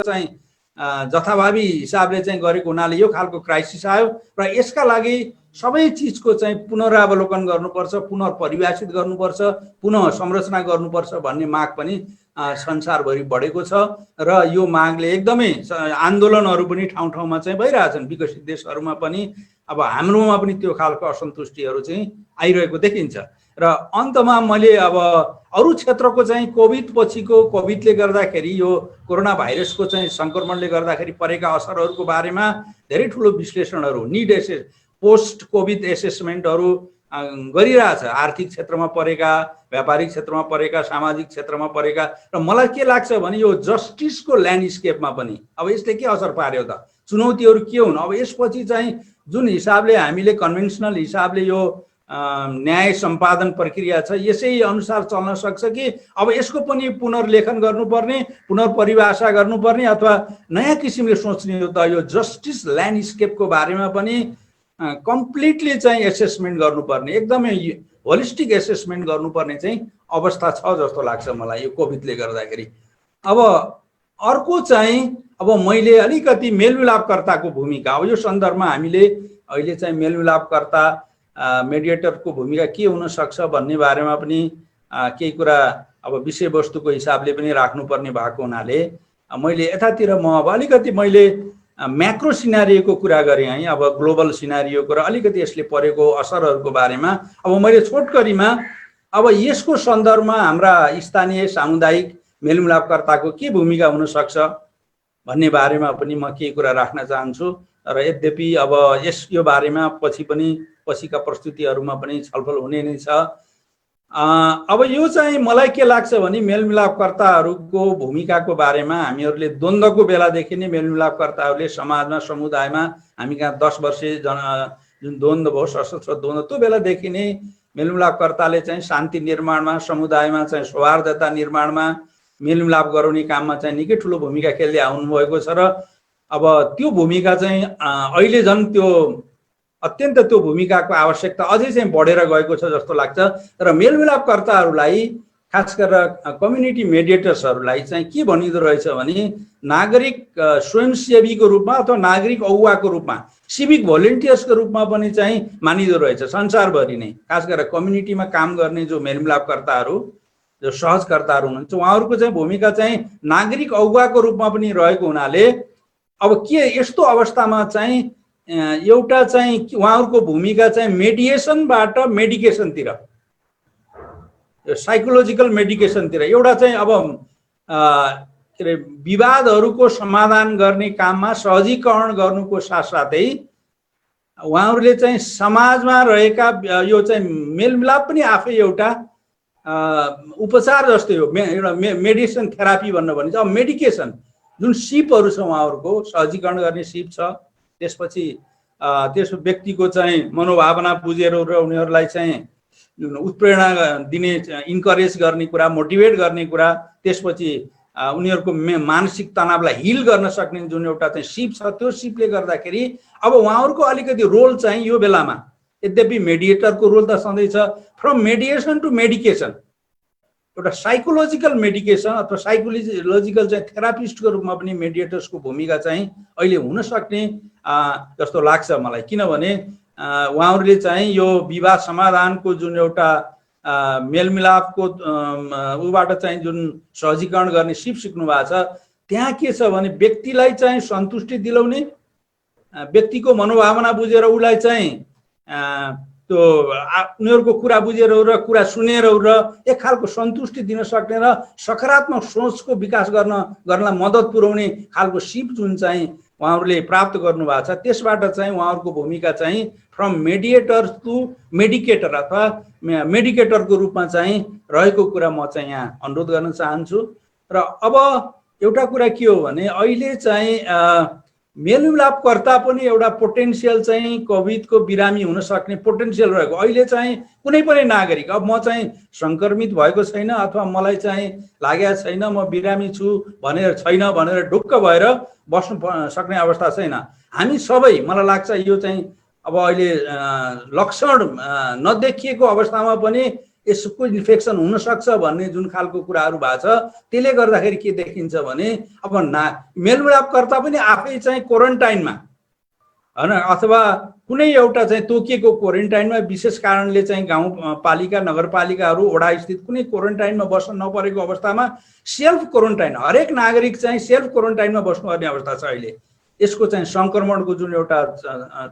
चाहिँ जथाभावी हिसाबले चाहिँ गरेको हुनाले यो खालको क्राइसिस आयो र यसका लागि सबै चिजको चाहिँ पुनरावलोकन गर्नुपर्छ, पुनर्परिभाषित गर्नुपर्छ, पुनः संरचना गर्नुपर्छ भन्ने माग पनि संसारभरि बढेको छ र यो मागले एकदमै आन्दोलनहरू पनि ठाउँ ठाउँमा चाहिँ भइरहेछन् विकसित देशहरूमा पनि। अब हाम्रोमा पनि त्यो खालको असन्तुष्टिहरू चाहिँ आइरहेको देखिन्छ र अन्तमा मैले अब अरू क्षेत्रको चाहिँ कोभिड पछिको कोभिडले गर्दाखेरि यो कोरोना भाइरसको चाहिँ सङ्क्रमणले गर्दाखेरि परेका असरहरूको बारेमा धेरै ठुलो विश्लेषणहरू पोस्ट कोभिड एसेसमेन्टहरू गरिरहेछ। आर्थिक क्षेत्रमा परेका, व्यापारिक क्षेत्रमा परेका, सामाजिक क्षेत्रमा परेका र मलाई के लाग्छ भने यो जस्टिसको ल्यान्डस्केपमा पनि अब यसले के असर पार्यो त, चुनौतीहरू के हुन्। अब यसपछि चाहिँ जुन हिसाबले हामीले कन्भेन्सनल हिसाबले यो न्याय सम्पादन प्रक्रिया छ यसै अनुसार चल्न सक्छ कि अब यसको पनि पुनर्लेखन गर्नुपर्ने, पुनर्परिभाषा गर्नुपर्ने अथवा नयाँ किसिमले सोच्ने हो त। यो जस्टिस ल्यान्डस्केपको बारेमा पनि कम्प्लिटली चाहिँ एसेसमेन्ट गर्नुपर्ने, एकदमै होलिस्टिक एसेसमेन्ट गर्नुपर्ने चाहिँ अवस्था छ जस्तो लाग्छ मलाई यो कोभिडले गर्दाखेरि। अब अर्को चाहिँ अब मैले अलिकति मेलमिलापकर्ताको भूमिका, अब यो सन्दर्भमा हामीले अहिले चाहिँ मेलमिलापकर्ता मेडिएटरको भूमिका के हुन सक्छ भन्ने बारेमा पनि केही कुरा अब विषयवस्तुको हिसाबले पनि राख्नुपर्ने भएको हुनाले मैले यतातिर म अब अलिकति मैले म्याक्रो सिनारियोको कुरा गरेँ है, अब ग्लोबल सिनारियोको र अलिकति यसले परेको असरहरूको बारेमा। अब मैले छोटकरीमा अब यसको सन्दर्भमा हाम्रा स्थानीय सामुदायिक मेलमिलापकर्ताको के भूमिका हुन सक्छ भन्ने बारेमा पनि म केही कुरा राख्न चाहन्छु र यद्यपि अब यो बारेमा पछिका प्रस्तुतिहरूमा पनि छलफल हुने नै छ। अब यो चाहिँ मलाई के लाग्छ भने मेलमिलापकर्ताहरूको भूमिकाको बारेमा हामीहरूले द्वन्द्वको बेलादेखि नै मेलमिलापकर्ताहरूले समाजमा, समुदायमा हामी कहाँ 10 वर्षे जुन द्वन्द्व भयो, सशस्त्र द्वन्द्व, त्यो बेलादेखि नै मेलमिलापकर्ताले चाहिँ शान्ति निर्माणमा, समुदायमा चाहिँ सौहार्दता निर्माणमा, मेलमिलाप गराउने काममा चाहिँ निकै ठुलो भूमिका खेल्दै आउनुभएको छ र अब त्यो भूमिका चाहिँ अहिले झन् त्यो अत्यन्त त्यो भूमिकाको आवश्यकता अझै चाहिँ बढेर गएको छ जस्तो लाग्छ। र मेलमिलापकर्ताहरूलाई खास गरेर कम्युनिटी मेडिएटर्सहरूलाई चाहिँ के भनिँदो रहेछ भने नागरिक स्वयंसेवीको रूपमा अथवा नागरिक अगुवाको रूपमा, सिभिक भोलिन्टियर्सको रूपमा पनि चाहिँ मानिँदो रहेछ संसारभरि नै। खास गरेर कम्युनिटीमा काम गर्ने जो मेलमिलापकर्ताहरू, जो सहजकर्ताहरू हुनुहुन्छ, उहाँहरूको चाहिँ भूमिका चाहिँ नागरिक अगुवाको रूपमा पनि रहेको हुनाले अब के यस्तो अवस्थामा चाहिँ एउटा चाहिँ उहाँहरूको भूमिका चाहिँ मेडिएसनबाट मेडिकेसनतिर, साइकोलोजिकल मेडिकेसनतिर एउटा चाहिँ अब के अरे विवादहरूको समाधान गर्ने काममा सहजीकरण गर्नुको साथसाथै उहाँहरूले चाहिँ समाजमा रहेका यो चाहिँ मेलमिलाप पनि आफै एउटा उपचार जस्तै हो, एउटा मेडिसिन थेरापी भन्न भनिन्छ। अब मेडिकेसन जुन सिपहरू छ उहाँहरूको सहजीकरण गर्ने सिप छ, त्यसपछि त्यस व्यक्तिको चाहिँ मनोभावना बुझेर र उनीहरूलाई चाहिँ उत्प्रेरणा दिने, इन्करेज गर्ने कुरा, मोटिभेट गर्ने कुरा, त्यसपछि उनीहरूको मानसिक तनावलाई हिल गर्न सक्ने जुन एउटा चाहिँ सिप छ, त्यो सिपले गर्दाखेरि अब उहाँहरूको अलिकति रोल चाहिँ यो बेलामा, यद्यपि मेडिएटरको रोल त सधैँ छ, फ्रम मेडिएसन टु मेडिकेसन, एउटा साइकोलोजिकल मेडिकेसन अथवा साइकोलोजिकल चाहिँ थेरापिस्टको रूपमा पनि मेडिएटर्सको भूमिका चाहिँ अहिले हुन सक्ने जस्तो लाग्छ मलाई। किनभने उहाँहरूले चाहिँ यो विवाद समाधानको जुन एउटा मेलमिलापको उबाट चाहिँ जुन सहजीकरण गर्ने सिप सिक्नु भएको छ, त्यहाँ के छ भने व्यक्तिलाई चाहिँ सन्तुष्टि दिलाउने, व्यक्तिको मनोभावना बुझेर उसलाई चाहिँ त्यो उनीहरूको कुरा बुझेर र कुरा सुनेर र एक खालको सन्तुष्टि दिन सक्ने र सकारात्मक सोचको विकास गर्नलाई मद्दत पुर्याउने खालको सिप जुन चाहिँ उहाँहरूले प्राप्त गर्नुभएको छ, त्यसबाट चाहिँ उहाँहरूको भूमिका चाहिँ फ्रम मेडिएटर टु मेडिकेटर अथवा मेडिकेटरको रूपमा चाहिँ रहेको कुरा म चाहिँ यहाँ अनुरोध गर्न चाहन्छु। र अब एउटा कुरा के हो भने अहिले चाहिँ मेलमिलापकर्ता पनि एउटा पोटेन्सियल चाहिँ कोभिडको बिरामी हुन सक्ने पोटेन्सियल रहेको। अहिले चाहिँ कुनै पनि नागरिक, अब म चाहिँ सङ्क्रमित भएको छैन अथवा मलाई चाहिँ लागेको छैन, म बिरामी छु भनेर ढुक्क भएर बस्नु सक्ने अवस्था छैन। हामी सबै, मलाई लाग्छ यो चाहिँ अब अहिले लक्षण नदेखिएको अवस्थामा पनि यसको इन्फेक्सन हुनसक्छ भन्ने जुन खालको कुराहरू भएको छ, त्यसले गर्दाखेरि के देखिन्छ भने अब मेलमिलापकर्ता पनि आफै चाहिँ क्वारेन्टाइनमा हैन, अथवा कुनै एउटा चाहिँ तोकिएको क्वारेन्टाइनमा विशेष कारणले चाहिँ गाउँपालिका नगरपालिकाहरू वडा स्थित कुनै क्वारेन्टाइनमा बस्न नपरेको अवस्थामा सेल्फ क्वारेन्टाइन, हरेक नागरिक चाहिँ सेल्फ क्वारेन्टाइनमा बस्नुपर्ने अवस्था छ अहिले। यसको चाहिँ सङ्क्रमणको जुन एउटा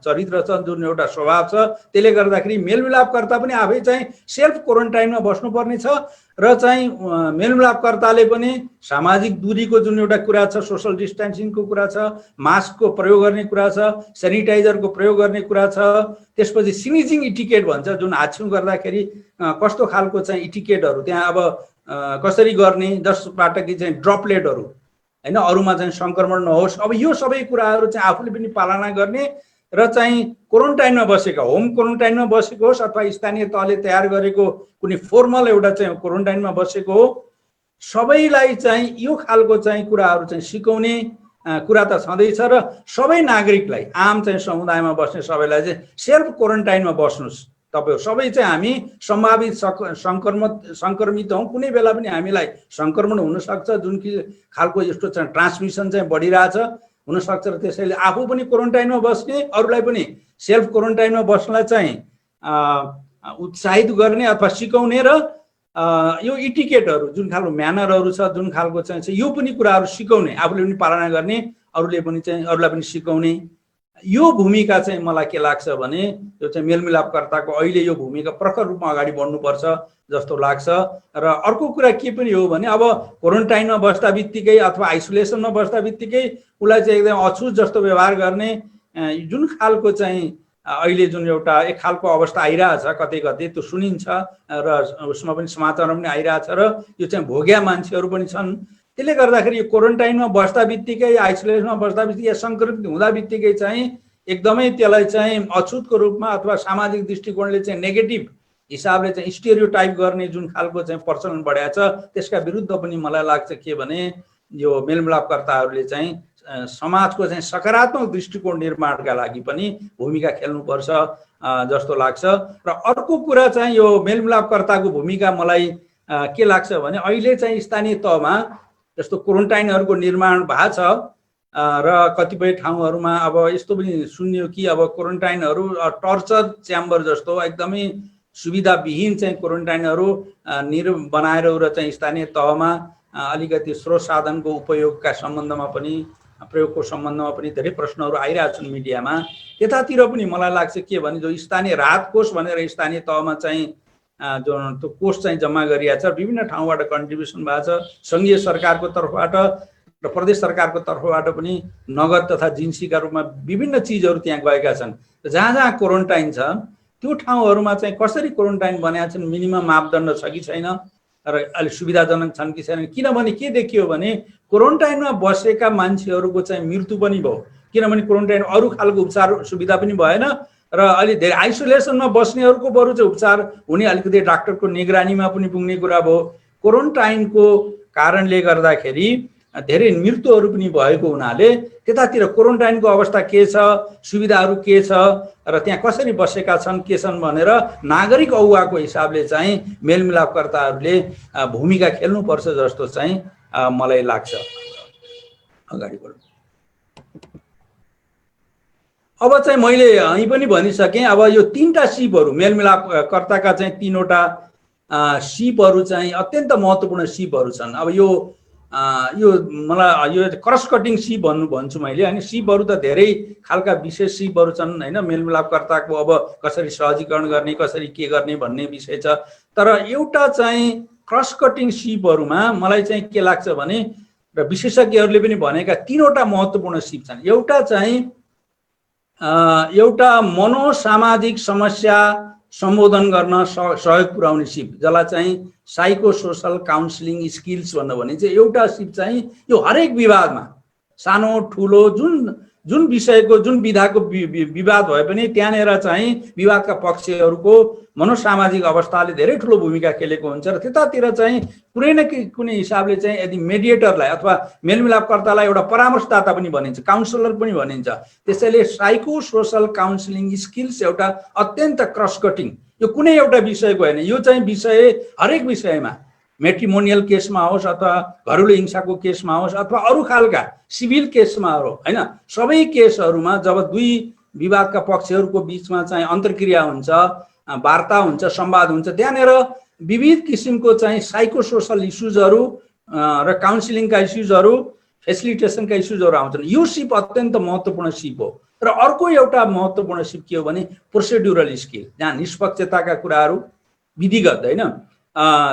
चरित्र छ, जुन एउटा स्वभाव छ, त्यसले गर्दाखेरि मेलमिलापकर्ता पनि आफै चाहिँ सेल्फ क्वारेन्टाइनमा बस्नुपर्ने छ र चाहिँ मेलमिलापकर्ताले पनि सामाजिक दूरीको जुन एउटा कुरा छ, सोसल डिस्टेन्सिङको कुरा छ, मास्कको प्रयोग गर्ने कुरा छ, सेनिटाइजरको प्रयोग गर्ने कुरा छ, त्यसपछि स्निजिङ इटिकेट भन्छ जुन हाच्छिउँ गर्दाखेरि कस्तो खालको चाहिँ इटिकेटहरू त्यहाँ अब कसरी गर्ने जसबाट कि चाहिँ ड्रपलेटहरू हैन अरूमा चाहिँ सङ्क्रमण नहोस्। अब यो सबै कुराहरू चाहिँ आफूले पनि पालना गर्ने र चाहिँ क्वारेन्टाइनमा बसेका, होम क्वारेन्टाइनमा बसेको होस् अथवा स्थानीय तहले तयार गरेको कुनै फर्मल एउटा चाहिँ क्वारेन्टाइनमा बसेको हो, सबैलाई चाहिँ यो खालको चाहिँ कुराहरू चाहिँ सिकाउने कुरा त छँदैछ र सबै नागरिकलाई, आम चाहिँ समुदायमा बस्ने सबैलाई चाहिँ सेल्फ क्वारेन्टाइनमा बस्नुहोस् तपाईहरु सबै। चाहिँ हामी सम्भावित सङ्क्रमित हौँ, कुनै बेला पनि हामीलाई सङ्क्रमण हुनसक्छ, जुन कि खालको यस्तो चाहिँ ट्रान्समिसन चाहिँ बढिरहेछ हुनसक्छ र त्यसैले आफू पनि क्वारेन्टाइनमा बस्ने, अरूलाई पनि सेल्फ क्वारेन्टाइनमा बस्नलाई चाहिँ उत्साहित गर्ने अथवा सिकाउने र यो इटिकेटहरू जुन खालको म्यानरहरू छ, जुन खालको चाहिँ यो पनि कुराहरू सिकाउने, आफूले पनि पालना गर्ने, अरूले पनि चाहिँ अरूलाई पनि सिकाउने। यो भूमिका चाहिँ मलाई के लाग्छ भने यो चाहिँ मेलमिलापकर्ताको अहिले यो भूमिका प्रखर रूपमा अगाडि बढ्नुपर्छ जस्तो लाग्छ। र अर्को कुरा के पनि हो भने अब क्वारेन्टाइनमा बस्दा बित्तिकै अथवा आइसोलेसनमा बस्दा बित्तिकै उसलाई चाहिँ एकदम अछुत जस्तो व्यवहार गर्ने जुन खालको चाहिँ अहिले जुन एउटा एक खालको अवस्था आइरहेछ, कतै कतै त्यो सुनिन्छ र उसमा पनि समाचारमा पनि आइरहेछ र यो चाहिँ भोग्या मान्छेहरू पनि छन्। त्यसले गर्दाखेरि यो क्वारेन्टाइनमा बस्दा बित्तिकै, आइसोलेसनमा बस्दा बित्तिकै, सङ्क्रमित हुँदा बित्तिकै चाहिँ एकदमै त्यसलाई चाहिँ अछुतको रूपमा अथवा सामाजिक दृष्टिकोणले चाहिँ नेगेटिभ हिसाबले चाहिँ स्टेरियोटाइप गर्ने जुन खालको चाहिँ प्रचलन बढाएको छ, त्यसका विरुद्ध पनि मलाई लाग्छ के भने यो मेलमिलापकर्ताहरूले चाहिँ समाजको चाहिँ सकारात्मक दृष्टिकोण निर्माणका लागि पनि भूमिका खेल्नुपर्छ जस्तो लाग्छ। र अर्को कुरा चाहिँ यो मेलमिलापकर्ताको भूमिका मलाई के लाग्छ भने अहिले चाहिँ स्थानीय तहमा जस्तो क्वारेन्टाइनहरूको निर्माण भएको छ र कतिपय ठाउँहरूमा अब यस्तो पनि सुन्यो कि अब क्वारेन्टाइनहरू टर्चर च्याम्बर जस्तो एकदमै सुविधाविहीन चाहिँ क्वारेन्टाइनहरू बनाएर र चाहिँ स्थानीय तहमा अलिकति स्रोत साधनको उपयोगका सम्बन्धमा पनि, प्रयोगको सम्बन्धमा पनि धेरै प्रश्नहरू आइरहेछन् मिडियामा। त्यतातिर पनि मलाई लाग्छ के भने जो स्थानीय राहत कोष भनेर स्थानीय तहमा चाहिँ जो त्यो कोष चाहिँ जम्मा गरिएको छ, विभिन्न ठाउँबाट कन्ट्रिब्युसन भएको छ, सङ्घीय सरकारको तर्फबाट र प्रदेश सरकारको तर्फबाट पनि नगद तथा जिन्सीका रूपमा विभिन्न चिजहरू त्यहाँ गएका छन्। जहाँ जहाँ क्वारेन्टाइन छ त्यो ठाउँहरूमा चाहिँ कसरी क्वारेन्टाइन बनाएका छन्, मिनिमम मापदण्ड छ कि छैन र अलिक सुविधाजनक छन् कि छैन। किनभने के देखियो भने क्वारेन्टाइनमा बसेका मान्छेहरूको चाहिँ मृत्यु पनि भयो, किनभने क्वारेन्टाइन अरू खालको उपचार सुविधा पनि भएन र अलि धेरै आइसोलेसनमा बस्नेहरूको बरु चाहिँ उपचार हुने अलिकति डाक्टरको निगरानीमा पनि पुग्ने कुरा भयो। क्वारेन्टाइनको कारणले गर्दाखेरि धेरै मृत्युहरू पनि भएको हुनाले त्यतातिर क्वारेन्टाइनको अवस्था के छ, सुविधाहरू के छ र त्यहाँ कसरी बसेका छन् के छन् भनेर नागरिक अगुवाको हिसाबले चाहिँ मेलमिलापकर्ताहरूले भूमिका खेल्नुपर्छ जस्तो चाहिँ मलाई लाग्छ। अगाडि बढ्नु। अब चाहिँ मैले यहीँ पनि भनिसकेँ, अब यो तीनटा सिपहरू मेलमिलापकर्ताका चाहिँ तीनवटा सिपहरू चाहिँ अत्यन्त महत्त्वपूर्ण सिपहरू छन्। अब यो मलाई यो क्रस कटिङ सिप भन्छु मैले होइन। सिपहरू त धेरै खालका विशेष सिपहरू छन् होइन, मेलमिलापकर्ताको अब कसरी सहजीकरण गर्ने, कसरी के गर्ने भन्ने विषय छ। तर एउटा चाहिँ क्रस कटिङ सिपहरूमा मलाई चाहिँ के लाग्छ भने र विशेषज्ञहरूले पनि भनेका तीनवटा महत्त्वपूर्ण सिप छन्। एउटा चाहिँ एउटा मनोसामाजिक समस्या सम्बोधन गर्न सहयोग पुर्याउने सिप, जसलाई चाहिँ साइको सोसल काउन्सिलिङ स्किल्स भन्नु भनिन्छ। एउटा सिप चाहिँ यो हरेक विवादमा सानो ठुलो जुन विषयको जुन विधाको विवाद भए पनि त्यहाँनिर चाहिँ विवादका पक्षहरूको मनोसामाजिक अवस्थाले धेरै ठुलो भूमिका खेलेको हुन्छ र त्यतातिर चाहिँ कुनै न कुनै हिसाबले चाहिँ यदि मेडिएटरलाई अथवा मेलमिलापकर्तालाई एउटा परामर्शदाता पनि भनिन्छ, काउन्सिलर पनि भनिन्छ। त्यसैले साइको सोसल काउन्सिलिङ स्किल्स एउटा अत्यन्त क्रस कटिङ, यो यो कुनै एउटा विषयको होइन, यो चाहिँ विषय हरेक विषयमा, मेट्रिमोनियल केसमा होस् अथवा घरेलु हिंसाको केसमा होस् अथवा अरू खालका सिभिल केसमा हो होइन, सबै केसहरूमा जब दुई विवादका पक्षहरूको बिचमा चाहिँ अन्तर्क्रिया हुन्छ, वार्ता हुन्छ, संवाद हुन्छ, त्यहाँनिर विविध किसिमको चाहिँ साइकोसोसल इस्युजहरू र काउन्सिलिङका इस्युजहरू, फेसिलिटेसनका इस्युजहरू आउँछन्। यो सिप अत्यन्त महत्त्वपूर्ण सिप हो। र अर्को एउटा महत्त्वपूर्ण सिप के हो भने प्रोसिड्युरल स्किल, जहाँ निष्पक्षताका कुराहरू, विधिगत होइन,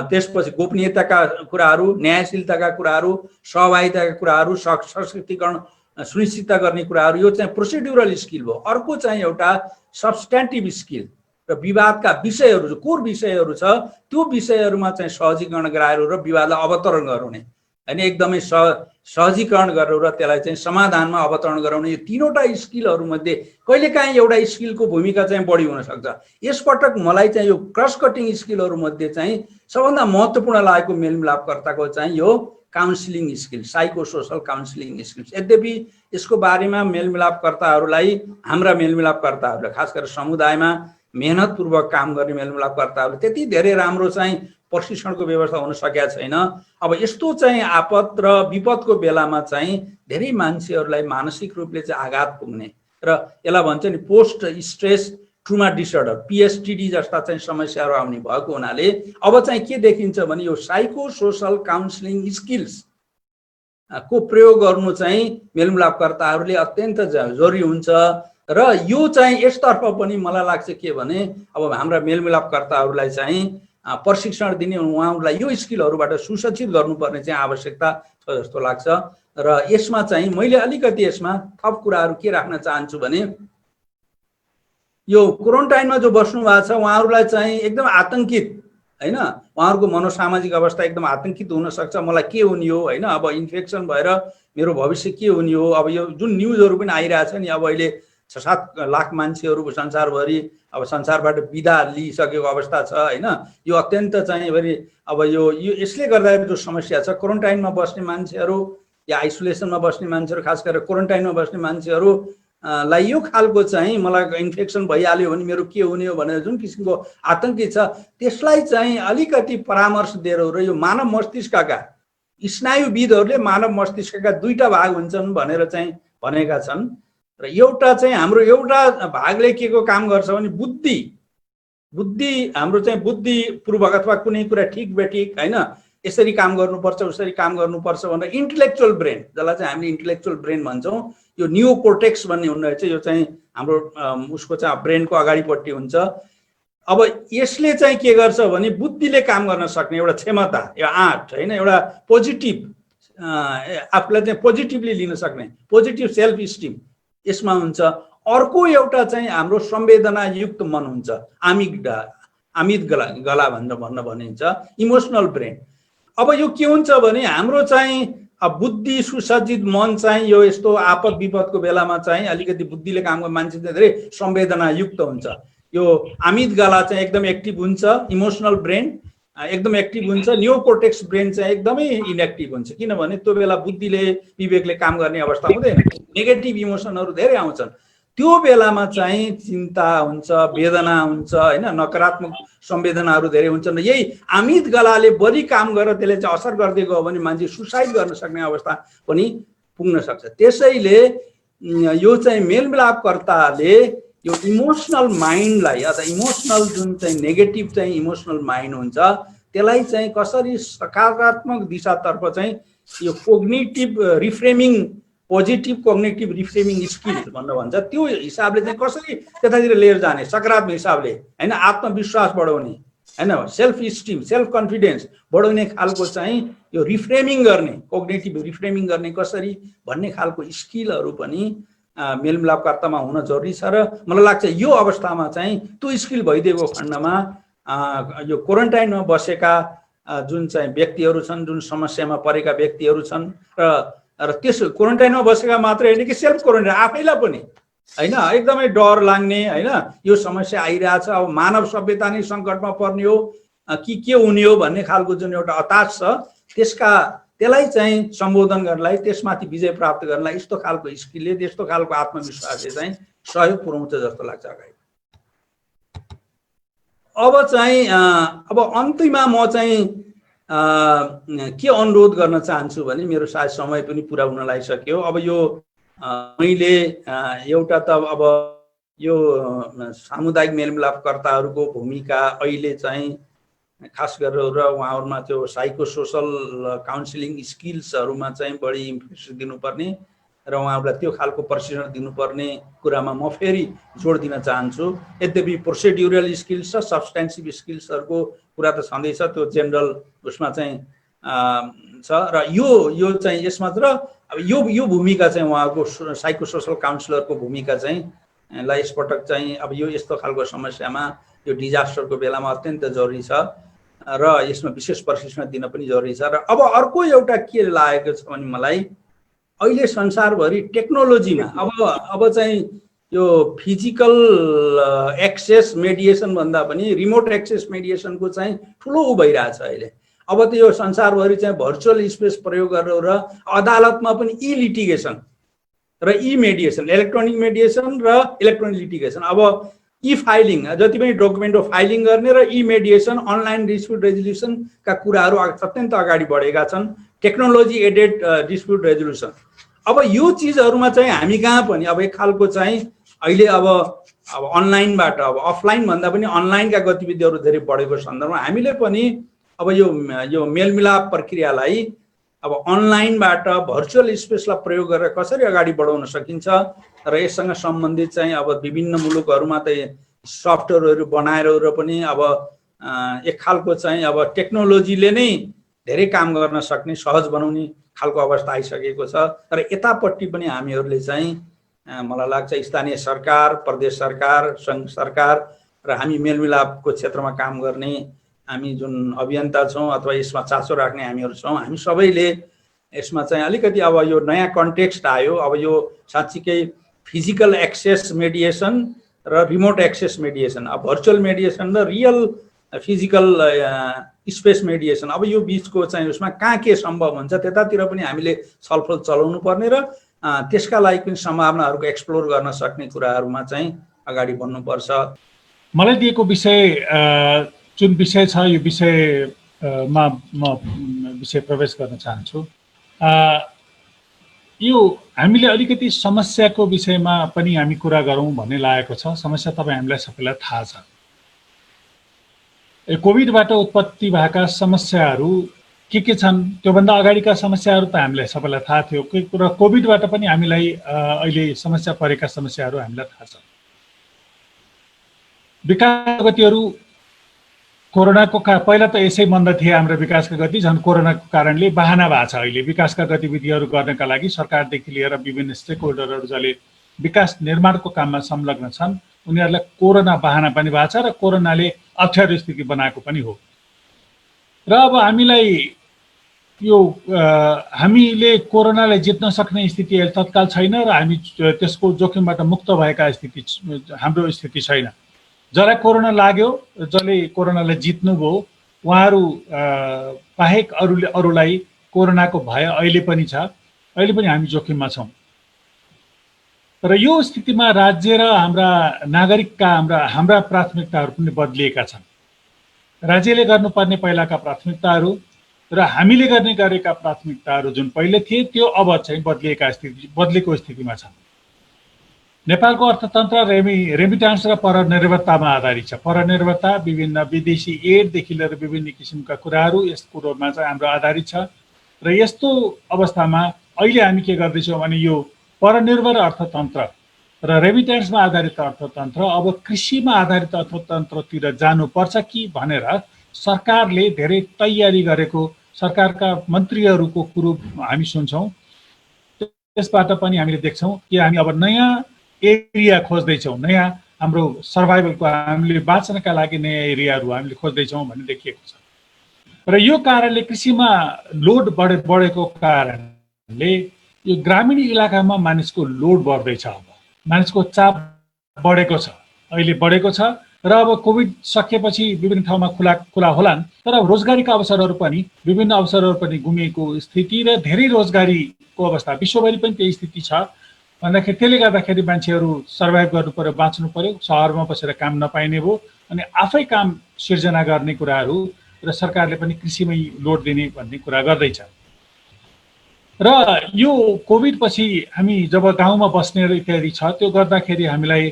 त्यसपछि गोपनीयताका कुराहरू, न्यायशीलताका कुराहरू, सहभागिताका कुराहरू, सशक्तिकरण सुनिश्चित गर्ने कुराहरू, यो चाहिँ प्रोसिड्युरल स्किल हो। अर्को चाहिँ एउटा सब्स्ट्यान्टिभ स्किल र विवादका विषयहरू, जो कोर विषयहरू छ त्यो विषयहरूमा चाहिँ सहजीकरण गराएर र विवादलाई अवतरण गराउने होइन, एकदमै सहजीकरण गरेर र त्यसलाई चाहिँ समाधानमा अवतरण गराउने, यो तीनवटा स्किलहरूमध्ये कहिलेकाहीँ एउटा स्किलको भूमिका चाहिँ बढी हुनसक्छ। यसपटक मलाई चाहिँ यो क्रस कटिङ स्किलहरूमध्ये चाहिँ सबभन्दा महत्त्वपूर्ण लागेको मेलमिलापकर्ताको चाहिँ यो काउन्सिलिङ स्किल, साइकोसोसल काउन्सिलिङ स्किल्स। यद्यपि यसको बारेमा मेलमिलापकर्ताहरूलाई, हाम्रा मेलमिलापकर्ताहरूले, खास गरेर समुदायमा मेहनतपूर्वक काम गर्ने मेलमिलापकर्ताहरूले त्यति धेरै राम्रो चाहिँ प्रशिक्षणको व्यवस्था हुन सकेका छैन। अब यस्तो चाहिँ आपद र विपदको बेलामा चाहिँ धेरै मान्छेहरूलाई मानसिक रूपले चाहिँ आघात पुग्ने र यसलाई भन्छ नि पोस्ट स्ट्रेस ट्रुमा डिसअर्डर, PSTD जस्ता चाहिँ समस्याहरू आउने भएको हुनाले अब चाहिँ के देखिन्छ भने यो साइकोसोसल काउन्सिलिङ स्किल्स को प्रयोग गर्नु चाहिँ मेलमिलापकर्ताहरूले अत्यन्त जरुरी हुन्छ। र यो चाहिँ यसतर्फ पनि मलाई लाग्छ के भने अब हाम्रा मेलमिलापकर्ताहरूलाई चाहिँ प्रशिक्षण दिने, उहाँहरूलाई यो स्किलहरूबाट सुसज्जित गर्नुपर्ने चाहिँ आवश्यकता छ जस्तो लाग्छ। र यसमा चाहिँ मैले अलिकति यसमा थप कुराहरू के राख्न चाहन्छु भने यो क्वारेन्टाइनमा जो बस्नु भएको छ उहाँहरूलाई चाहिँ एकदम आतंकित होइन, उहाँहरूको मनोसामाजिक अवस्था एकदम आतंकित हुनसक्छ। मलाई के हुने हो होइन, अब इन्फेक्सन भएर मेरो भविष्य के हुने हो। अब यो जुन न्युजहरू पनि आइरहेछ नि, अब अहिले 6-7 लाख मान्छेहरू संसारभरि अब संसारबाट बिदा लिइसकेको अवस्था छ होइन। यो अत्यन्त चाहिँ अब यो यसले गर्दाखेरि जो समस्या छ, क्वारेन्टाइनमा बस्ने मान्छेहरू या आइसोलेसनमा बस्ने मान्छेहरू, खास गरेर क्वारेन्टाइनमा बस्ने मान्छेहरू लाई यो खालको चाहिँ मलाई इन्फेक्सन भइहाल्यो भने मेरो के हुने हो भनेर जुन किसिमको आतंकित छ, त्यसलाई चाहिँ अलिकति परामर्श दिएर र यो मानव मस्तिष्कका स्नायुविदहरूले मानव मस्तिष्कका दुईटा भाग हुन्छन् भनेर चाहिँ भनेका छन्। र एउटा चाहिँ हाम्रो एउटा भागले के को काम गर्छ भने बुद्धि हाम्रो चाहिँ बुद्धिपूर्वक अथवा कुनै कुरा ठिक बेठिक होइन यसरी काम गर्नुपर्छ उसरी काम गर्नुपर्छ भनेर इन्टेलेक्चुअल ब्रेन, जसलाई चाहिँ हामीले इन्टेलेक्चुअल ब्रेन भन्छौँ, यो नियोकोर्टेक्स भन्ने हुने चाहिँ यो चाहिँ हाम्रो उसको चाहिँ ब्रेनको अगाडिपट्टि हुन्छ। अब यसले चाहिँ के गर्छ भने बुद्धिले काम गर्न सक्ने एउटा क्षमता, यो आँट होइन, एउटा पोजिटिभ आफूलाई चाहिँ पोजिटिभली लिन सक्ने पोजिटिभ सेल्फ स्टिम यसमा हुन्छ। अर्को एउटा चाहिँ हाम्रो संवेदनायुक्त मन हुन्छ, अमिगडाला भन्न भनिन्छ, इमोसनल ब्रेन। अब यो के हुन्छ भने हाम्रो चाहिँ बुद्धि सुसज्जित मन चाहिँ यो यस्तो आपद विपदको बेलामा चाहिँ अलिकति बुद्धिले काम गर्ने मान्छे चाहिँ धेरै संवेदनायुक्त हुन्छ। यो अमिगडाला चाहिँ एकदम एक्टिभ हुन्छ, इमोसनल ब्रेन एकदम एक्टिभ हुन्छ, नियोकोर्टेक्स ब्रेन चाहिँ एकदमै इनएक्टिभ हुन्छ, किनभने त्यो बेला बुद्धिले विवेकले काम गर्ने अवस्था हुँदैन, नेगेटिभ इमोसनहरू धेरै आउँछन्। त्यो बेलामा चाहिँ चिन्ता हुन्छ, वेदना हुन्छ होइन, नकारात्मक संवेदनाहरू धेरै हुन्छन्। यही अमिगडालाले बढी काम गरेर त्यसले चाहिँ असर गर्दै गयो भने मान्छे सुसाइड गर्न सक्ने अवस्था पनि पुग्न सक्छ। त्यसैले यो चाहिँ मेलमिलापकर्ताले यो इमोसनल माइन्डलाई अथवा इमोसनल जुन चाहिँ नेगेटिभ चाहिँ इमोसनल माइन्ड हुन्छ त्यसलाई चाहिँ कसरी सकारात्मक दिशातर्फ चाहिँ यो कोग्निटिभ रिफ्रेमिङ, पोजिटिभ कोग्निटिभ रिफ्रेमिङ स्किल्स भनेर भन्छ, त्यो हिसाबले चाहिँ कसरी त्यतातिर लिएर जाने सकारात्मक हिसाबले होइन, आत्मविश्वास बढाउने होइन, सेल्फ स्टिम सेल्फ कन्फिडेन्स बढाउने खालको चाहिँ यो रिफ्रेमिङ गर्ने, कोग्निटिभ रिफ्रेमिङ गर्ने कसरी भन्ने खालको स्किलहरू पनि मेलमिलापकर्तामा हुन जरुरी छ। र मलाई लाग्छ यो अवस्थामा चाहिँ त्यो स्किल भइदिएको खण्डमा यो क्वारेन्टाइनमा बसेका जुन चाहिँ व्यक्तिहरू छन्, जुन समस्यामा परेका व्यक्तिहरू छन् र त्यस क्वारेन्टाइनमा बसेका मात्रै होइन कि सेल्फ क्वारेन्टाइन आफैलाई पनि होइन एकदमै डर लाग्ने होइन, यो समस्या आइरहेछ, अब मानव सभ्यता नै सङ्कटमा पर्ने हो कि के हुने हो भन्ने खालको जुन एउटा हताश छ त्यसलाई चाहिँ सम्बोधन गर्नलाई, त्यसमाथि विजय प्राप्त गर्नलाई यस्तो खालको स्किलले, यस्तो खालको आत्मविश्वासले चाहिँ सहयोग पुर्याउँछ जस्तो लाग्छ। अगाडि अब चाहिँ अब अन्त्यमा म चाहिँ के अनुरोध गर्न चाहन्छु भने मेरो सायद समय पनि पुरा हुन लागिसक्यो। अब यो मैले एउटा त अब यो सामुदायिक मेलमिलापकर्ताहरूको भूमिका अहिले चाहिँ खास गरेर उहाँहरूमा त्यो साइको सोसल काउन्सिलिङ स्किल्सहरूमा चाहिँ बढी इम्फोसिस दिनुपर्ने र उहाँहरूलाई त्यो खालको प्रशिक्षण दिनुपर्ने कुरामा म फेरि जोड दिन चाहन्छु। यद्यपि प्रोसिड्युरल स्किल्स र सब्सटेन्सिभ स्किल्सहरूको कुरा त छँदैछ, त्यो जेनरल उसमा चाहिँ छ र यो चाहिँ यसमा र अब यो भूमिका चाहिँ उहाँको साइको सोसल काउन्सिलरको भूमिका चाहिँ लाई यसपटक चाहिँ अब यो यस्तो खालको समस्यामा यो डिजास्टरको बेलामा अत्यन्त जरुरी छ र यसमा विशेष प्रशिक्षण दिन पनि जरुरी छ। र अब अर्को एउटा के लागेको छ भने मलाई अहिले संसारभरि टेक्नोलोजीमा अब चाहिँ यो फिजिकल एक्सेस मेडिएसन भन्दा पनि रिमोट एक्सेस मेडिएसनको चाहिँ ठुलो भइरहेछ अहिले। अब त यो संसारभरि चाहिँ भर्चुअल स्पेस प्रयोग गरेर र अदालतमा पनि ई लिटिगेसन र ई मेडिएसन, इलेक्ट्रोनिक मेडिएसन र इलेक्ट्रोनिक लिटिगेसन, अब ई फाइलिङ जति पनि डकुमेन्टको फाइलिङ गर्ने र ई मेडिएसन अनलाइन डिस्प्युट रेजोल्युसनका कुराहरू अत्यन्त अगाडि बढेका छन्। टेक्नोलोजी एडेड डिस्प्युट रेजोल्युसन, अब यो चिजहरूमा चाहिँ हामी कहाँ पनि अब एक खालको चाहिँ अहिले अब अनलाइनबाट अब अफलाइन भन्दा पनि अनलाइनका गतिविधिहरू धेरै बढेको सन्दर्भमा हामीले पनि अब यो मेलमिलाप प्रक्रियालाई अब अनलाइनबाट भर्चुअल स्पेसलाई प्रयोग गरेर कसरी अगाडि बढाउन सकिन्छ र यससँग सम्बन्धित चाहिँ अब विभिन्न मुलुकहरूमा त सफ्टवेयरहरू बनाएर पनि अब एक खालको चाहिँ अब टेक्नोलोजीले नै धेरै काम गर्न सक्ने सहज बनाउने खालको अवस्था आइसकेको छ। र यतापट्टि पनि हामीहरूले चाहिँ मलाई लाग्छ स्थानीय सरकार, प्रदेश सरकार, सङ्घ सरकार र हामी मेलमिलापको क्षेत्रमा काम गर्ने हामी जुन अभियन्ता छौँ अथवा यसमा चासो राख्ने हामीहरू छौँ, हामी सबैले यसमा चाहिँ अलिकति अब यो नयाँ कन्टेक्स्ट आयो। अब यो साँच्चीकै फिजिकल एक्सेस मेडिएसन र रिमोट एक्सेस मेडिएसन, अब भर्चुअल मेडिएसन र रियल फिजिकल स्पेस मेडिएसन, अब यो बिचको चाहिँ उसमा कहाँ के सम्भव हुन्छ त्यतातिर पनि हामीले छलफल चलाउनु पर्ने र त्यसका लागि पनि सम्भावनाहरूको एक्सप्लोर गर्न सक्ने कुराहरूमा चाहिँ अगाडि बढ्नुपर्छ। मलाई दिएको विषय जुन विषय छ यो विषयमा म विषय प्रवेश गर्न चाहन्छु। यो हामीले अलिकति समस्याको विषयमा पनि हामी कुरा गरौँ भन्ने लागेको छ। समस्या तपाईँ हामीलाई सबैलाई थाहा छ। कोभिडबाट उत्पत्ति भएका समस्याहरू के छन्, त्योभन्दा अगाडिका समस्याहरू त हामीलाई सबैलाई थाहा थियो र कोभिडबाट पनि हामीलाई अहिले समस्या परेका समस्याहरू हामीलाई थाहा छ। विकास गतिहरू कोरोनाको पहिला त यसै मन्द थिए हाम्रो विकासका गति, झन् कोरोनाको कारणले बहाना भएको छ। अहिले विकासका गतिविधिहरू गर्नका लागि सरकारदेखि लिएर विभिन्न स्टेक होल्डरहरू जसले विकास निर्माणको काममा संलग्न छन् उनीहरूलाई कोरोना बहाना पनि भएको छ र कोरोनाले अप्ठ्यारो स्थिति बनाएको पनि हो। र अब हामीले कोरोनालाई जित्न सक्ने स्थिति अहिले तत्काल छैन र हामी त्यसको जोखिमबाट मुक्त भएका हाम्रो स्थिति छैन। जसलाई कोरोना लाग्यो, जसले कोरोनालाई जित्नुभयो, उहाँहरू बाहेक अरूलाई कोरोनाको भय अहिले पनि छ। अहिले पनि हामी जोखिममा छौँ। र यो स्थितिमा राज्य र हाम्रा नागरिकका हाम्रा प्राथमिकताहरू पनि बदलिएका छन्। राज्यले गर्नुपर्ने पहिलाका प्राथमिकताहरू र हामीले गरेका प्राथमिकताहरू जुन पहिले थिए त्यो अब चाहिँ बदलेको स्थितिमा छन्। नेपालको अर्थतन्त्र रेमिटान्स र परनिर्भरतामा आधारित छ। परनिर्भरता विभिन्न विदेशी एडदेखि लिएर विभिन्न किसिमका कुराहरू यस कुरोमा चाहिँ हाम्रो आधारित छ। र यस्तो अवस्थामा अहिले हामी के गर्दैछौँ भने यो परनिर्भर अर्थतन्त्र र रेमिटेन्समा आधारित अर्थतन्त्र अब कृषिमा आधारित अर्थतन्त्रतिर जानुपर्छ कि भनेर सरकारले धेरै तयारी गरेको सरकारका मन्त्रीहरूको कुरो हामी सुन्छौँ। त्यसबाट पनि हामीले देख्छौँ कि हामी अब नयाँ एरिया खोज्दैछौँ, नयाँ हाम्रो सर्भाइभलको हामीले बाँच्नका लागि नयाँ एरियाहरू हामीले खोज्दैछौँ भन्ने देखिएको छ। र यो कारणले कृषिमा लोड बढेको कारणले यो ग्रामीण इलाकामा मानिसको लोड बढ्दैछ। अब मानिसको चाप बढेको छ, अहिले बढेको छ। र अब कोभिड सकिएपछि विभिन्न ठाउँमा खुला होलान्, तर अब रोजगारीका अवसरहरू पनि विभिन्न अवसरहरू पनि गुमिएको स्थिति र धेरै रोजगारीको अवस्था विश्वभरि पनि त्यही स्थिति छ भन्दाखेरि त्यसले गर्दाखेरि मान्छेहरू सर्भाइभ गर्नु पर्यो, बाँच्नु पर्यो, सहरमा बसेर काम नपाइने भयो अनि आफै काम सिर्जना गर्ने कुराहरू र सरकारले पनि कृषिमै लोड दिने भन्ने कुरा गर्दैछ। र यो कोभिड पछि हामी जब गाउँमा बस्ने इत्यादि छ त्यो गर्दाखेरि हामीलाई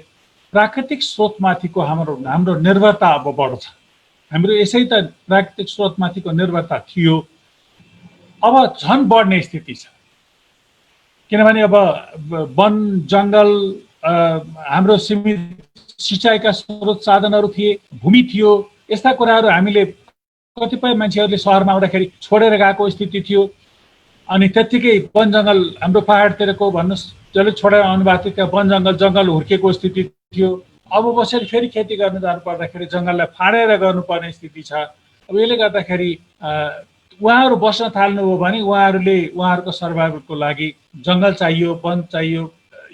प्राकृतिक स्रोतमाथिको हाम्रो निर्भरता अब बढ्छ। हाम्रो यसै त प्राकृतिक स्रोतमाथिको निर्भरता थियो, अब झन् बढ्ने स्थिति छ। किनभने अब वन जङ्गल हाम्रो सीमित सिँचाइका स्रोत साधनहरू थिए, भूमि थियो, यस्ता कुराहरू हामीले कतिपय मान्छेहरूले सहरमा आउँदाखेरि छोडेर गएको स्थिति थियो। अनि त्यत्तिकै वन जङ्गल हाम्रो पहाडतिरको भन्नुहोस् जसले छोडेर आउनुभएको थियो त्यहाँ वन जङ्गल हुर्केको स्थिति थियो। अब बसेर फेरि खेती गर्न जानु पर्दाखेरि जङ्गललाई फाँडेर गर्नुपर्ने स्थिति छ। अब यसले गर्दाखेरि उहाँहरू बस्न थाल्नुभयो भने उहाँहरूको सर्भाइभलको लागि जङ्गल चाहियो, वन चाहियो,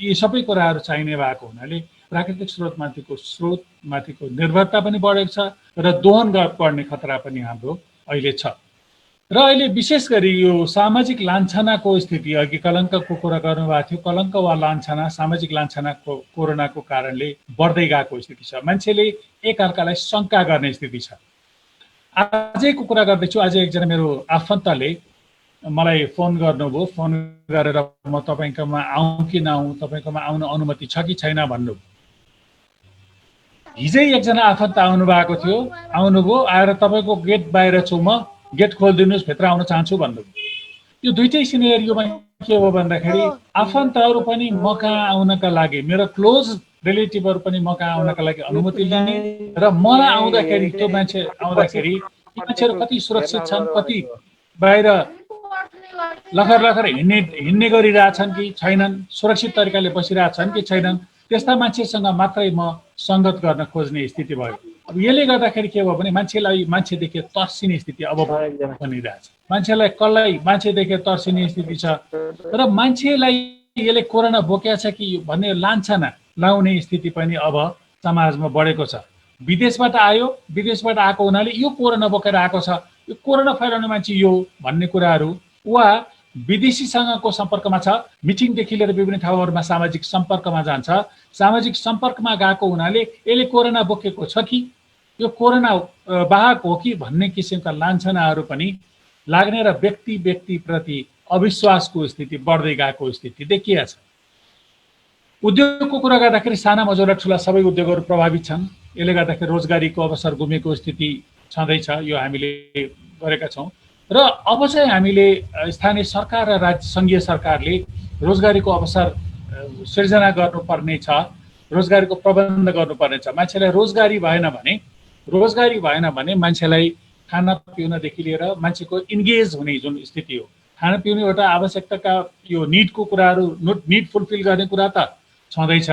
यी सबै कुराहरू चाहिने भएको हुनाले प्राकृतिक स्रोतमाथिको निर्भरता पनि बढेको छ र दोहन पर्ने खतरा पनि हाम्रो अहिले छ। र अहिले विशेष गरी यो सामाजिक लान्छनाको स्थिति, अघि कलङ्कको कुरा गर्नुभएको थियो, कलङ्क वा लान्छना सामाजिक लान्छनाको कोरोनाको कारणले बढ्दै गएको स्थिति छ। मान्छेले एकअर्कालाई शङ्का गर्ने स्थिति छ। आजैको कुरा गर्दैछु, आज एकजना मेरो आफन्तले मलाई फोन गर्नुभयो, फोन गरेर म तपाईँकोमा आउँ कि नआउँ, तपाईँकोमा आउन अनुमति छ कि छैन भन्नु। हिजै एकजना आफन्त आउनु भएको थियो, आउनुभयो, आएर तपाईँको गेट बाहिर छु म, गेट खोलिदिनुहोस्, भित्र आउन चाहन्छु भन्नु। यो दुइटै सिनेरियोमा के हो भन्दाखेरि आफन्तहरू पनि म कहाँ आउनका लागि, मेरो क्लोज रिलेटिभहरू पनि म कहाँ आउनका लागि अनुमति लिने र मलाई आउँदाखेरि त्यो मान्छे आउँदाखेरि ती मान्छेहरू कति सुरक्षित छन्, कति बाहिर लखर हिँड्ने गरिरहेछन् कि छैनन्, सुरक्षित तरिकाले बसिरहेछन् कि छैनन्, त्यस्ता मान्छेसँग मात्रै म सङ्गत गर्न खोज्ने स्थिति भयो। अब यसले गर्दाखेरि के भयो भने मान्छेदेखि तर्सिने स्थिति अब बनिरहेछ। मान्छेदेखि तर्सिने स्थिति छ र मान्छेलाई यसले कोरोना बोकेको छ कि भन्ने लान्छना लाउने स्थिति पनि अब समाजमा बढेको छ। विदेशबाट आएको हुनाले यो कोरोना बोकेर आएको छ, यो कोरोना फैलाउने मान्छे यो भन्ने कुराहरू, वा विदेशीसँगको सम्पर्कमा छ, मिटिङदेखि लिएर विभिन्न ठाउँहरूमा सामाजिक सम्पर्कमा जान्छ, सामाजिक सम्पर्कमा गएको हुनाले यसले कोरोना बोकेको छ कि यो कोरोना वाहक हो कि भन्ने किसिमका लान्छनाहरू पनि लाग्ने र व्यक्तिप्रति अविश्वासको स्थिति बढ्दै गएको स्थिति देखिएको छ। उद्योगको कुरा गर्दाखेरि साना मझौला ठुला सबै उद्योगहरू प्रभावित छन्। यसले गर्दाखेरि रोजगारीको अवसर गुमेको स्थिति छँदैछ, यो हामीले गरेका छौँ। र अब चाहिँ हामीले स्थानीय सरकार र राज्य सङ्घीय सरकारले रोजगारीको अवसर सिर्जना गर्नुपर्ने छ, रोजगारीको प्रबन्ध गर्नुपर्ने छ। मान्छेलाई रोजगारी भएन भने मान्छेलाई खाना पिउनदेखि लिएर मान्छेको इन्गेज हुने जुन स्थिति हो, खाना पिउने एउटा आवश्यकताका यो निडको कुराहरू, निड फुलफिल गर्ने कुरा त छँदैछ,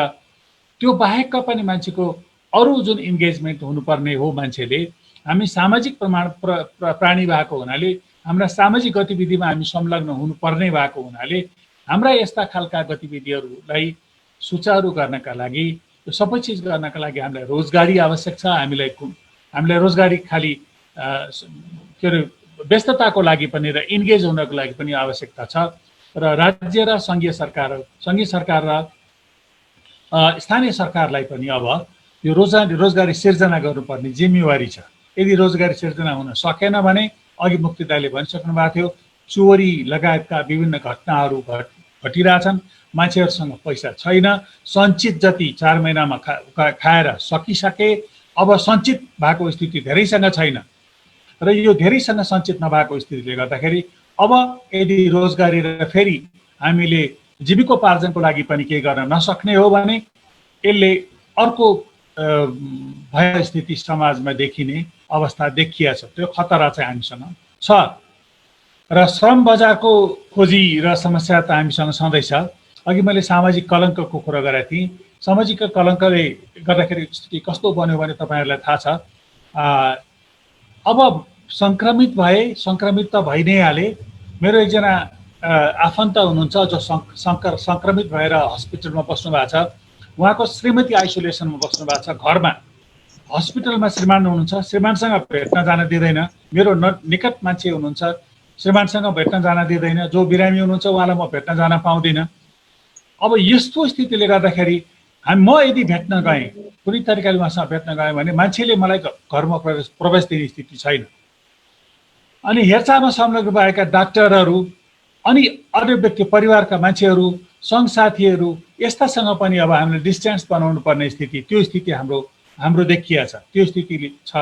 त्यो बाहेकका पनि मान्छेको अरू जुन इन्गेजमेन्ट हुनुपर्ने हो मान्छेले। हामी सामाजिक प्राणी भएको हुनाले, हाम्रा सामाजिक गतिविधिमा हामी संलग्न हुनुपर्ने भएको हुनाले हाम्रा यस्ता खालका गतिविधिहरूलाई सुचारू गर्नका लागि, यो सबै चिज गर्नका लागि हामीलाई रोजगारी आवश्यक छ। हामीलाई रोजगारी खालि के अरे व्यस्तताको लागि पनि र इन्गेज हुनको लागि पनि आवश्यकता छ। र राज्य र सङ्घीय सरकार र स्थानीय सरकारलाई पनि अब यो रोजगारी सिर्जना गर्नुपर्ने जिम्मेवारी छ। यदि रोजगारी सिर्जना हुन सकेन भने, अघि मुक्ति दाइले भनिसक्नु भएको थियो, चोरी लगायतका विभिन्न घटनाहरू घटिरहेछन्, मान्छेहरूसँग पैसा छैन, सञ्चित जति 4 महिनामा खाएर सकिसके, अब सञ्चित भएको स्थिति धेरैसँग छैन। र यो धेरैसँग सञ्चित नभएको स्थितिले गर्दाखेरि अब यदि रोजगारी र फेरि हामीले जीविकोपार्जनको लागि पनि केही गर्न नसक्ने हो भने यसले अर्को भय स्थिति समाजमा देखिने अवस्था देखिएको छ। त्यो खतरा चाहिँ हामीसँग छ। र श्रम बजारको खोजी र समस्या त हामीसँग सधैँ छ। अघि मैले सामाजिक कलङ्कको कुरा गरेको थिएँ। सामाजिक कलङ्कले गर्दाखेरि स्थिति कस्तो बन्यो भने तपाईँहरूलाई थाहा छ। अब सङ्क्रमित त भइ नै हाले। मेरो एकजना आफन्त हुनुहुन्छ जो सङ्क्रमित भएर हस्पिटलमा बस्नु भएको छ। उहाँको श्रीमती आइसोलेसनमा बस्नु भएको छ घरमा। हस्पिटलमा श्रीमान हुनुहुन्छ, श्रीमानसँग भेट्न जान दिँदैन। मेरो निकट मान्छे हुनुहुन्छ, श्रीमानसँग भेट्न जान दिँदैन। जो बिरामी हुनुहुन्छ उहाँलाई म भेट्न जान पाउँदिनँ। अब यस्तो स्थितिले गर्दाखेरि म यदि भेट्न गएँ, कुनै तरिकाले उहाँसँग भेट्न गएँ भने मान्छेले मलाई घरमा प्रवेश दिने स्थिति छैन। अनि हेरचाहमा संलग्न भएका डाक्टरहरू अनि अन्य व्यक्ति परिवारका मान्छेहरू सङ्घ साथीहरू यस्तासँग पनि अब हामीले डिस्टेन्स बनाउनु पर्ने स्थिति, त्यो स्थिति हाम्रो देखिया छ, त्यो स्थिति छ।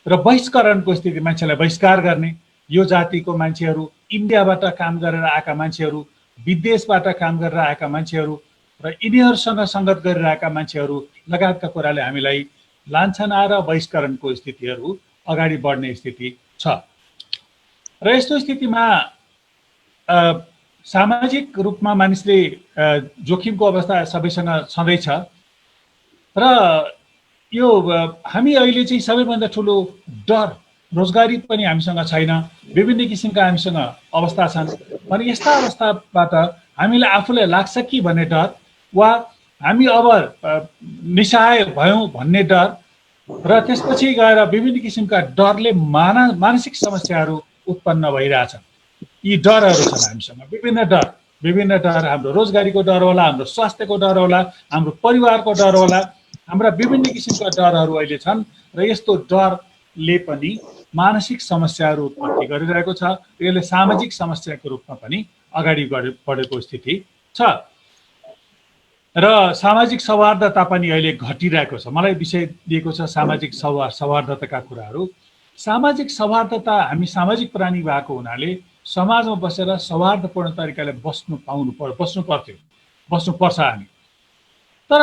र बहिष्करणको स्थिति, मान्छेलाई बहिष्कार गर्ने, यो जातिको मान्छेहरू, इन्डियाबाट काम गरेर आएका मान्छेहरू, विदेशबाट काम गरेर आएका मान्छेहरू र यिनीहरूसँग सङ्गत गरिरहेका मान्छेहरू लगायतका कुराले हामीलाई लान्छना र बहिष्करणको स्थितिहरू अगाडि बढ्ने स्थिति छ। र यस्तो स्थितिमा सामाजिक रूपमा मानिसले जोखिमको अवस्था सबैसँग छँदैछ र यो हामी अहिले चाहिँ सबैभन्दा ठुलो डर, रोजगारी पनि हामीसँग छैन, विभिन्न किसिमका हामीसँग अवस्था छन्। अनि यस्ता अवस्थाबाट हामीलाई आफूलाई लाग्छ कि भन्ने डर वा हामी अब निसहाय भयौँ भन्ने डर र त्यसपछि गएर विभिन्न किसिमका डरले मानसिक समस्याहरू उत्पन्न भइरहेछन्। यी डरहरू छन् हामीसँग, विभिन्न डर, हाम्रो रोजगारीको डर होला, हाम्रो स्वास्थ्यको डर होला, हाम्रो परिवारको डर होला, हाम्रा विभिन्न किसिमका डरहरू अहिले छन् र यस्तो डरले पनि मानसिक समस्याहरू उत्पत्ति गरिरहेको छ। यसले सामाजिक समस्याको रूपमा पनि अगाडि बढेको स्थिति छ र सामाजिक सौहार्दता पनि अहिले घटिरहेको छ। मलाई विषय दिएको छ सामाजिक सौहार्दताका कुराहरू। सामाजिक सौहार्दता, हामी सामाजिक प्राणी भएको हुनाले समाजमा बसेर सौहार्दपूर्ण तरिकाले बस्नु पर्छ हामी। तर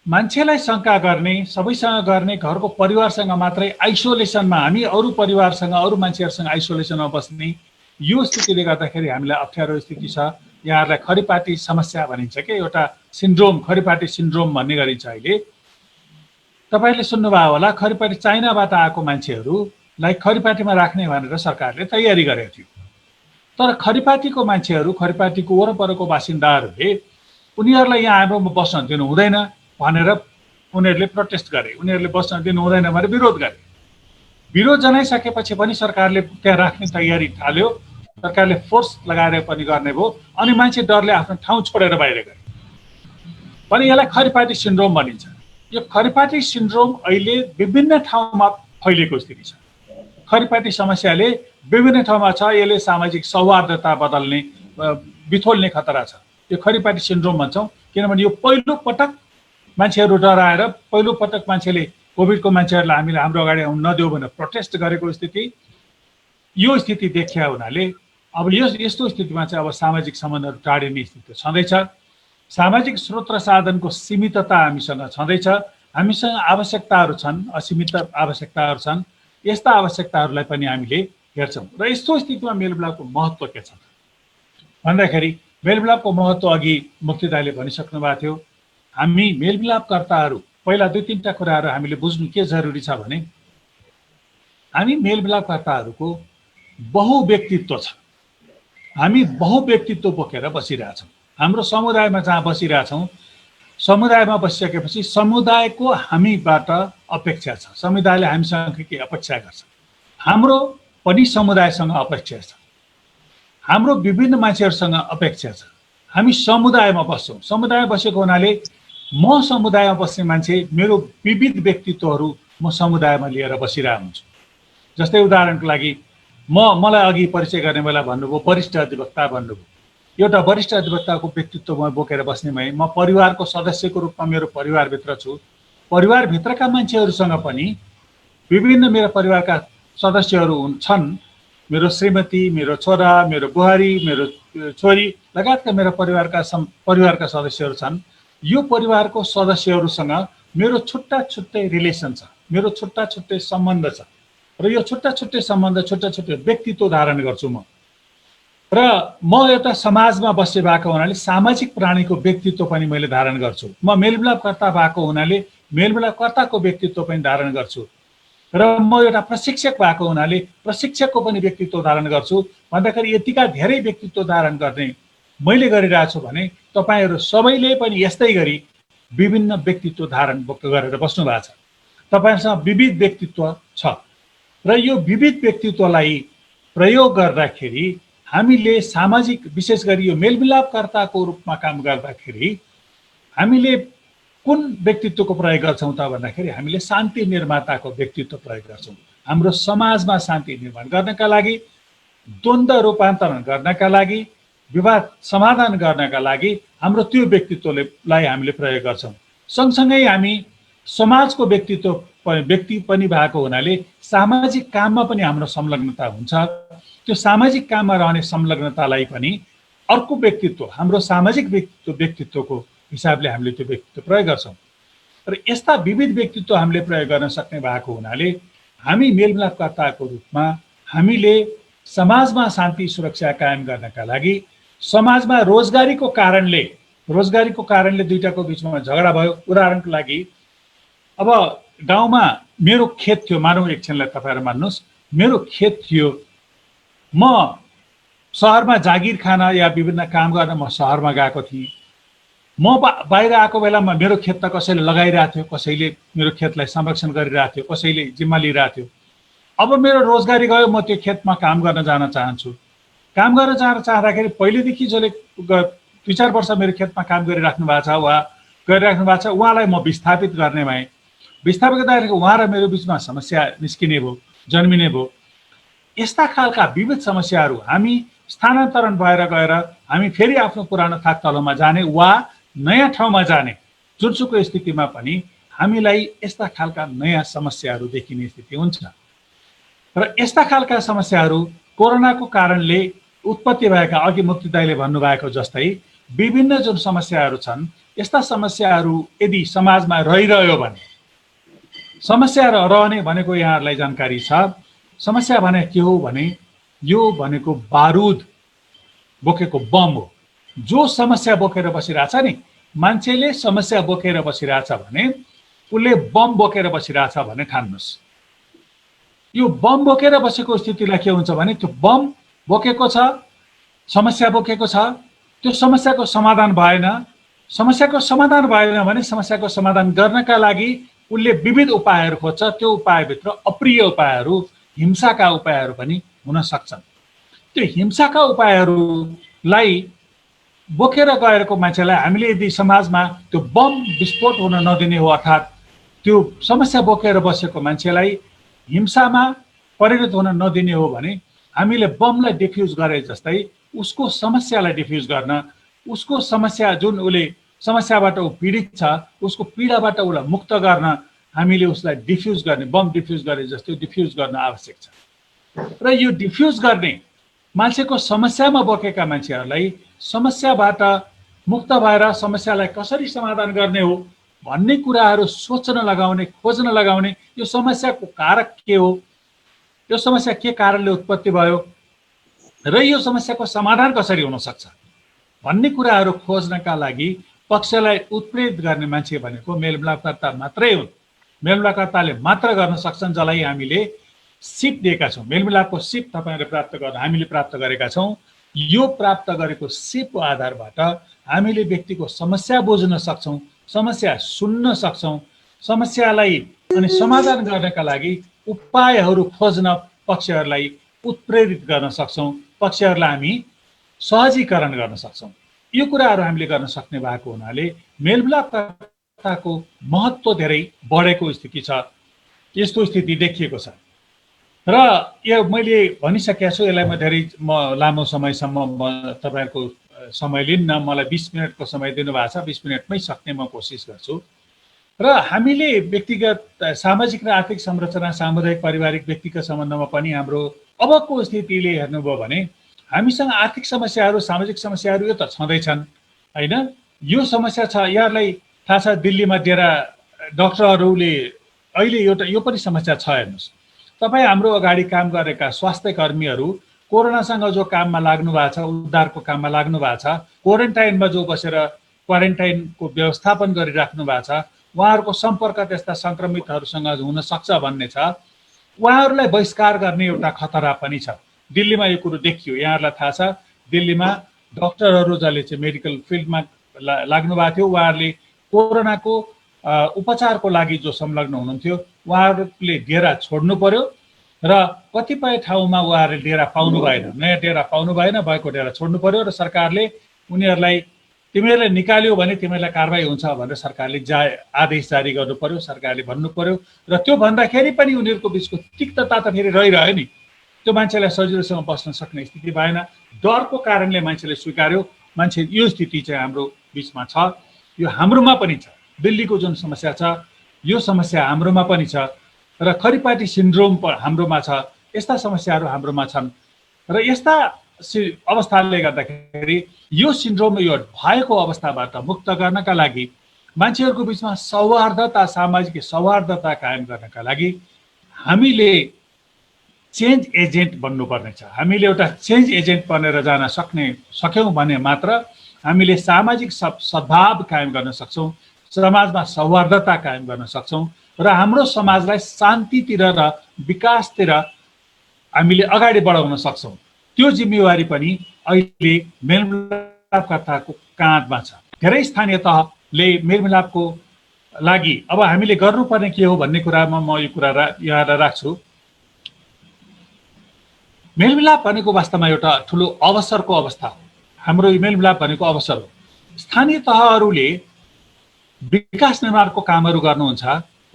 मान्छेलाई शङ्का गर्ने, सबैसँग गर्ने, घरको परिवारसँग मात्रै आइसोलेसनमा, हामी अरू परिवारसँग, अरू मान्छेहरूसँग आइसोलेसनमा बस्ने, यो स्थितिले गर्दाखेरि हामीलाई अप्ठ्यारो स्थिति छ। यहाँहरूलाई खरिपाटी समस्या भनिन्छ कि, एउटा सिन्ड्रोम, खरिपाटी सिन्ड्रोम भन्ने गरिन्छ अहिले। तपाईँले सुन्नुभयो होला, खरिपाटी चाइनाबाट आएको मान्छेहरूलाई खरिपाटीमा राख्ने भनेर सरकारले तयारी गरेको थियो। तर खरिपाटीको मान्छेहरू, खरिपाटीको वरपरको बासिन्दाहरूले उनीहरूलाई यहाँ हाम्रोमा बस्न दिनु हुँदैन भनेर उनीहरूले प्रोटेस्ट गरे, उनीहरूले बस्न दिनु हुँदैन भनेर विरोध गरे। विरोध जनाइसकेपछि पनि सरकारले त्यहाँ राख्ने तयारी थाल्यो, सरकारले फोर्स लगाएर पनि गर्ने भयो। अनि मान्छे डरले आफ्नो ठाउँ छोडेर बाहिर गए। पनि यसलाई खरिपाटी सिन्ड्रोम भनिन्छ। यो खरिपाटी सिन्ड्रोम अहिले विभिन्न ठाउँमा फैलिएको स्थिति छ। खरिपाटी समस्याले विभिन्न ठाउँमा छ। यसले सामाजिक सौहार्दता बदल्ने, बिथोल्ने खतरा छ। यो खरिपाटी सिन्ड्रोम भन्छौँ, किनभने यो पहिलो पटक मान्छेहरू डराएर, पहिलो पटक मान्छेले कोभिडको मान्छेहरूलाई हामीले हाम्रो अगाडि आउन नदेऊ भनेर प्रोटेस्ट गरेको स्थिति, यो स्थिति देखिया हुनाले अब यस्तो स्थितिमा चाहिँ अब सामाजिक सम्बन्धहरू टाढिने स्थिति छँदैछ। सामाजिक स्रोत र साधनको सीमितता हामीसँग छँदैछ। हामीसँग आवश्यकताहरू छन्, असीमित आवश्यकताहरू छन्। यस्ता आवश्यकताहरूलाई पनि हामीले हेर्छौँ। र यस्तो स्थितिमा मेलमिलापको महत्त्व के छ भन्दाखेरि, मेलमिलापको महत्त्व अघि मुक्ति दाइले भनिसक्नु भएको थियो। हामी मेलमिलापकर्ताहरू, पहिला 2-3टा कुराहरू हामीले बुझ्नु के जरुरी छ भने, हामी मेलमिलापकर्ताहरूको बहुव्यक्तित्व छ। हामी बहुव्यक्तित्व बोकेर बसिरहेछौँ। हाम्रो समुदायमा जहाँ बसिरहेछौँ, समुदायमा बसिसकेपछि समुदायको हामीबाट अपेक्षा छ, समुदायले हामीसँग के अपेक्षा गर्छ, हाम्रो पनि समुदायसँग अपेक्षा छ, हाम्रो विभिन्न मान्छेहरूसँग अपेक्षा छ। हामी समुदायमा बस्छौँ। समुदायमा बसेको हुनाले म समुदायमा बस्ने मान्छे, मेरो विविध व्यक्तित्वहरू म समुदायमा लिएर बसिरहेको हुन्छु। जस्तै उदाहरणको लागि, मलाई अघि परिचय गर्ने बेला भन्नुभयो वरिष्ठ अधिवक्ता भन्नुभयो। एउटा वरिष्ठ अधिवक्ताको व्यक्तित्व म बोकेर बस्ने भए, म परिवारको सदस्यको रूपमा मेरो परिवारभित्र छु। परिवारभित्रका मान्छेहरूसँग पनि विभिन्न मेरो परिवारका सदस्यहरू छन्। मेरो श्रीमती, मेरो छोरा, मेरो बुहारी, मेरो छोरी लगायतका मेरो परिवारका सदस्यहरू छन्। यो परिवारको सदस्यहरूसँग मेरो छुट्टा छुट्टै रिलेसन छ, मेरो छुट्टा छुट्टै सम्बन्ध छ। र यो छुट्टा छुट्टै सम्बन्ध, छुट्टा छुट्टै व्यक्तित्व धारण गर्छु म। र म एउटा समाजमा बसे भएको हुनाले सामाजिक प्राणीको व्यक्तित्व पनि मैले धारण गर्छु। म मेलमिलापकर्ता भएको हुनाले मेलमिलापकर्ताको व्यक्तित्व पनि धारण गर्छु। र म एउटा प्रशिक्षक भएको हुनाले प्रशिक्षकको पनि व्यक्तित्व धारण गर्छु। भन्दाखेरि यतिका धेरै व्यक्तित्व धारण गर्ने मैले गरिरहेको छु भने तपाईँहरू सबैले पनि यस्तै गरी विभिन्न व्यक्तित्व धारण गरेर बस्नु भएको छ। तपाईँहरूसँग विविध व्यक्तित्व छ र यो विविध व्यक्तित्वलाई प्रयोग गर्दाखेरि हामीले सामाजिक, विशेष गरी यो मेलमिलापकर्ताको रूपमा काम गर्दाखेरि हामीले कुन व्यक्तित्वको प्रयोग गर्छौँ त भन्दाखेरि हामीले शान्ति निर्माताको व्यक्तित्व प्रयोग गर्छौँ। हाम्रो समाजमा शान्ति निर्माण गर्नका लागि, द्वन्द्व रूपान्तरण गर्नका लागि, विवाद समाधान गर्नका लागि हाम्रो त्यो व्यक्तित्वलाई हामीले प्रयोग गर्छौँ। सँगसँगै हामी समाजको व्यक्ति पनि भएको हुनाले सामाजिक काममा पनि हाम्रो संलग्नता हुन्छ। त्यो सामाजिक काममा रहने संलग्नतालाई पनि अर्को व्यक्तित्व, हाम्रो सामाजिक व्यक्तित्वको हिसाबले हामीले त्यो व्यक्तित्व प्रयोग गर्छौँ। र यस्ता विविध व्यक्तित्व हामीले प्रयोग गर्न सक्ने भएको हुनाले हामी मेलमिलापकर्ताको रूपमा हामीले समाजमा शान्ति सुरक्षा कायम गर्नका लागि, समाजमा रोजगारीको कारणले दुईटाको बिचमा झगडा भयो। उदाहरणको लागि अब गाउँमा मेरो खेत थियो, मानौँ एकछिनलाई तपाईँहरू मान्नुहोस्, मेरो खेत थियो, म सहरमा जागिर खान या विभिन्न काम गर्न म सहरमा गएको थिएँ। म बाहिर आएको बेलामा मेरो खेत त कसैले लगाइरहेको थियो, कसैले मेरो खेतलाई संरक्षण गरिरहेको थियो, कसैले जिम्मा लिइरहेको थियो। अब मेरो रोजगारी गयो, म त्यो खेतमा काम गर्न जान चाहन्छु। काम गर्न जान चाहँदाखेरि पहिलेदेखि जसले 2-4 वर्ष मेरो खेतमा काम गरिराख्नु भएको छ उहाँलाई म विस्थापित गर्ने भएँ। विस्थापित गर्दाखेरि उहाँ र मेरो बिचमा समस्या निस्किने भयो, जन्मिने भयो। यस्ता खालका विविध समस्याहरू हामी स्थानान्तरण भएर गएर हामी फेरि आफ्नो पुरानो थाक तलोमा जाने वा नयाँ ठाउँमा जाने जुनसुकै स्थितिमा पनि हामीलाई यस्ता खालका नयाँ समस्याहरू देखिने स्थिति हुन्छ। र यस्ता खालका समस्याहरू कोरोनाको कारणले उत्पत्ति भएका, अघि मुक्ति दाइले भन्नुभएको जस्तै विभिन्न जुन समस्याहरू छन्, यस्ता समस्याहरू यदि समाजमा रहिरह्यो भने, समस्या रहने भनेको यहाँहरूलाई जानकारी छ, समस्या भने के हो भने यो भनेको बारुद बोकेको बम हो। जो समस्या बोकेर बसिरहेछ नि, मान्छेले समस्या बोकेर बसिरहेछ भने उसले बम बोकेर बसिरहेछ भने ठान्नुहोस्। यो बम बोकेर बसेको स्थितिलाई के हुन्छ भने त्यो बम बोकेको छ, समस्या बोकेको छ, त्यो समस्याको समाधान भएन। समस्याको समाधान भएन भने समस्याको समाधान गर्नका लागि उसले विविध उपायहरू खोज्छ। त्यो उपायभित्र अप्रिय उपायहरू, हिंसाका उपायहरू पनि हुन सक्छन्। त्यो हिंसाका उपायहरूलाई बोकेर गएको मान्छेलाई हामीले यदि समाजमा त्यो बम विस्फोट हुन नदिने हो, अर्थात् त्यो समस्या बोकेर बसेको मान्छेलाई हिंसामा परिणत हुन नदिने हो भने हामीले बमलाई डिफ्युज गरे जस्तै उसको समस्यालाई डिफ्युज गर्न, उसको समस्या जुन उसले समस्याबाट ऊ पीडित छ उसको पीडाबाट उसलाई मुक्त गर्न हामीले उसलाई डिफ्युज गर्ने, बम डिफ्युज गरे जस्तै डिफ्युज गर्न आवश्यक छ। र यो डिफ्युज गर्ने मान्छेको समस्यामा बोकेका मान्छेहरूलाई समस्याबाट मुक्त भएर समस्यालाई कसरी समाधान गर्ने हो भन्ने कुराहरू सोच्न लगाउने, खोज्न लगाउने, यो समस्याको कारक के हो, यो समस्या के कारणले उत्पत्ति भयो र यो समस्याको समाधान कसरी हुन सक्छ भन्ने कुराहरू खोज्नका लागि पक्षलाई उत्प्रेरित गर्ने मान्छे भनेको मेलमिलापकर्ता मात्रै हुन्। मेलमिलापकर्ताले मात्र गर्न सक्छन्, जसलाई हामीले सिप दिएका छौँ। मेलमिलापको सिप तपाईँहरूले प्राप्त गर्न हामीले प्राप्त गरेका छौँ। यो प्राप्त गरेको सिपको आधारबाट हामीले व्यक्तिको समस्या बुझ्न सक्छौँ, समस्या सुन्न सक्छौँ, समस्यालाई अनि समाधान गर्नका लागि उपायहरू खोज्न पक्षहरूलाई उत्प्रेरित गर्न सक्छौँ, पक्षहरूलाई हामी सहजीकरण गर्न सक्छौँ। यो कुराहरू हामीले गर्न सक्ने भएको हुनाले मेलमिलापकर्ताको महत्त्व धेरै बढेको स्थिति छ। यस्तो स्थिति देखिएको छ र यो मैले भनिसकेको छु। यसलाई म लामो समयसम्म तपाईँहरूको समय लिन्न, मलाई 20 मिनटको समय दिनुभएको छ, 20 मिनटमै सक्ने म कोसिस गर्छु। र हामीले व्यक्तिगत सामाजिक र आर्थिक संरचना, सामुदायिक पारिवारिक व्यक्तिगत सम्बन्धमा पनि हाम्रो अबको स्थितिले हेर्नुभयो भने हामीसँग आर्थिक समस्याहरू, सामाजिक समस्याहरू यो त छँदैछन् होइन। यो समस्या छ, यहाँलाई थाहा छ दिल्लीमा डेरा डाक्टरहरूले अहिले यो पनि समस्या छ। हेर्नुहोस्, तपाईँ हाम्रो अगाडि काम गरेका स्वास्थ्य कर्मीहरू कोरोनासँग जो काममा लाग्नु भएको छ, उद्धारको काममा लाग्नु भएको छ, क्वारेन्टाइनमा जो बसेर क्वारेन्टाइनको व्यवस्थापन गरिराख्नु भएको छ, उहाँहरूको सम्पर्क त्यस्ता सङ्क्रमितहरूसँग हुन सक्छ भन्ने छ। उहाँहरूलाई बहिष्कार गर्ने एउटा खतरा पनि छ। दिल्लीमा यो कुरो देखियो, यहाँहरूलाई थाहा छ। दिल्लीमा डक्टरहरू जसले चाहिँ मेडिकल फिल्डमा लाग्नु भएको थियो, उहाँहरूले कोरोनाको उपचारको लागि जो संलग्न हुनुहुन्थ्यो उहाँहरूले डेरा छोड्नु पर्यो र कतिपय ठाउँमा उहाँहरूले डेरा पाउनु भएन, नयाँ डेरा पाउनु भएन, भएको डेरा छोड्नु पर्यो र सरकारले उनीहरूलाई तिमीहरूले निकाल्यो भने तिमीहरूलाई कारबाही हुन्छ भनेर सरकारले आदेश जारी गर्नु पर्यो, सरकारले भन्नु पर्यो। र त्यो भन्दाखेरि पनि उनीहरूको बिचको तिक्तता त फेरि रहिरह्यो नि। त्यो मान्छेलाई सजिलोसँग बस्न सक्ने स्थिति भएन। डरको कारणले मान्छेले स्वीकार्यो। मान्छे यो स्थिति चाहिँ हाम्रो बिचमा छ। यो हाम्रोमा पनि छ। दिल्लीको जुन समस्या छ यो समस्या हाम्रोमा पनि छ र खरिपाटी सिन्ड्रोम हाम्रोमा छ। यस्ता समस्याहरू हाम्रोमा छन् र यस्ता अवस्थाले गर्दाखेरि यो सिन्ड्रोम, यो भएको अवस्थाबाट मुक्त गर्नका लागि मान्छेहरूको बिचमा सौहार्दता, सामाजिक सौहार्दता कायम गर्नका लागि हामीले चेन्ज एजेन्ट बन्नुपर्नेछ। हामीले एउटा चेन्ज एजेन्ट बनेर जान सक्यौँ भने मात्र हामीले सामाजिक सद्भाव कायम गर्न सक्छौँ, समाजमा सौहार्दता कायम गर्न सक्छौँ र हाम्रो समाजलाई शान्तितिर र विकासतिर हामीले अगाडि बढाउन सक्छौँ। त्यो जिम्मेवारी पनि अहिले मेलमिलापकर्ताको काँधमा छ। धेरै स्थानीय तहले मेलमिलापको लागि अब हामीले गर्नुपर्ने के हो भन्ने कुरामा म यो कुरा याद राख्छु। मेलमिलाप भनेको वास्तवमा एउटा ठुलो अवसरको अवस्था हो। हाम्रो मेलमिलाप भनेको अवसर हो। स्थानीय तहहरूले विकास निर्माणको कामहरू गर्नुहुन्छ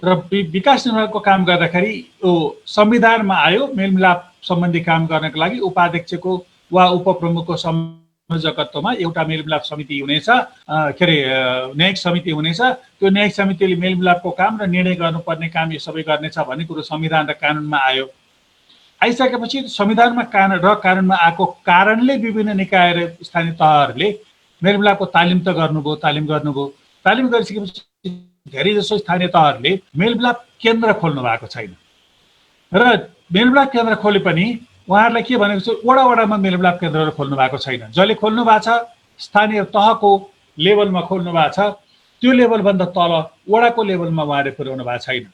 र विकास निर्माणको काम गर्दाखेरि यो संविधानमा आयो मेलमिलाप सम्बन्धी काम गर्नको लागि उपाध्यक्षको वा उपप्रमुखको संयोजकत्वमा एउटा मेलमिलाप समिति हुनेछ, न्यायिक समिति हुनेछ। त्यो न्यायिक समितिले मेलमिलापको काम र निर्णय गर्नुपर्ने काम यो सबै गर्नेछ भन्ने कुरो संविधान र कानुनमा आयो। आइसकेपछि संविधानमा कानुनमा आएको कारणले विभिन्न निकाय र स्थानीय तहहरूले मेलमिलापको तालिम त गर्नुभयो। तालिम गरिसकेपछि धेरै जसो स्थानीय तहहरूले मेलमिलाप केन्द्र खोल्नु भएको छैन र मेलमिलाप केन्द्र खोले पनि उहाँहरूलाई के भनेको छ, वडामा मेलमिलाप केन्द्रहरू खोल्नु भएको छैन। जसले खोल्नु भएको छ स्थानीय तहको लेभलमा खोल्नु भएको छ, त्यो लेभलभन्दा तल वडाको लेभलमा उहाँले पुर्याउनु भएको छैन।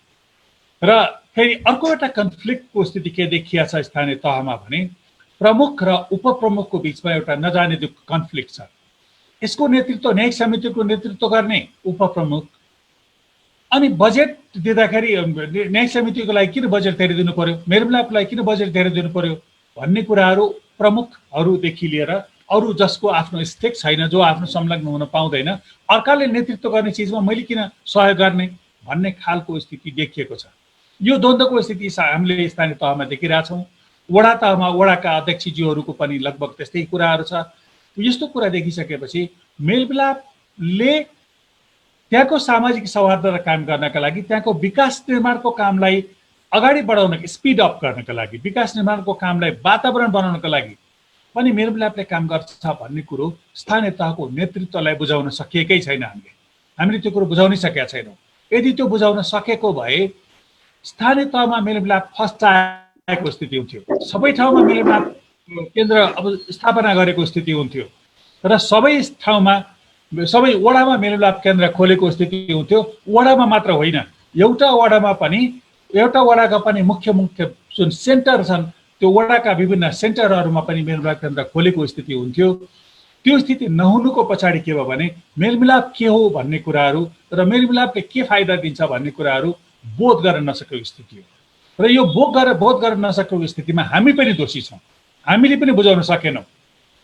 र फेरि अर्को एउटा कन्फ्लिक्टको स्थिति के देखिया छ स्थानीय तहमा भने प्रमुख र उपप्रमुखको बिचमा एउटा नजाने कन्फ्लिक्ट छ। यसको नेतृत्व न्यायिक समितिको नेतृत्व गर्ने उपप्रमुख, अनि बजेट दिँदाखेरि न्यायिक समितिको लागि किन बजेट धेरै दिनु पर्यो, मेलमिलापको लागि किन बजेट धेरै दिनु पर्यो भन्ने कुराहरू प्रमुखहरूदेखि लिएर अरू जसको आफ्नो स्टेक छैन, जो आफ्नो संलग्न हुन पाउँदैन, अर्काले नेतृत्व गर्ने चिजमा मैले किन सहयोग गर्ने भन्ने खालको स्थिति देखिएको छ। यो द्वन्द्वको स्थिति हामीले स्थानीय तहमा देखिरहेछौँ। वडा तहमा वडाका अध्यक्षज्यूहरूको पनि लगभग त्यस्तै कुराहरू छ। यस्तो कुरा देखिसकेपछि मेलमिलापले त्यहाँको सामाजिक सौहार्द कायम गर्नका लागि, त्यहाँको विकास निर्माणको कामलाई अगाडि बढाउन, स्पिड अप गर्नका लागि, विकास निर्माणको कामलाई वातावरण बनाउनका लागि पनि मेलमिलापले काम गर्छ भन्ने कुरो स्थानीय तहको नेतृत्वलाई बुझाउन सकिएकै छैन। हामीले त्यो कुरो बुझाउनै सकेका छैनौँ। यदि त्यो बुझाउन सकेको भए स्थानीय तहमा मेलमिलाप फस्टाएको स्थिति हुन्थ्यो, सबै ठाउँमा मेलमिलाप केन्द्र अब स्थापना गरेको स्थिति हुन्थ्यो र सबै ठाउँमा सबै वडामा मेलमिलाप केन्द्र खोलेको स्थिति हुन्थ्यो। वडामा मात्र होइन, एउटा वडाका पनि मुख्य जुन सेन्टर छन् त्यो वडाका विभिन्न सेन्टरहरूमा पनि मेलमिलाप केन्द्र खोलेको स्थिति हुन्थ्यो। त्यो स्थिति नहुनुको पछाडि के भयो भने मेलमिलाप के हो भन्ने कुराहरू र मेलमिलापले के फाइदा दिन्छ भन्ने कुराहरू बोध गर्न नसकेको स्थिति हो। र यो बोध गर्न नसकेको स्थितिमा हामी पनि दोषी छौँ। हामीले पनि बुझाउन सकेनौँ।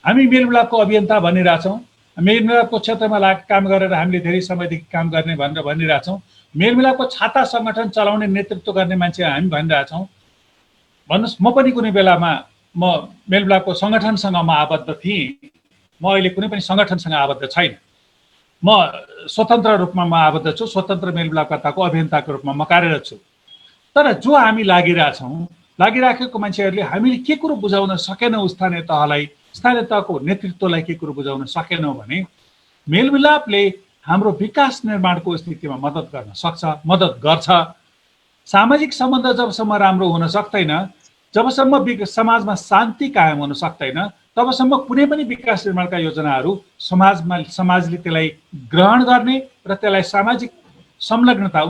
हामी मेलमिलापको अभियन्ता भनिरहेछौँ, मेलमिलापको क्षेत्रमा काम गरेर हामीले धेरै समयदेखि काम गर्ने भनेर भनिरहेछौँ। मेलमिलापको छाता सङ्गठन चलाउने नेतृत्व गर्ने मान्छे हामी भनिरहेछौँ। भन्नुहोस्, म पनि कुनै बेलामा म मेलमिलापको सङ्गठनसँग म आबद्ध थिएँ। म अहिले कुनै पनि सङ्गठनसँग आबद्ध छैन। म स्वतन्त्र रूपमा म आबद्ध छु। स्वतन्त्र मेलमिलापकर्ताको अभियन्ताको रूपमा म कार्यरत छु। तर जो हामी लागिराखेको मान्छेहरूले हामीले के कुरो बुझाउन सकेनौँ, स्थानीय तहको नेतृत्वलाई के कुरो बुझाउन सकेनौँ भने मेलमिलापले हाम्रो विकास निर्माणको स्थितिमा मद्दत गर्छ। सामाजिक सम्बन्ध जबसम्म राम्रो हुन सक्दैन, जबसम्म समाजमा शान्ति कायम हुन सक्दैन, तबसम्म कुनै पनि विकास निर्माणका योजनाहरू समाजले त्यसलाई ग्रहण गर्ने र त्यसलाई सामाजिक संलग्नता,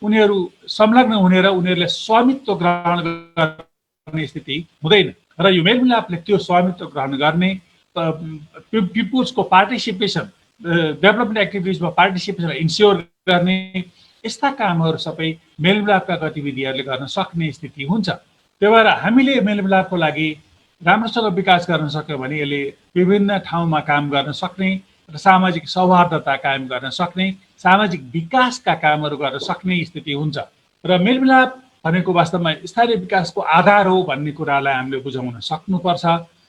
उनीहरू संलग्न हुने र उनीहरूले स्वामित्व ग्रहण गर्ने स्थिति हुँदैन। र यो मेलमिलापले त्यो स्वामित्व ग्रहण गर्ने, पिपुल्सको पार्टिसिपेसन, डेभलपमेन्ट एक्टिभिटिजमा पार्टिसिपेसन इन्स्योर गर्ने, यस्ता कामहरू सबै मेलमिलापका गतिविधिहरूले गर्न सक्ने स्थिति हुन्छ। त्यही भएर हामीले मेलमिलापको लागि राम्रोसँग विकास गर्न सक्यो भने यसले विभिन्न ठाउँमा काम गर्न सक्ने र सामाजिक सौहार्दता कायम गर्न सक्ने, सामाजिक विकासका कामहरू गर्न सक्ने स्थिति हुन्छ। र मेलमिलाप भनेको वास्तवमा स्थानीय विकासको आधार हो भन्ने कुरालाई हामीले बुझाउन सक्नुपर्छ।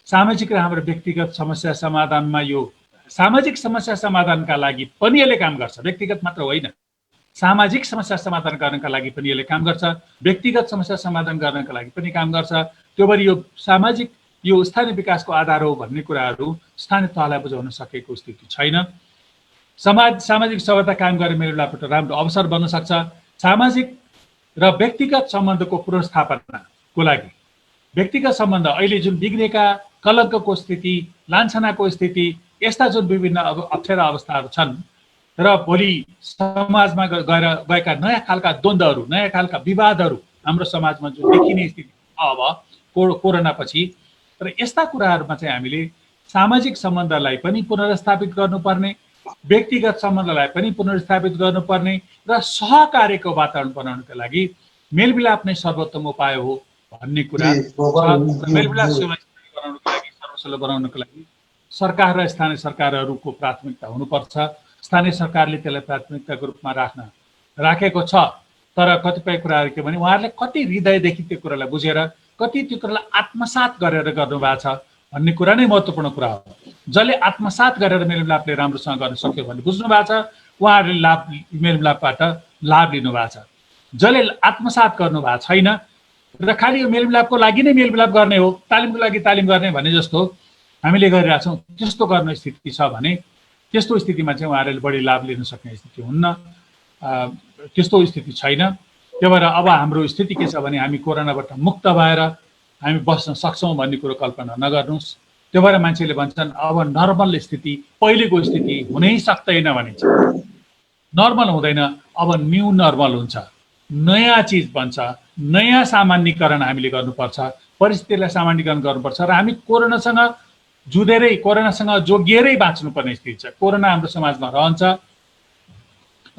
सामाजिक र हाम्रो व्यक्तिगत समस्या समाधानमा यो सामाजिक समस्या समाधानका लागि पनि यसले काम गर्छ, व्यक्तिगत मात्र होइन। सामाजिक समस्या समाधान गर्नका लागि पनि यसले काम गर्छ, व्यक्तिगत समस्या समाधान गर्नका लागि पनि काम गर्छ। त्यो भएर यो सामाजिक यो स्थानीय विकासको आधार हो भन्ने कुराहरू स्थानीय तहलाई बुझाउन सकेको स्थिति छैन। सामाजिक सौहार्द कायम गर्ने मेलमिलापबाट राम्रो अवसर बन्न सक्छ। सामाजिक र व्यक्तिगत सम्बन्धको पुनर्स्थापनाको लागि व्यक्तिगत सम्बन्ध अहिले जुन बिग्रेका कलङ्कको स्थिति, लान्छनाको स्थिति, यस्ता जुन विभिन्न अप्ठ्यारा अवस्थाहरू छन् र भोलि समाजमा गएका नयाँ खालका द्वन्द्वहरू, नयाँ खालका विवादहरू हाम्रो समाजमा जुन देखिने स्थिति अब कोरोनापछि, र यस्ता कुराहरूमा चाहिँ हामीले सामाजिक सम्बन्धलाई पनि पुनर्स्थापित गर्नुपर्ने, व्यक्तिगत सम्बन्धलाई पनि पुनर्स्थापित गर्नुपर्ने र सहकार्यको वातावरण बनाउनका लागि मेलमिलाप नै सर्वोत्तम उपाय हो भन्ने कुरा। मेलमिलाप सर्वसल्लो बनाउनको लागि सरकार र स्थानीय सरकारहरूको प्राथमिकता हुनुपर्छ। स्थानीय सरकारले त्यसलाई प्राथमिकताको रूपमा राखेको छ, तर कतिपय कुराहरू के भने उहाँहरूले कति हृदयदेखि त्यो कुरालाई बुझेर, कति त्यो कुरालाई आत्मसात गरेर गर्नुभएको छ भन्ने कुरा नै महत्त्वपूर्ण कुरा हो। जसले आत्मसात गरेर मेलमिलापले राम्रोसँग गर्न सक्यो भने बुझ्नु भएको छ, उहाँहरूले मेलमिलापबाट लाभ लिनुभएको छ। जसले आत्मसात गर्नु भएको छैन र खालि यो मेलमिलापको लागि नै मेलमिलाप गर्ने हो, तालिमको लागि तालिम गर्ने भने जस्तो हामीले गरिरहेछौँ, त्यस्तो गर्ने स्थिति छ भने त्यस्तो स्थितिमा चाहिँ उहाँहरूले बढी लाभ लिन सक्ने स्थिति हुन्न, त्यस्तो स्थिति छैन। त्यो भएर अब हाम्रो स्थिति के छ भने हामी कोरोनाबाट मुक्त भएर हामी बस्न सक्छौँ भन्ने कुरो कल्पना नगर्नुहोस्। त्यो भएर मान्छेले भन्छन् अब नर्मल स्थिति, पहिलेको स्थिति हुनै सक्दैन भनिन्छ। नर्मल हुँदैन, अब न्यू नर्मल हुन्छ, नयाँ चिज बन्छ, नयाँ सामान्यीकरण हामीले गर्नुपर्छ, परिस्थितिलाई सामान्यीकरण गर्नुपर्छ र हामी कोरोनासँग जुधेरै, कोरोनासँग जोगिएरै बाँच्नुपर्ने स्थिति छ। कोरोना हाम्रो समाजमा रहन्छ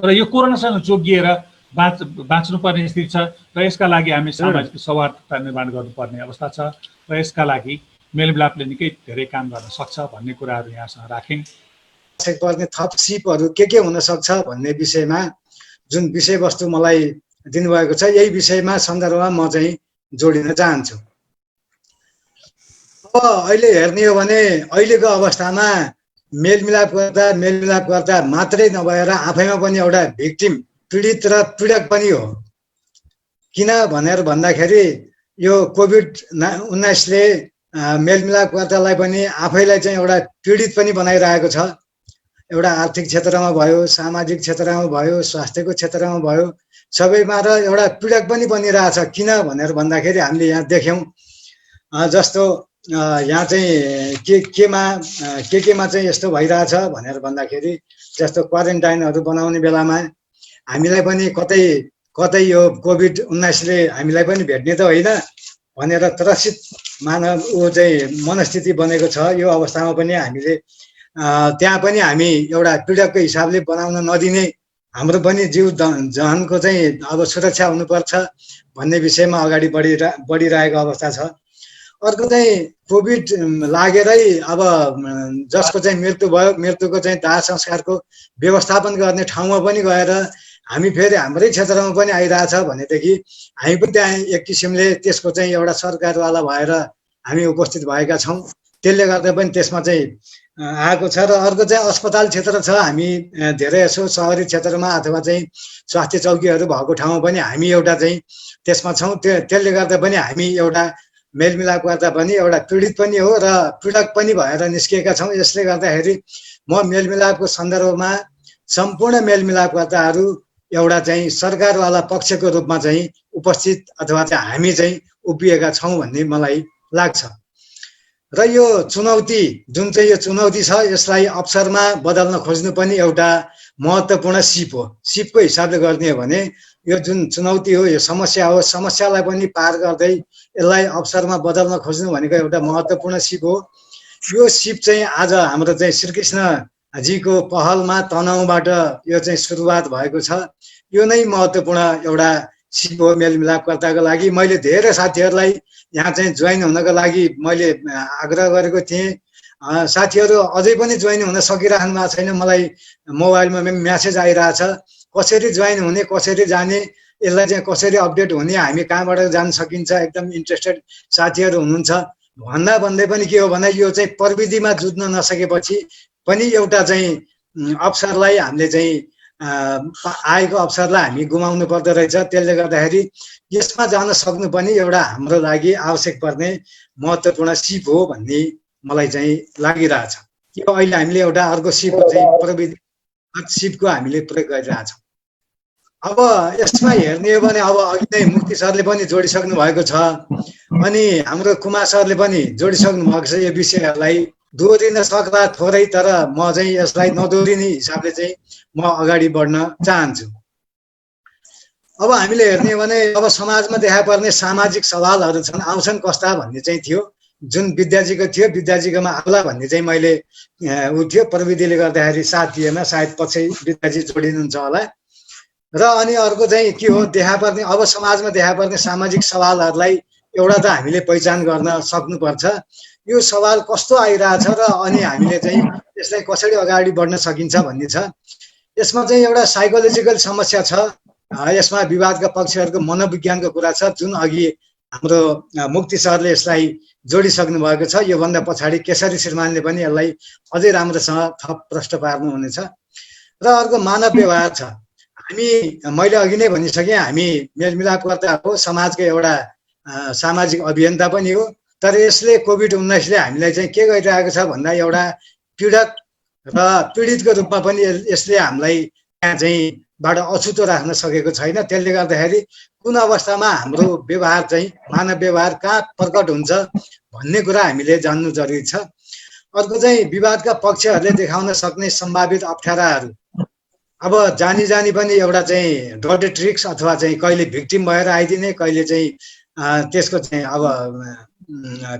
र यो कोरोनासँग जोगिएर बाँच्नुपर्ने स्थिति छ र यसका लागि हामी सामाजिक सौहार्दता निर्माण गर्नुपर्ने अवस्था छ र यसका लागि मेलमिलापले निकै धेरै काम गर्न सक्छ भन्ने कुराहरू यहाँसँग राखेँ। पर्ने थप सिपहरू के हुन सक्छ भन्ने विषयमा जुन विषयवस्तु मलाई दिनुभएको छ, यही विषयमा सन्दर्भमा म चाहिँ जोडिन चाहन्छु। अब अहिले हेर्ने हो भने अहिलेको अवस्थामा मेलमिलाप गर्दा मात्रै नभएर आफैमा पनि एउटा भिक्टिम, पीडित र पीडक पनि हो। किन भनेर भन्दाखेरि यो कोभिड-19ले मेलमिलाप गर्दालाई पनि आफैलाई चाहिँ एउटा पीडित पनि बनाइरहेको छ। एउटा आर्थिक क्षेत्रमा भयो, सामाजिक क्षेत्रमा भयो, स्वास्थ्यको क्षेत्रमा भयो, सबैमा र एउटा पीडक पनि बनिरहेछ। किन भनेर भन्दाखेरि हामीले यहाँ देख्यौँ जस्तो यहाँ चाहिँ केमा चाहिँ यस्तो भइरहेछ भनेर भन्दाखेरि जस्तो क्वारेन्टाइनहरू बनाउने बेलामा हामीलाई पनि कतै यो कोभिड-19ले हामीलाई पनि भेट्ने त होइन भनेर त्रसित मानव चाहिँ मनस्थिति बनेको छ। यो अवस्थामा पनि हामीले त्यहाँ पनि हामी एउटा पीडकको हिसाबले बनाउन नदिने, हाम्रो पनि जीव जहानको चाहिँ अब सुरक्षा हुनुपर्छ भन्ने विषयमा अगाडि बढिरहेको अवस्था छ। अर्को चाहिँ कोभिड लागेरै अब जसको चाहिँ मृत्यु भयो, मृत्युको चाहिँ दाह संस्कारको व्यवस्थापन गर्ने ठाउँमा पनि गएर हामी फेरि हाम्रै क्षेत्रमा पनि आइरहेछ भनेदेखि हामी पनि त्यहाँ एक किसिमले त्यसको चाहिँ एउटा सरकारवाला भएर हामी उपस्थित भएका छौँ। त्यसले गर्दा पनि त्यसमा चाहिँ आएको छ। र अर्को चाहिँ अस्पताल क्षेत्र छ, हामी धेरै यसो सहरी क्षेत्रमा अथवा चाहिँ स्वास्थ्य चौकीहरू भएको ठाउँमा पनि हामी एउटा चाहिँ त्यसमा छौँ। त्यसले गर्दा पनि हामी एउटा मेलमिलाप गर्दा पनि एउटा पीडित पनि हो र पीडक पनि भएर निस्किएका छौँ। यसले गर्दाखेरि म मेलमिलापको सन्दर्भमा सम्पूर्ण मेलमिलापकर्ताहरू एउटा चाहिँ सरकारवाला पक्षको रूपमा चाहिँ उपस्थित अथवा चाहिँ हामी चाहिँ उभिएका छौँ भन्ने मलाई लाग्छ। र यो चुनौती जुन चाहिँ यो चुनौती छ, यसलाई अवसरमा बदल्न खोज्नु पनि एउटा महत्त्वपूर्ण सिप हो। सिपको हिसाबले गर्ने हो भने यो जुन चुनौती हो, यो समस्या हो, समस्यालाई पनि पार गर्दै यसलाई अवसरमा बदल्न खोज्नु भनेको एउटा महत्त्वपूर्ण सिप हो। यो सिप चाहिँ आज हाम्रो चाहिँ श्रीकृष्णजीको पहलमा तनहुँबाट यो चाहिँ सुरुवात भएको छ। यो नै महत्त्वपूर्ण एउटा सिप हो मेलमिलापकर्ताको लागि। मैले धेरै साथीहरूलाई यहाँ चाहिँ जोइन हुनको लागि मैले आग्रह गरेको थिएँ। साथीहरू अझै पनि जोइन हुन सकिरहनु भएको छैन। मलाई मोबाइलमा म्यासेज आइरहेछ, कसरी जोइन हुने, कसरी जाने, यसलाई चाहिँ कसरी अपडेट हुने, हामी कहाँबाट जान सकिन्छ, एकदम इन्ट्रेस्टेड साथीहरू हुनुहुन्छ। भन्दै पनि के हो भने यो चाहिँ प्रविधिमा जुझ्न नसकेपछि पनि एउटा चाहिँ अवसरलाई हामीले चाहिँ आएको अवसरलाई हामी गुमाउनु पर्दो रहेछ। त्यसले गर्दाखेरि यसमा जान सक्नु पनि एउटा हाम्रो लागि आवश्यक पर्ने महत्त्वपूर्ण सिप हो भन्ने मलाई चाहिँ लागिरहेछ। यो अहिले हामीले एउटा अर्को सिपको चाहिँ प्रविधि सिपको हामीले प्रयोग गरिरहेछौँ। अब यसमा हेर्ने हो भने अब अघि नै मुक्ति सरले पनि जोडिसक्नु भएको छ, अनि हाम्रो कुमार सरले पनि जोडिसक्नु भएको छ। यो विषयहरूलाई दोहोरिन सक्ला थोरै, तर म चाहिँ यसलाई नदोहोरिने हिसाबले चाहिँ म अगाडि बढ्न चाहन्छु। अब हामीले हेर्ने हो भने अब समाजमा देखा पर्ने सामाजिक सवालहरू छन्, आउँछन् कस्ता भन्ने चाहिँ थियो, जुन विद्याजीको थियो, विद्याजीकोमा आउला भन्ने चाहिँ मैले उ थियो, प्रविधिले गर्दाखेरि साथ दिएन, सायद पछि विद्याजी जोडिनुहुन्छ होला। र अनि अर्को चाहिँ के हो, देखा पर्ने अब समाजमा देखा पर्ने सामाजिक सवालहरूलाई एउटा त हामीले पहिचान गर्न सक्नुपर्छ। यो सवाल कस्तो आइरहेछ र अनि हामीले चाहिँ यसलाई कसरी अगाडि बढ्न सकिन्छ भन्ने छ। यसमा चाहिँ एउटा साइकोलोजिकल समस्या छ, यसमा विवादका पक्षहरूको मनोविज्ञानको कुरा छ, जुन अघि हाम्रो मुक्ति सरले यसलाई जोडिसक्नु भएको छ। योभन्दा पछाडि केशरी श्रीमानले पनि यसलाई अझै राम्रोसँग थप प्रश्न पार्नुहुनेछ। र अर्को मानव व्यवहार छ। हामी, मैले अघि नै भनिसकेँ, हामी मेलमिलापकर्ता हो, समाजको एउटा सामाजिक अभियन्ता पनि हो। तर यसले कोभिड-19ले हामीलाई चाहिँ के गरिरहेको छ भन्दा एउटा पीडक र पीडितको रूपमा पनि यसले हामीलाई त्यहाँ चाहिँ बाट अछुतो राख्न सकेको छैन। त्यसले गर्दाखेरि कुन अवस्थामा हाम्रो व्यवहार चाहिँ मानव व्यवहार कहाँ प्रकट हुन्छ भन्ने कुरा हामीले जान्नु जरुरी छ। अर्को चाहिँ विवादका पक्षहरूले देखाउन सक्ने सम्भावित अप्ठ्याराहरू। अब जानी जानी पनि एउटा चाहिँ डर्टी ट्रिक्स अथवा चाहिँ कहिले भिक्टिम भएर आइदिने, कहिले चाहिँ त्यसको चाहिँ अब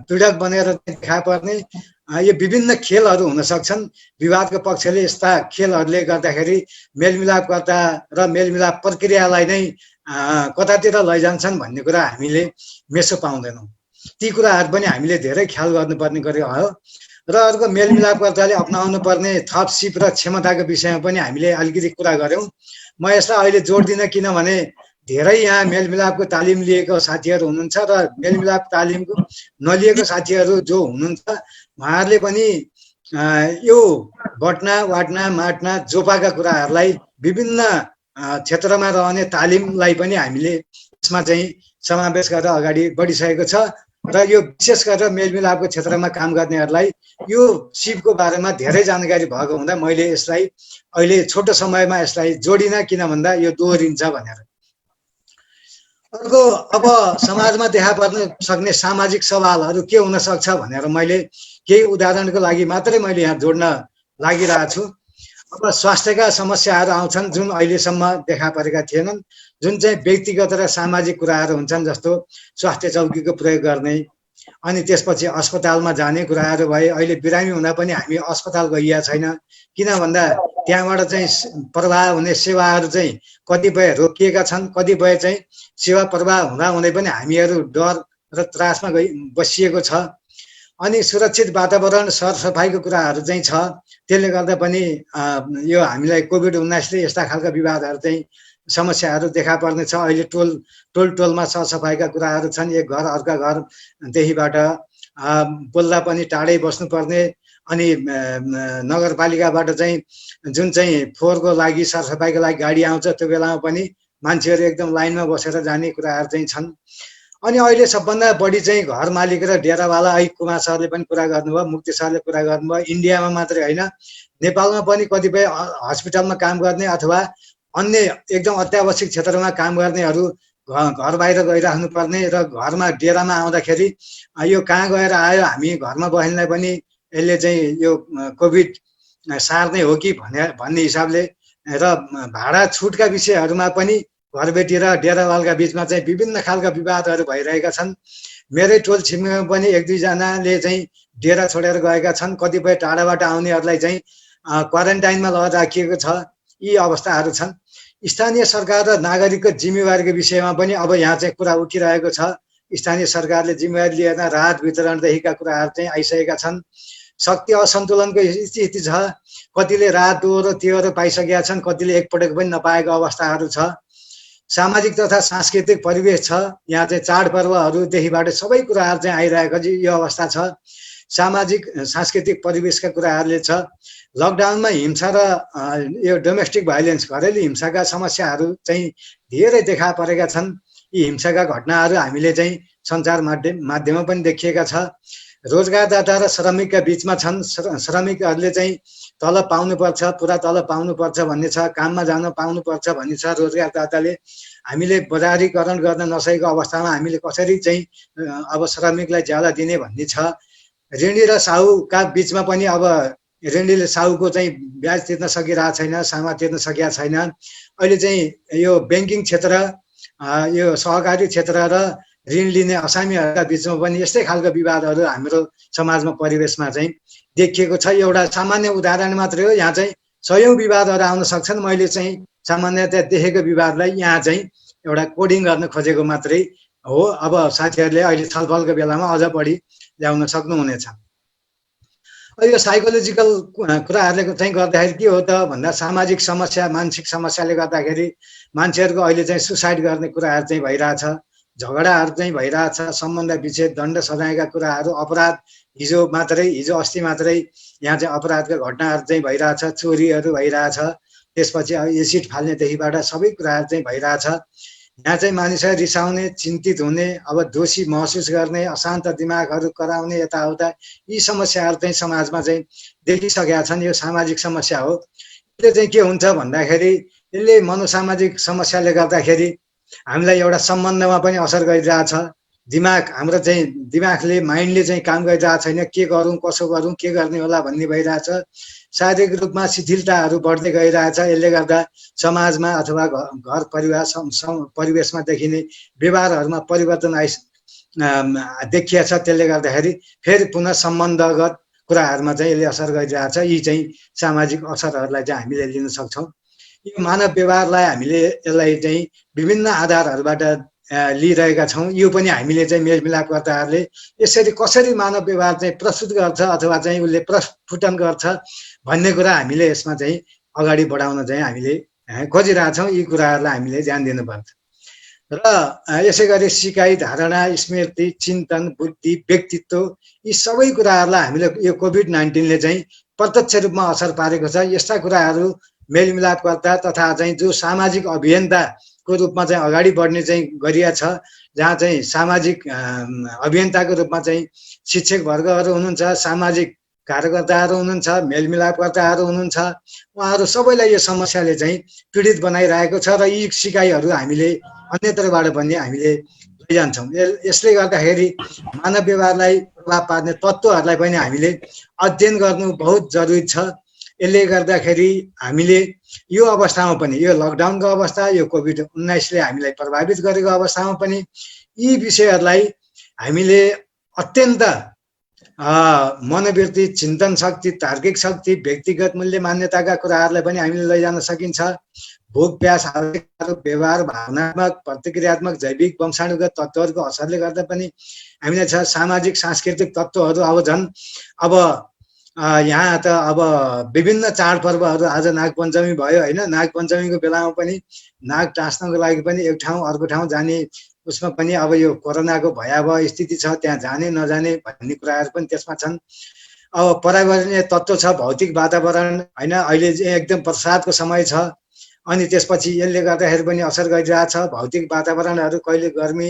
पीडक बनेर देखा पर्ने, यो विभिन्न खेलहरू हुन सक्छन्। विवादको पक्षले यस्ता खेलहरूले गर्दाखेरि मेलमिलापकर्ता र मेलमिलाप प्रक्रियालाई नै कतातिर लैजान्छन् भन्ने कुरा हामीले मेसो पाउँदैनौँ। ती कुराहरू पनि हामीले धेरै ख्याल गर्नुपर्ने कुरा हो। र अर्को मेलमिलापकर्ताले अपनाउनु पर्ने थप सिप र क्षमताको विषयमा पनि हामीले अलिकति कुरा गऱ्यौँ। म यसलाई अहिले जोड्दिनँ, किनभने धेरै यहाँ मेलमिलापको तालिम लिएको साथीहरू हुनुहुन्छ र मेलमिलाप तालिमको नलिएको साथीहरू जो हुनुहुन्छ, उहाँहरूले पनि यो बट्ना वाट्ना माट्ना जोपाका कुराहरूलाई विभिन्न क्षेत्रमा रहने तालिमलाई पनि हामीले यसमा चाहिँ समावेश गरेर अगाडि बढिसकेको छ। र यो विशेष गरेर मेलमिलापको क्षेत्रमा काम गर्नेहरूलाई यो सिपको बारेमा धेरै जानकारी भएको हुँदा मैले यसलाई अहिले छोटो समयमा यसलाई जोडिनँ, किन भन्दा यो दोहोरिन्छ भनेर। अर्को अब समाजमा देखा पर्न सक्ने सामाजिक सवालहरू के हुन सक्छ भनेर मैले केही उदाहरणको लागि मात्रै मैले यहाँ जोड्न लागिरहेको छु। अब स्वास्थ्यका समस्याहरू आउँछन् जुन अहिलेसम्म देखा परेका थिएनन्, जुन चाहिँ व्यक्तिगत र सामाजिक कुराहरू हुन्छन्, जस्तो स्वास्थ्य चौकीको प्रयोग गर्ने, अनि त्यसपछि अस्पतालमा जाने कुराहरू भए। अहिले बिरामी हुँदा पनि हामी अस्पताल गइया छैन, किन भन्दा त्यहाँबाट चाहिँ प्रवाह हुने सेवाहरू चाहिँ कतिपय रोकिएका छन्, कतिपय चाहिँ सेवा प्रवाह हुँदा हुँदै पनि हामीहरू डर र त्रासमा बसिएको छ। अनि सुरक्षित वातावरण सरसफाइको कुराहरू चाहिँ छ। त्यसले गर्दा पनि यो हामीलाई कोभिड-19ले यस्ता खालका विवादहरू चाहिँ समस्याहरू देखा पर्ने छ। अहिले टोलमा सरसफाइका कुराहरू छन्। एक घर अर्का घरदेखिबाट बोल्दा पनि टाढै बस्नुपर्ने, अनि नगरपालिकाबाट चाहिँ जुन चाहिँ फोहोरको लागि सरसफाइको लागि गाडी आउँछ त्यो बेलामा पनि मान्छेहरू एकदम लाइनमा बसेर जाने कुराहरू चाहिँ छन्। अनि अहिले सबभन्दा बढी चाहिँ घर मालिक र डेरावाला, अहिले कुमार सरले पनि कुरा गर्नुभयो, मुक्ति सरले कुरा गर्नुभयो, इन्डियामा मात्रै होइन नेपालमा पनि कतिपय हस्पिटलमा काम गर्ने अथवा अन्य एकदम अत्यावश्यक क्षेत्रमा काम गर्नेहरू घर बाहिर गइराख्नु पर्ने र घरमा डेरामा आउँदाखेरि यो कहाँ गएर आयो, हामी घरमा बस्नेलाई पनि यसले चाहिँ यो कोभिड सार्ने हो कि भन्ने हिसाबले र भाडा छुटका विषयहरूमा पनि घरबेटी र डेरावालका बिचमा चाहिँ विभिन्न खालका विवादहरू भइरहेका छन्। मेरै टोल छिमेकमा पनि एक दुईजनाले चाहिँ डेरा छोडेर गएका छन्। कतिपय टाढाबाट आउनेहरूलाई चाहिँ क्वारेन्टाइनमा राखिएको छ। यी अवस्थाहरू छन्। स्थानीय सरकार र नागरिकको जिम्मेवारीको विषयमा पनि अब यहाँ चाहिँ कुरा उठिरहेको छ। स्थानीय सरकारले जिम्मेवारी लिएर राहत वितरणदेखिका कुराहरू चाहिँ आइसकेका छन्। शक्ति असन्तुलनको स्थिति छ। कतिले रात दोहोरो तिहोरो पाइसकेका छन्, कतिले एकपटक पनि नपाएको अवस्थाहरू छ। सामाजिक तथा सांस्कृतिक परिवेश छ। यहाँ चाहिँ चाडपर्वहरूदेखिबाट सबै कुराहरू चाहिँ आइरहेको यो अवस्था छ। सामाजिक सांस्कृतिक परिवेशका कुराहरूले छ। लकडाउनमा हिंसा र यो डोमेस्टिक भाइलेन्स घरेलु हिंसाका समस्याहरू चाहिँ धेरै देखा परेका छन्। यी हिंसाका घटनाहरू हामीले चाहिँ सञ्चार माध्यममा पनि देखिएका छ। रोजगारदाता र श्रमिकका बिचमा छन्। श्रमिकहरूले चाहिँ तलब पाउनुपर्छ, पुरा तलब पाउनुपर्छ भन्ने छ, काममा जान पाउनुपर्छ भन्ने छ रोजगारदाताले। हामीले बजारीकरण गर्न नसकेको अवस्थामा हामीले कसरी चाहिँ अब श्रमिकलाई ज्याला दिने भन्ने छ। ऋणी र साहुका बिचमा पनि अब ऋणीले साहुको चाहिँ ब्याज तिर्न सकिरहेको छैन, सामा तिर्न सकेका छैन। अहिले चाहिँ यो ब्याङ्किङ क्षेत्र, यो सहकारी क्षेत्र र ऋण लिने असामीहरूका बिचमा पनि यस्तै खालको विवादहरू हाम्रो समाजमा परिवेशमा चाहिँ देखिएको छ। एउटा सामान्य उदाहरण मात्रै हो। यहाँ चाहिँ सयौं विवादहरू आउन सक्छन्। मैले चाहिँ सामान्यतया देखेको विवादलाई यहाँ चाहिँ एउटा कोडिङ गर्न खोजेको मात्रै हो। अब साथीहरूले अहिले छलफलको बेलामा अझ बढी ल्याउन सक्नुहुनेछ। यो साइकोलोजिकल कुराहरूले चाहिँ गर्दाखेरि के हो त भन्दा सामाजिक समस्या, मानसिक समस्याले गर्दाखेरि मान्छेहरूको अहिले चाहिँ सुसाइड गर्ने कुराहरू चाहिँ भइरहेछ, झगडाहरू चाहिँ भइरहेछ, सम्बन्ध विच्छेद, दण्ड सजायका कुराहरू, अपराध हिजो अस्ति मात्रै यहाँ चाहिँ अपराधका घटनाहरू चाहिँ भइरहेछ, चोरीहरू भइरहेछ, त्यसपछि अब एसिड फाल्नेदेखिबाट सबै कुराहरू चाहिँ भइरहेछ। यहाँ चाहिँ मानिसहरू रिसाउने, चिन्तित हुने, अब दोषी महसुस गर्ने, अशान्त दिमागहरू कराउने, यताउता यी समस्याहरू चाहिँ समाजमा चाहिँ देखिसकेका छन्। यो सामाजिक समस्या हो। यसले चाहिँ के हुन्छ भन्दाखेरि यसले मनोसामाजिक समस्याले गर्दाखेरि हामीलाई एउटा सम्बन्धमा पनि असर गरिरहेछ। हाम्रो चाहिँ दिमागले, माइन्डले चाहिँ काम गरिरहेको छैन। के गरौँ, कसो गरौँ, के गर्ने होला भन्ने भइरहेछ। शारीरिक रूपमा शिथिलताहरू बढ्दै गइरहेछ। यसले गर्दा समाजमा अथवा घर परिवार परिवेशमा देखिने व्यवहारहरूमा परिवर्तन देखिएछ। त्यसले गर्दाखेरि फेरि पुनः सम्बन्धगत कुराहरूमा चाहिँ यसले असर गरिरहेछ। यी चाहिँ सामाजिक असरहरूलाई चाहिँ हामीले लिन सक्छौँ। यो मानव व्यवहारलाई हामीले यसलाई चाहिँ विभिन्न आधारहरूबाट लिइरहेका छौँ। यो पनि हामीले चाहिँ मेलमिलापकर्ताहरूले यसरी कसरी मानव व्यवहार चाहिँ प्रस्तुत गर्छ अथवा चाहिँ उसले प्रस्फुटन गर्छ भन्ने कुरा हामीले यसमा चाहिँ अगाडि बढाउन चाहिँ हामीले खोजिरहेछौँ। यी कुराहरूलाई हामीले ध्यान दिनुपर्छ। र यसै गरी सिकाइ, धारणा, स्मृति, चिन्तन, बुद्धि, व्यक्तित्व यी सबै कुराहरूलाई हामीले यो कोभिड-19ले चाहिँ प्रत्यक्ष रूपमा असर पारेको छ। यस्ता कुराहरू मेलमिलापकर्ता तथा चाहिँ जो सामाजिक अभियन्ताको रूपमा चाहिँ अगाडि बढ्ने चाहिँ गरिया छ, जहाँ चाहिँ सामाजिक अभियन्ताको रूपमा चाहिँ शिक्षक वर्गहरू हुनुहुन्छ, सामाजिक कार्यकर्ताहरू हुनुहुन्छ, मेलमिलापकर्ताहरू हुनुहुन्छ। उहाँहरू सबैलाई यो समस्याले चाहिँ पीडित बनाइरहेको छ र यी सिकाइहरू हामीले अन्यत्रबाट पनि हामीले लैजान्छौँ। यसले गर्दाखेरि मानव व्यवहारलाई प्रभाव पार्ने तत्त्वहरूलाई पनि हामीले अध्ययन गर्नु बहुत जरुरी छ। यसले गर्दाखेरि हामीले यो अवस्थामा पनि, यो लकडाउनको अवस्था, यो कोभिड-19ले हामीलाई प्रभावित गरेको अवस्थामा पनि यी विषयहरूलाई हामीले अत्यन्त मनोवृत्ति, चिन्तन शक्ति, तार्किक शक्ति, व्यक्तिगत मूल्य मान्यताका कुराहरूलाई पनि हामीले लैजान सकिन्छ। भोक प्यास, आवश्यकताहरू, व्यवहार, भावनात्मक, प्रतिक्रियात्मक, जैविक, वंशाणुगत तत्त्वहरूको असरले गर्दा पनि हामीले छ। सामाजिक सांस्कृतिक तत्त्वहरू अब झन् अब यहाँ त अब विभिन्न चाडपर्वहरू, आज नागपञ्चमी भयो होइन, नागपञ्चमीको बेलामा पनि नाग टाँस्नको लागि पनि एक ठाउँ अर्को ठाउँ जाने उसमा पनि अब यो कोरोनाको भयावह स्थिति छ, त्यहाँ जाने नजाने भन्ने कुराहरू पनि त्यसमा छन्। अब पर्यावरणीय तत्त्व छ, भौतिक वातावरण होइन, अहिले चाहिँ एकदम बर्सातको समय छ। अनि त्यसपछि यसले गर्दाखेरि पनि असर गरिरहेछ। भौतिक वातावरणहरू कहिले गर्मी,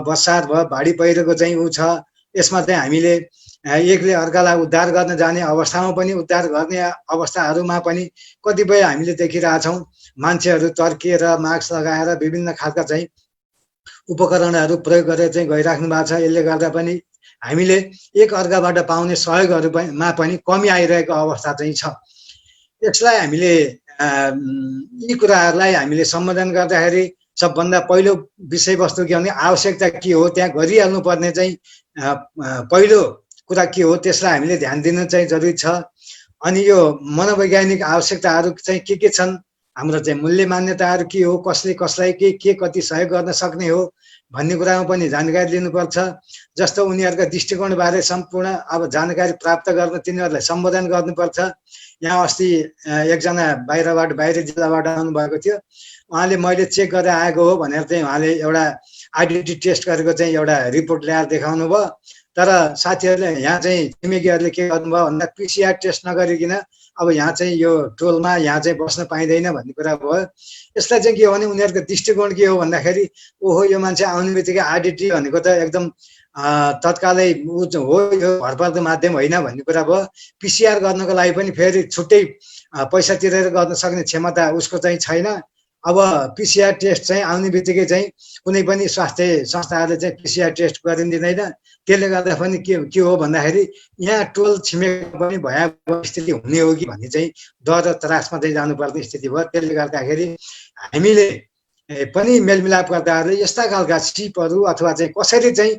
बर्सात भयो, बाढी पहिरोको चाहिँ ऊ छ। यसमा चाहिँ हामीले एकले अर्कालाई उद्धार गर्न जाने अवस्थामा पनि, उद्धार गर्ने अवस्थाहरूमा पनि कतिपय हामीले देखिरहेछौँ। मान्छेहरू तर्किएर मास्क लगाएर विभिन्न खालका चाहिँ उपकरणहरू प्रयोग गरेर चाहिँ गइराख्नु भएको छ। यसले गर्दा पनि हामीले एक अर्काबाट पाउने सहयोगहरूमा पनि कमी आइरहेको अवस्था चाहिँ छ। यसलाई हामीले यी कुराहरूलाई हामीले सम्बोधन गर्दाखेरि सबभन्दा पहिलो विषयवस्तु के भने आवश्यकता के हो, त्यहाँ गरिहाल्नु पर्ने चाहिँ पहिलो कुरा के हो, त्यसलाई हामीले ध्यान दिन चाहिँ जरुरी छ। अनि यो मनोवैज्ञानिक आवश्यकताहरू चाहिँ के छन् हाम्रो चाहिँ मूल्य मान्यताहरू के हो, कसले कसलाई के कति सहयोग गर्न सक्ने हो भन्ने कुरामा पनि जानकारी लिनुपर्छ। जस्तो उनीहरूका दृष्टिकोणबारे सम्पूर्ण अब जानकारी प्राप्त गर्न तिनीहरूलाई सम्बोधन गर्नुपर्छ। यहाँ अस्ति एकजना बाहिर जिल्लाबाट आउनुभएको थियो, उहाँले मैले चेक गरेर आएको हो भनेर चाहिँ उहाँले एउटा आइडेन्टिटी टेस्ट गरेको चाहिँ एउटा रिपोर्ट ल्याएर देखाउनु भयो। तर साथीहरूले यहाँ चाहिँ छिमेकीहरूले के गर्नुभयो भन्दा पिसिआर टेस्ट नगरिकन अब यहाँ चाहिँ यो टोलमा यहाँ चाहिँ बस्न पाइँदैन भन्ने कुरा भयो। यसलाई चाहिँ के हो भने उनीहरूको दृष्टिकोण के हो भन्दाखेरि ओहो यो मान्छे आउने बित्तिकै आइडेन्टिटी भनेको त एकदम तत्कालै हो, यो भरपर्दो माध्यम होइन भन्ने कुरा भयो। पिसिआर गर्नको लागि पनि फेरि छुट्टै पैसा तिरेर गर्न सक्ने क्षमता उसको चाहिँ छैन। अब पिसिआर टेस्ट चाहिँ आउने बित्तिकै चाहिँ कुनै पनि स्वास्थ्य संस्थाहरूले चाहिँ पिसिआर टेस्ट गरिदिँदैन। त्यसले गर्दा पनि के हो भन्दाखेरि यहाँ टोल छिमेकमा पनि भयावह स्थिति हुने हो कि भन्ने चाहिँ डर र त्रासमा चाहिँ जानुपर्ने स्थिति भयो। त्यसले गर्दाखेरि हामीले पनि मेलमिलापकर्ताहरूले यस्ता खालका सिपहरू अथवा चाहिँ कसरी चाहिँ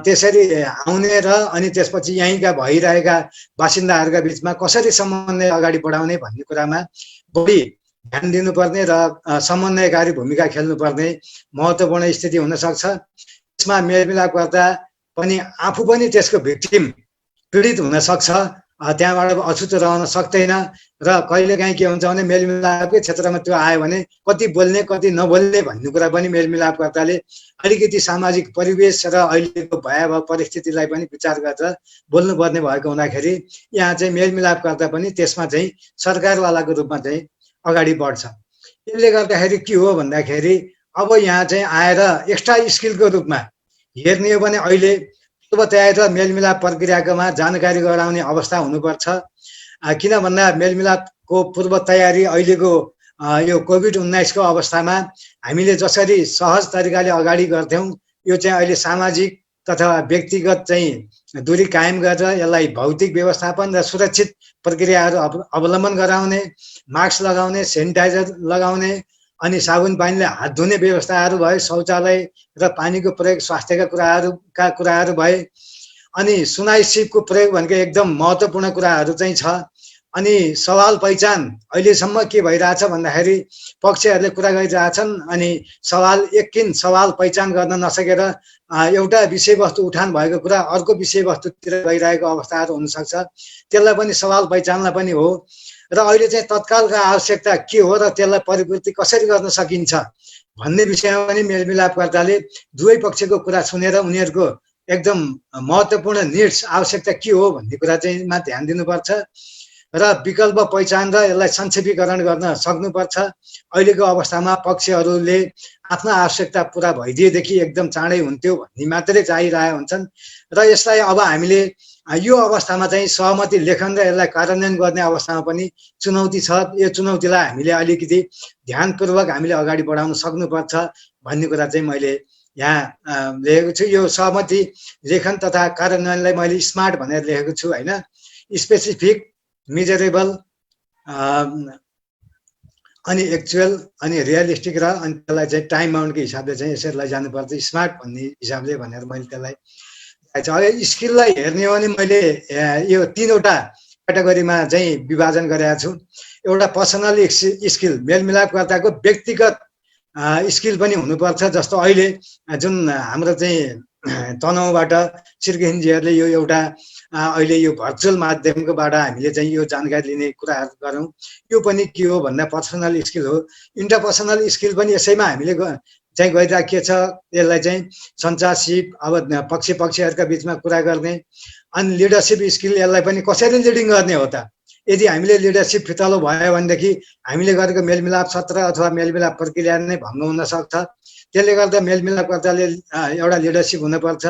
त्यसरी आउने र अनि त्यसपछि यहीँका भइरहेका बासिन्दाहरूका बिचमा कसरी समन्वय अगाडि बढाउने भन्ने कुरामा बढी ध्यान दिनुपर्ने र समन्वयकारी भूमिका खेल्नुपर्ने महत्त्वपूर्ण स्थिति हुनसक्छ। यसमा मेलमिलापकर्ता पनि आफू पनि त्यसको भिक्टिम पीडित हुनसक्छ, त्यहाँबाट अछुतो रहन सक्दैन। र कहिलेकाहीँ के हुन्छ भने मेलमिलापकै क्षेत्रमा त्यो आयो भने कति बोल्ने कति नबोल्ने भन्ने कुरा पनि मेलमिलापकर्ताले अलिकति सामाजिक परिवेश र अहिलेको भयावह परिस्थितिलाई पनि विचार गरेर बोल्नुपर्ने भएको हुँदाखेरि यहाँ चाहिँ मेलमिलापकर्ता पनि त्यसमा चाहिँ सरकारवालाको रूपमा चाहिँ अगाडि बढ्छ। यसले गर्दाखेरि के हो भन्दाखेरि अब यहाँ चाहिँ आएर एक्स्ट्रा स्किलको रूपमा हेर्ने हो भने अहिले पूर्व तयारी र मेलमिलाप प्रक्रियाकोमा जानकारी गराउने अवस्था हुनुपर्छ। किन भन्दा मेलमिलापको पूर्व तयारी अहिलेको यो कोभिड-19को अवस्थामा हामीले जसरी सहज तरिकाले अगाडि गर्थ्यौँ यो चाहिँ अहिले सामाजिक तथा व्यक्तिगत चाहिँ दूरी कायम गरेर यसलाई भौतिक व्यवस्थापन र सुरक्षित प्रक्रियाहरू अवलम्बन गराउने, मास्क लगाउने, सेनिटाइजर लगाउने, अनि साबुन पानीले हात धुने व्यवस्थाहरू भए, शौचालय र पानीको प्रयोग स्वास्थ्यका कुराहरू भए, अनि सुनाई सिपको प्रयोग भनेको एकदम महत्त्वपूर्ण कुराहरू चाहिँ छ। अनि सवाल पहिचान अहिलेसम्म के भइरहेछ भन्दाखेरि पक्षहरूले कुरा गरिरहेछन् अनि सवाल पहिचान गर्न नसकेर एउटा विषयवस्तु उठान भएको कुरा अर्को विषयवस्तुतिर गइरहेको अवस्थाहरू हुनसक्छ। त्यसलाई पनि सवाल पहिचानलाई पनि हो र अहिले चाहिँ तत्कालका आवश्यकता के हो र त्यसलाई परिपूर्ति कसरी गर्न सकिन्छ भन्ने विषयमा पनि मेलमिलापकर्ताले दुवै पक्षको कुरा सुनेर उनीहरूको एकदम महत्त्वपूर्ण निड्स आवश्यकता के हो भन्ने कुरा चाहिँ मा ध्यान दिनुपर्छ र विकल्प पहिचान र यसलाई संक्षेपीकरण गर्न सक्नुपर्छ। अहिलेको अवस्थामा पक्षहरूले आफ्नो आवश्यकता पुरा भइदिएदेखि एकदम चाँडै हुन्थ्यो भन्ने मात्रै चाहिरहेका हुन्छन् र यसलाई अब हामीले यो अवस्थामा चाहिँ सहमति लेखन र यसलाई कार्यान्वयन गर्ने अवस्थामा पनि चुनौती छ। यो चुनौतीलाई हामीले अलिकति ध्यानपूर्वक हामीले अगाडि बढाउन सक्नुपर्छ भन्ने कुरा चाहिँ मैले यहाँ लेखेको छु। यो सहमति लेखन तथा कार्यान्वयनलाई मैले स्मार्ट भनेर लेखेको छु होइन, स्पेसिफिक, मेजरेबल अनि एक्चुअल अनि रियलिस्टिक र अनि त्यसलाई चाहिँ टाइम बाउन्डको हिसाबले चाहिँ यसरी लैजानुपर्छ स्मार्ट भन्ने हिसाबले भनेर मैले त्यसलाई अब स्किललाई हेर्ने हो भने मैले यो तीनवटा क्याटेगोरीमा चाहिँ विभाजन गरेको छु। एउटा पर्सनल स्किल, मेलमिलापकर्ताको व्यक्तिगत स्किल पनि हुनुपर्छ। जस्तो अहिले जुन हाम्रो चाहिँ तनहुँबाट श्रीकृष्णजीहरूले यो एउटा अहिले यो भर्चुअल माध्यमकोबाट हामीले चाहिँ यो जानकारी लिने कुराहरू गरौँ, यो पनि के हो भन्दा पर्सनल स्किल हो। इन्टरपर्सनल स्किल पनि यसैमा हामीले चाहिँ गरिराखिएको छ। यसलाई चाहिँ सञ्चारसिप, अब पक्षहरूका बिचमा कुरा गर्ने, अनि लिडरसिप स्किल, यसलाई पनि कसरी लिडिङ गर्ने हो त। यदि हामीले लिडरसिप फितलो भयो भनेदेखि हामीले गरेको मेलमिलाप सत्र अथवा मेलमिलाप प्रक्रिया नै भङ्ग हुन सक्छ। त्यसले गर्दा मेलमिलापकर्ताले एउटा लिडरसिप हुनुपर्छ।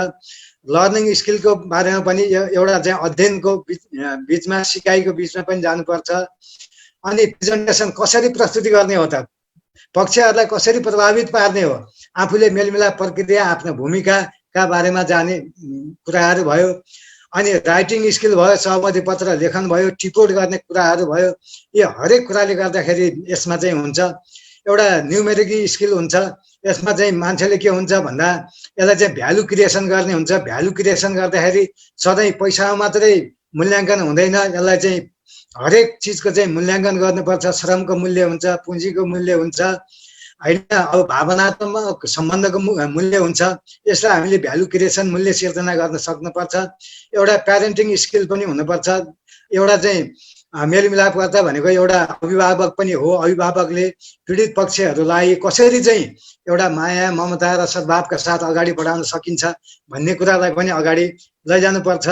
लर्निङ स्किलको बारेमा पनि एउटा चाहिँ अध्ययनको बिचमा सिकाइको बिचमा पनि जानुपर्छ। अनि प्रेजेन्टेसन कसरी प्रस्तुति गर्ने हो त, पक्षहरूलाई कसरी प्रभावित पार्ने हो, आफूले मेलमिलाप प्रक्रिया आफ्नो भूमिकाका बारेमा जाने कुराहरू भयो। अनि राइटिङ स्किल भयो, सहमति पत्र लेखन भयो, टिपोट गर्ने कुराहरू भयो। यो हरेक कुराले गर्दाखेरि यसमा चाहिँ हुन्छ। एउटा न्युमेरिक स्किल हुन्छ, यसमा चाहिँ मान्छेले के हुन्छ भन्दा यसलाई चाहिँ भ्यालु क्रिएसन गर्ने हुन्छ। भ्यालु क्रिएसन गर्दाखेरि सधैँ पैसामा मात्रै मूल्याङ्कन हुँदैन, यसलाई चाहिँ हरेक चिजको चाहिँ मूल्याङ्कन गर्नुपर्छ। श्रमको मूल्य हुन्छ, पुँजीको मूल्य हुन्छ होइन, अब भावनात्मक सम्बन्धको मूल्य हुन्छ। यसलाई हामीले भ्यालु क्रिएसन, मूल्य सिर्जना गर्न सक्नुपर्छ। एउटा प्यारेन्टिङ स्किल पनि हुनुपर्छ। एउटा चाहिँ मेलमिलापकर्ता भनेको एउटा अभिभावक पनि हो। अभिभावकले पीडित पक्षहरूलाई कसरी चाहिँ एउटा माया, ममता र सद्भावका साथ अगाडि बढाउन सकिन्छ भन्ने कुरालाई पनि अगाडि लैजानुपर्छ।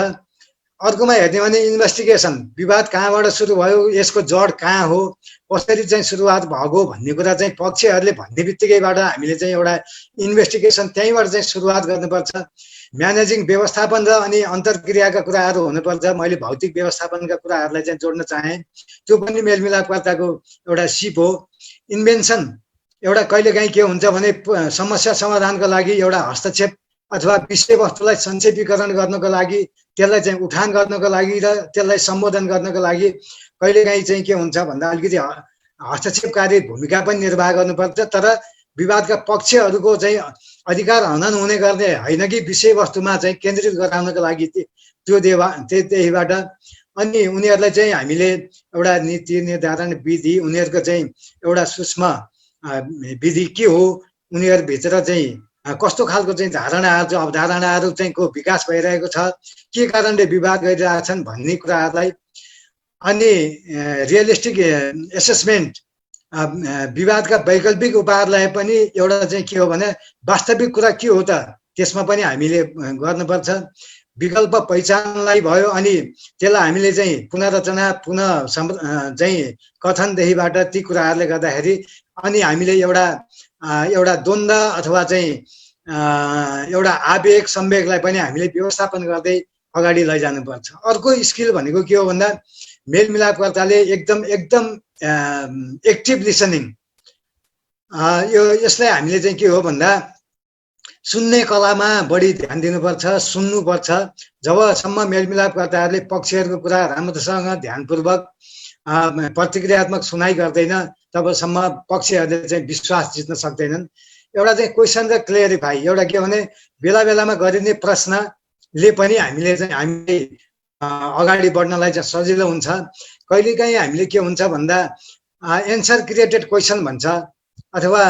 अर्कोमा हेर्ने भने इन्भेस्टिगेसन, विवाद कहाँबाट सुरु भयो, यसको जड कहाँ हो, कसरी चाहिँ सुरुवात भएको भन्ने कुरा चाहिँ पक्षहरूले भन्ने बित्तिकैबाट हामीले चाहिँ एउटा इन्भेस्टिगेसन त्यहीँबाट चाहिँ सुरुवात गर्नुपर्छ। म्यानेजिङ, व्यवस्थापन र अनि अन्तर्क्रियाका कुराहरू हुनुपर्छ। मैले भौतिक व्यवस्थापनका कुराहरूलाई चाहिँ जोड्न चाहेँ। त्यो पनि मेलमिलापकर्ताको एउटा सिप हो। इन्भेन्सन, एउटा कहिलेकाहीँ के हुन्छ भने समस्या समाधानको लागि एउटा हस्तक्षेप अथवा विषयवस्तुलाई संक्षेपीकरण गर्नको लागि, त्यसलाई चाहिँ उठान गर्नको लागि र त्यसलाई सम्बोधन गर्नको लागि कहिलेकाहीँ चाहिँ के हुन्छ भन्दा अलिकति हस्तक्षेपकारी भूमिका पनि निर्वाह गर्नुपर्छ। तर विवादका पक्षहरूको चाहिँ अधिकार हनन हुने गर्ने होइन कि विषयवस्तुमा चाहिँ केन्द्रित गराउनको लागि त्यो त्यहीबाट अनि उनीहरूलाई चाहिँ हामीले एउटा नीति निर्धारण विधि, उनीहरूको चाहिँ एउटा सूक्ष्म विधि के हो, उनीहरूभित्र चाहिँ कस्तो खालको चाहिँ धारणाहरू, अवधारणाहरू चाहिँ को विकास भइरहेको छ, के कारणले विवाद गरिरहेछन् भन्ने कुराहरूलाई, अनि रियलिस्टिक एसेसमेन्ट, विवादका वैकल्पिक उपायहरूलाई पनि एउटा चाहिँ के हो भने वास्तविक कुरा के हो त त्यसमा पनि हामीले गर्नुपर्छ। विकल्प पहिचानलाई भयो अनि त्यसलाई हामीले चाहिँ पुनर्रचना, पुनः चाहिँ कथनदेखिबाट ती कुराहरूले गर्दाखेरि अनि हामीले एउटा द्वन्द्व अथवा चाहिँ एउटा आवेग संवेगलाई पनि हामीले व्यवस्थापन गर्दै अगाडि लैजानुपर्छ। अर्को स्किल भनेको के हो भन्दा मेलमिलापकर्ताले एकदम एक्टिभ लिसनिङ, यसलाई हामीले चाहिँ के हो भन्दा सुन्ने कलामा बढी ध्यान दिनुपर्छ, सुन्नुपर्छ। जबसम्म मेलमिलापकर्ताहरूले पक्षहरूको कुरा राम्रोसँग ध्यानपूर्वक प्रतिक्रियात्मक सुनाइ गर्दैन तबसम्म पक्षहरूले चाहिँ विश्वास जित्न सक्दैनन्। एउटा चाहिँ क्वेसन र क्लियरिफाई, एउटा के भने बेला बेलामा गरिने प्रश्नले पनि हामीले अगाडि बढ्नलाई चाहिँ सजिलो हुन्छ। कहिलेकाहीँ हामीले के हुन्छ भन्दा एन्सर क्रिएटेड क्वेसन भन्छ अथवा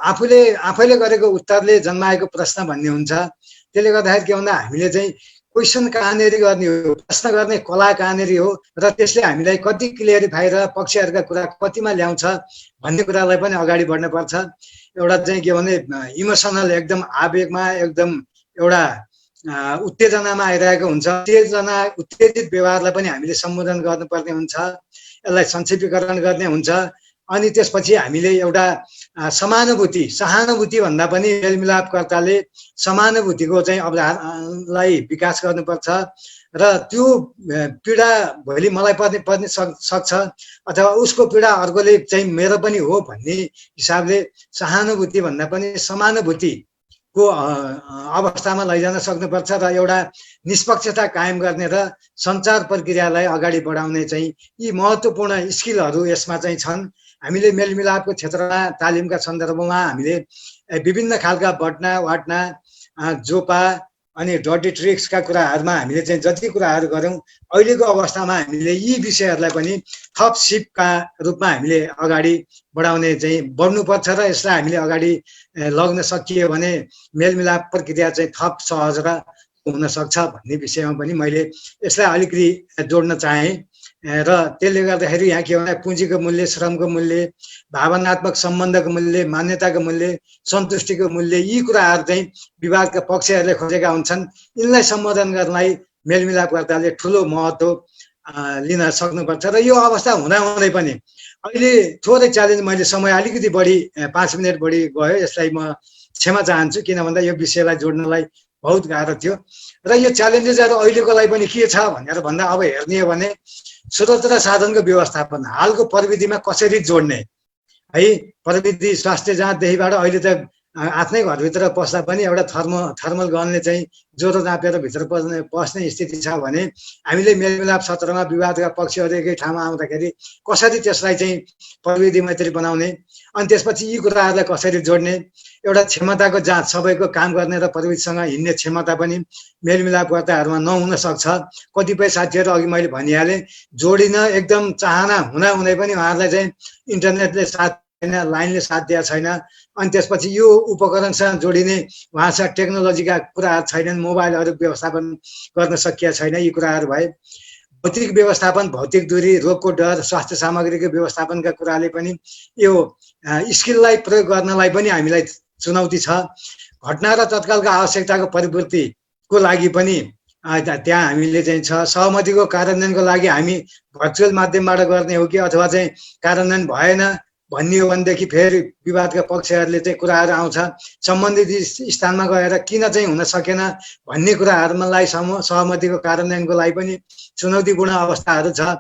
आफैले गरेको उत्तरले जन्माएको प्रश्न भन्ने हुन्छ। त्यसले गर्दाखेरि के भन्दा हामीले चाहिँ क्वेसन कहाँनिर गर्ने हो, प्रश्न गर्ने कला कहाँनिर हो र त्यसले हामीलाई कति क्लियरिफाई र पक्षहरूका कुरा कतिमा ल्याउँछ भन्ने कुरालाई पनि अगाडि बढ्नुपर्छ। एउटा चाहिँ के भने इमोसनल, एकदम आवेगमा, एकदम एउटा उत्तेजनामा आइरहेको हुन्छ। उत्तेजित व्यवहारलाई पनि हामीले सम्बोधन गर्नुपर्ने हुन्छ, यसलाई संक्षेपीकरण गर्ने हुन्छ। अनि त्यसपछि हामीले एउटा सहानुभूति भन्दा पनि मेलमिलापकर्ताले समानुभूतिको चाहिँ अवधारणालाई विकास गर्नुपर्छ र त्यो पीडा भोलि मलाई पर्ने सक्छ अथवा उसको पीडा अर्कोले चाहिँ मेरो पनि हो भन्ने हिसाबले सहानुभूति भन्दा पनि समानुभूतिको अवस्थामा लैजान सक्नुपर्छ र एउटा निष्पक्षता कायम गर्ने र सञ्चार प्रक्रियालाई अगाडि बढाउने चाहिँ यी महत्त्वपूर्ण स्किलहरू यसमा चाहिँ छन्। हामीले मेलमिलापको क्षेत्रमा तालिमका सन्दर्भमा हामीले विभिन्न खालका बट्ना, वाट्ना, जोपा अनि डर्टी ट्रिक्सका कुराहरूमा हामीले चाहिँ जति कुराहरू गऱ्यौँ अहिलेको अवस्थामा हामीले यी विषयहरूलाई पनि थप सिपका रूपमा हामीले अगाडि बढाउने चाहिँ बढ्नुपर्छ र यसलाई हामीले अगाडि लग्न सकियो भने मेलमिलाप प्रक्रिया चाहिँ थप सहज र हुन सक्छ भन्ने विषयमा पनि मैले यसलाई अलिकति जोड्न चाहेँ। र त्यसले गर्दाखेरि यहाँ के भने पुँजीको मूल्य, श्रमको मूल्य, भावनात्मक सम्बन्धको मूल्य, मान्यताको मूल्य, सन्तुष्टिको मूल्य, यी कुराहरू चाहिँ विवादका पक्षहरूले खोजेका हुन्छन्। यिनलाई सम्बोधन गर्नलाई मेलमिलापकर्ताले ठुलो महत्त्व लिन सक्नुपर्छ। र यो अवस्था हुँदाहुँदै पनि अहिले थोरै च्यालेन्ज, मैले समय अलिकति बढी 5 मिनट बढी गयो, यसलाई म क्षमा चाहन्छु किन भन्दा यो विषयलाई जोड्नलाई बहुत गाह्रो थियो। र यो च्यालेन्जेसहरू अहिलेकोलाई पनि के छ भनेर भन्दा अब हेर्ने हो भने स्रोत र साधनको व्यवस्थापन, हालको प्रविधिमा कसरी जोड्ने है। प्रविधि स्वास्थ्य जाँचदेखिबाट अहिले त आफ्नै घरभित्र पस्दा पनि एउटा थर्मल गनले चाहिँ ज्वरो नापेर भित्र पस्ने स्थिति छ भने हामीले मेलमिलाप सत्रमा विवादका पक्षहरू एकै ठाउँमा आउँदाखेरि कसरी त्यसलाई चाहिँ प्रविधि मैत्री बनाउने अनि त्यसपछि यी कुराहरूलाई कसरी जोड्ने एउटा क्षमताको जाँच सबैको काम गर्ने र प्रविधिसँग हिँड्ने क्षमता पनि मेलमिलापकर्ताहरूमा नहुन सक्छ। कतिपय साथीहरू अघि मैले भनिहालेँ जोडिन एकदम चाहना हुँदै पनि उहाँहरूलाई चाहिँ इन्टरनेटले साथ छैन, लाइनले साथ दिएको छैन। अनि त्यसपछि यो उपकरणसँग जोडिने उहाँसँग टेक्नोलोजीका कुराहरू छैनन्, मोबाइलहरू व्यवस्थापन गर्न सकिएको छैन। यी कुराहरू भए भौतिक व्यवस्थापन, भौतिक दूरी, रोगको डर, स्वास्थ्य सामग्रीको व्यवस्थापनका कुराले पनि यो स्किललाई प्रयोग गर्नलाई पनि हामीलाई चुनौती छ। घटना र तत्कालका आवश्यकताको परिपूर्तिको लागि पनि त्यहाँ हामीले चाहिँ छ। सहमतिको कार्यान्वयनको लागि हामी भर्चुअल माध्यमबाट गर्ने हो कि अथवा चाहिँ कार्यान्वयन भएन भन्ने हो भनेदेखि फेरि विवादका पक्षहरूले चाहिँ कुराहरू आउँछ। सम्बन्धित स्थानमा गएर किन चाहिँ हुन सकेन भन्ने कुराहरूलाई सहमतिको कार्यान्वयनको लागि पनि चुनौतीपूर्ण अवस्थाहरू छ।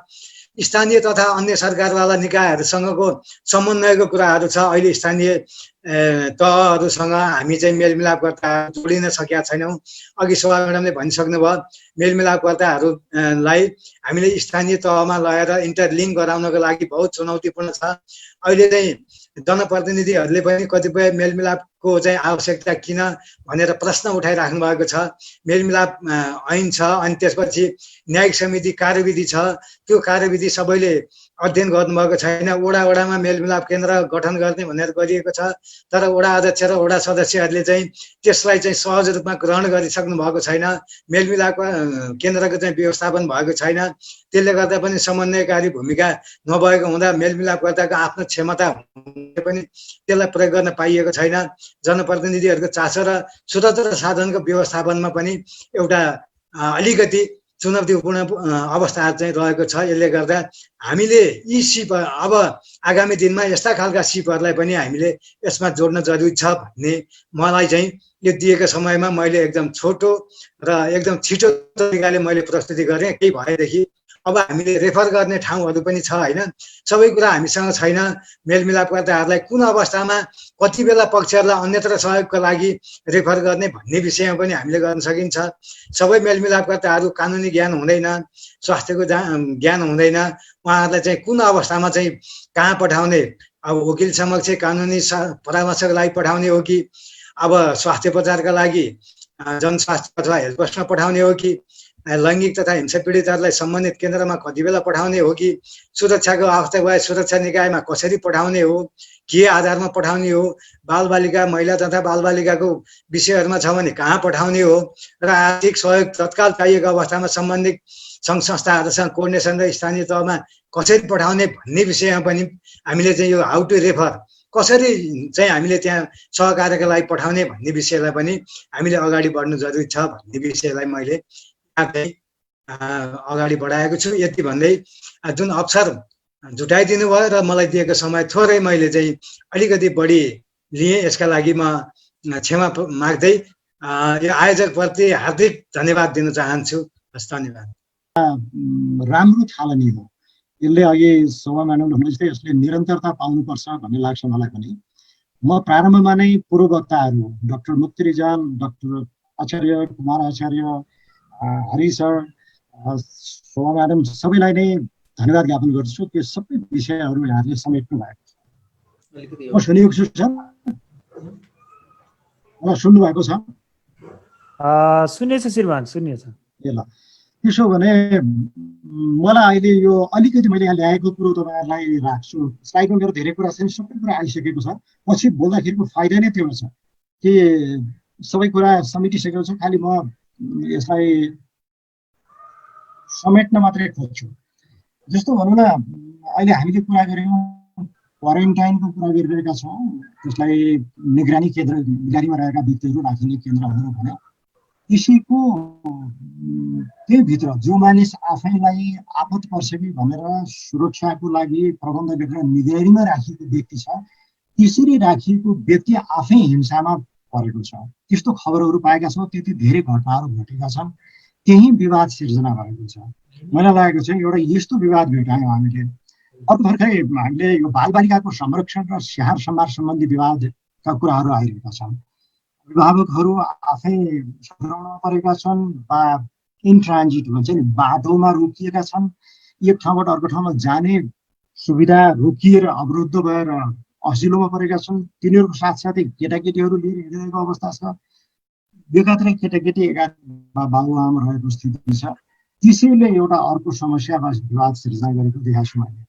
स्थानीय तथा अन्य सरकारवाला निकायहरूसँगको समन्वयको कुराहरू छ। अहिले स्थानीय तहहरूसँग हामी चाहिँ मेलमिलापकर्ता जोडिन सकेका छैनौँ। अघि सभा म्याडमले भनिसक्नुभयो, मेलमिलापकर्ताहरूलाई हामीले स्थानीय तहमा लगेर इन्टरलिङ्क गराउनको लागि बहुत चुनौतीपूर्ण छ। अहिले चाहिँ जनप्रतिनिधिहरूले पनि कतिपय मेलमिलापको चाहिँ आवश्यकता किन भनेर प्रश्न उठाइराख्नु भएको छ। मेलमिलाप ऐन छ, अनि त्यसपछि न्यायिक समिति कार्यविधि छ। त्यो कार्यविधि सबैले अध्ययन गर्नुभएको छैन। वडामा मेलमिलाप केन्द्र गठन गर्ने भनेर गरिएको छ, तर वडा अध्यक्ष र वडा सदस्यहरूले चाहिँ त्यसलाई चाहिँ सहज रूपमा ग्रहण गरिसक्नु भएको छैन। मेलमिलाप केन्द्रको चाहिँ व्यवस्थापन भएको छैन। त्यसले गर्दा पनि समन्वयकारी भूमिका नभएको हुँदा मेलमिलापकर्ताको आफ्नो क्षमता पनि त्यसलाई प्रयोग गर्न पाइएको छैन। जनप्रतिनिधिहरूको चासो र स्रोत र साधनको व्यवस्थापनमा पनि एउटा अलिकति चुनौतीपूर्ण अवस्थाहरू चाहिँ रहेको छ। यसले गर्दा हामीले यी सिप अब आगामी दिनमा यस्ता खालका सिपहरूलाई पनि हामीले यसमा जोड्न जरुरी छ भन्ने मलाई चाहिँ यो दिएको समयमा मैले एकदम छोटो र एकदम छिटो तरिकाले मैले प्रस्तुति गरेँ। केही भएदेखि अब हामीले रेफर गर्ने ठाउँहरू पनि छ होइन, सबै कुरा हामीसँग छैन। मेलमिलापकर्ताहरूलाई कुन अवस्थामा कति बेला पक्षहरूलाई अन्यत्र सहयोगको लागि रेफर गर्ने भन्ने विषयमा पनि हामीले गर्न सकिन्छ। सबै मेलमिलापकर्ताहरू कानुनी ज्ञान हुँदैन, स्वास्थ्यको ज्ञान हुँदैन। उहाँहरूलाई चाहिँ कुन अवस्थामा चाहिँ कहाँ पठाउने, अब वकिल समक्ष कानुनी परामर्शको लागि पठाउने हो कि अब स्वास्थ्य उपचारका लागि जनस्वास्थ्य अथवा हेल्थ पोस्टमा पठाउने हो कि लैङ्गिक तथा हिंसा पीडितहरूलाई सम्बन्धित केन्द्रमा कति बेला पठाउने हो कि सुरक्षाको अवस्था भए सुरक्षा निकायमा कसरी पठाउने हो, के आधारमा पठाउने हो, बालबालिका महिला तथा बालबालिकाको विषयहरूमा छ भने कहाँ पठाउने हो र आर्थिक सहयोग तत्काल चाहिएको अवस्थामा सम्बन्धित सङ्घ संस्थाहरूसँग कोर्डिनेसन र स्थानीय तहमा कसरी पठाउने भन्ने विषयमा पनि हामीले चाहिँ यो हाउ टु रेफर कसरी चाहिँ हामीले त्यहाँ सहकार्यका लागि पठाउने भन्ने विषयलाई पनि हामीले अगाडि बढ्नु जरुरी छ भन्ने विषयलाई मैले अगाडि बढाएको छु। यति भन्दै जुन अवसर जुटाइदिनु भयो र मलाई दिएको समय थोरै मैले चाहिँ अलिकति बढी लिएँ, यसका लागि म क्षमा माग्दै यो आयोजकप्रति हार्दिक धन्यवाद दिन चाहन्छु। हस्, धन्यवाद। राम्रो थालनी हो यसले। अघि सभा म्याडमले भने जस्तै यसले निरन्तरता पाउनुपर्छ भन्ने लाग्छ मलाई पनि। म प्रारम्भमा नै पूर्व वक्ताहरू डाक्टर मुक्ति रिजाल, डाक्टर आचार्य, कुमार आचार्य, हरि सर, शोभा म्याडम सबैलाई नै धन्यवाद ज्ञापन गर्छु। त्यो सबै विषयहरू यहाँले समेट्नु भएको छ। म सुनेको छु सर, मलाई सुन्नु भएको छ? सुनेछ श्रीमान, सुनिएछ। ए ल, त्यसो भने मलाई अहिले यो अलिकति मैले यहाँ ल्याएको कुरो तपाईँहरूलाई राख्छु। स्लाइडमा मेरो धेरै कुरा छैन, सबै कुरा आइसकेको छ। पछि बोल्दाखेरिको फाइदा नै त्यो छ कि सबै कुरा समेटिसकेको छ। खालि म यसलाई समेट्न मात्रै खोज्छु। जस्तो भनौँ न, अहिले हामीले कुरा गऱ्यौँ क्वारेन्टाइनको कुरा गरिरहेका छौँ, त्यसलाई निगरानी केन्द्र, निगरानीमा रहेका व्यक्तिहरू राखिने केन्द्रहरू भने त्यसैको त्यही भित्र जो मानिस आफैलाई आपत पर्छ कि भनेर सुरक्षाको लागि प्रबन्ध गरेर निगरानीमा राखिएको व्यक्ति छ, त्यसरी राखिएको व्यक्ति आफै हिंसामा परेको छ। त्यस्तो खबरहरू पाएका छौँ। त्यति धेरै घटनाहरू घटेका छन्, त्यही विवाद सिर्जना भएको छ। मलाई लागेको छ एउटा यस्तो विवाद भेटायौँ हामीले। अब भर्खरै हामीले यो बालबालिकाको संरक्षण र स्याहार सम्हार सम्बन्धी विवाद का कुराहरू आइरहेका छन्। अभिभावकहरू आफै सङ्क्रमणमा परेका छन् वा इन ट्रान्जिट भन्छ नि, बाटोमा रोकिएका छन्। एक ठाउँबाट अर्को ठाउँमा जाने सुविधा रोकिएर अवरुद्ध भएर असिलोमा परेका छन्। तिनीहरूको साथसाथै केटाकेटीहरू लिएर हिँडिरहेको अवस्था छ। एकातिर केटाकेटी एकातिर बाबुआमा रहेको स्थिति छ। त्यसैले एउटा अर्को समस्या वा विवाद सिर्जना गरेको देखाएको छु मैले।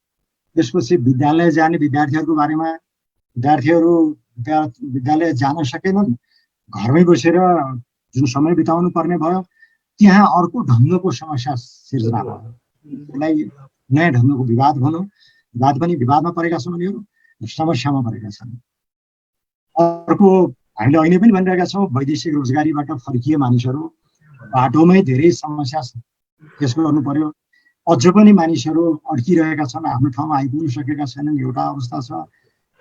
त्यसपछि विद्यालय जाने विद्यार्थीहरूको बारेमा, विद्यार्थीहरू विद्यालय जान सकेनन्, घरमै बसेर जुन समय बिताउनु पर्ने भयो, त्यहाँ अर्को ढङ्गको समस्या सिर्जना भयो। त्यसलाई नयाँ ढङ्गको विवाद भनौँ। विवाद पनि विवादमा परेका छन् उनीहरू, समस्यामा परेका छन्। अर्को हामीले अहिले पनि भनिरहेका छौँ, वैदेशिक रोजगारीबाट फर्किए मानिसहरू बाटोमै धेरै समस्या फेस गर्नु पर्यो। अझ पनि मानिसहरू अड्किरहेका छन्, आफ्नो ठाउँमा आइपुग्न सकेका छैनन्, एउटा अवस्था छ।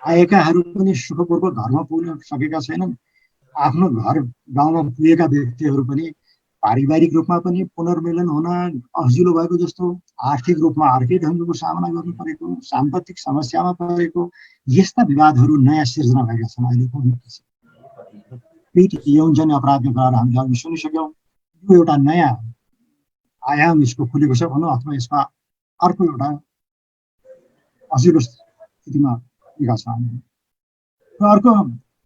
आएकाहरू पनि सुखपूर्वक घरमा पुग्न सकेका छैनन्। आफ्नो घर गाउँमा पुगेका व्यक्तिहरू पनि पारिवारिक रूपमा पनि पुनर्मिलन हुन असिलो भएको जस्तो, आर्थिक रूपमा अर्कै ढङ्गको सामना गर्नु परेको, साम्पत्तिक समस्यामा परेको, यस्ता विवादहरू नयाँ सिर्जना भएका छन् अहिले कोभिडपछि। पेट यौनजन्य अपराधको कुराहरू हामीले अघि सुनिसक्यौँ। यो एउटा नयाँ आयाम यसको खुलेको छ भनौँ, अथवा यसमा अर्को एउटा असिलो स्थितिमा पुगेका छौँ हामी। र अर्को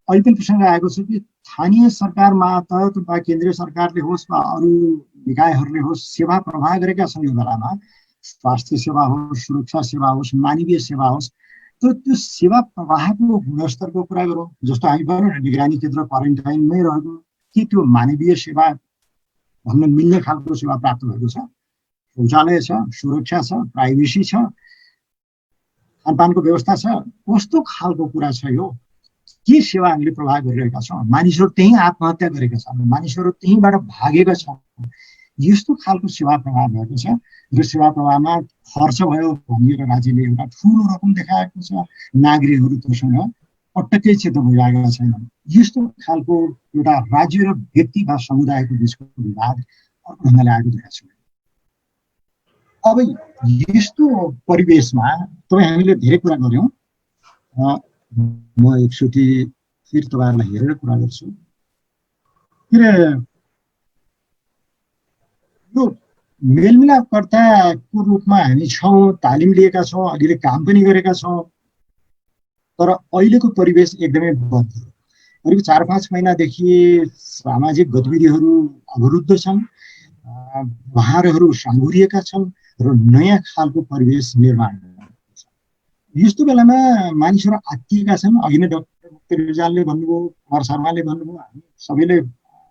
अहिले पनि प्रसङ्ग आएको छ कि स्थानीय सरकार मातहत वा केन्द्रीय सरकारले होस् वा अरू निकायहरूले होस्, सेवा प्रवाह गरेका छन् यो बेलामा। स्वास्थ्य सेवा होस्, सुरक्षा सेवा होस्, मानवीय सेवा होस्। तर त्यो सेवा प्रवाहको गुणस्तरको कुरा गरौँ, जस्तो हामी भनौँ न निगरानी केन्द्र क्वारेन्टाइनमै रहेको, के त्यो मानवीय सेवा भन्न मिल्ने खालको सेवा प्राप्त भएको छ? शौचालय छ, सुरक्षा छ, प्राइभेसी छ, खानपानको व्यवस्था छ, कस्तो खालको कुरा छ यो? के सेवा हामीले प्रवाह गरिरहेका छौँ? मानिसहरू त्यहीँ आत्महत्या गरेका छन्, मानिसहरू त्यहीँबाट भागेका छन्। यस्तो खालको सेवा प्रवाह भएको छ र सेवा प्रवाहमा खर्च भयो भनेर राज्यले एउटा ठुलो रकम देखाएको छ। नागरिकहरू त्योसँग पटक्कै चित्त बुझाएका छैनन्। यस्तो खालको एउटा राज्य र व्यक्ति वा समुदायको बिचको विवाद अर्को ढङ्गले आएको देखाएको छ। अब यस्तो परिवेशमा तपाईँ हामीले धेरै कुरा गऱ्यौँ। म एकचोटि फेरि तपाईँहरूलाई हेरेर कुरा गर्छु। यो मेलमिलापकर्ताको रूपमा हामी छौँ, तालिम लिएका छौँ, अहिले काम पनि गरेका छौँ। तर अहिलेको परिवेश एकदमै बद्ध। करिब 4-5 महिनादेखि सामाजिक गतिविधिहरू अवरुद्ध छन्, व्यवहारहरू साँघुरिएका छन् र नयाँ खालको परिवेश निर्माण भएको छ। यस्तो बेलामा मानिसहरू आत्तिएका छन्। अघि नै डाक्टर मुक्ति रिजालले भन्नुभयो, कुमार शर्माले भन्नुभयो, हामी सबैले,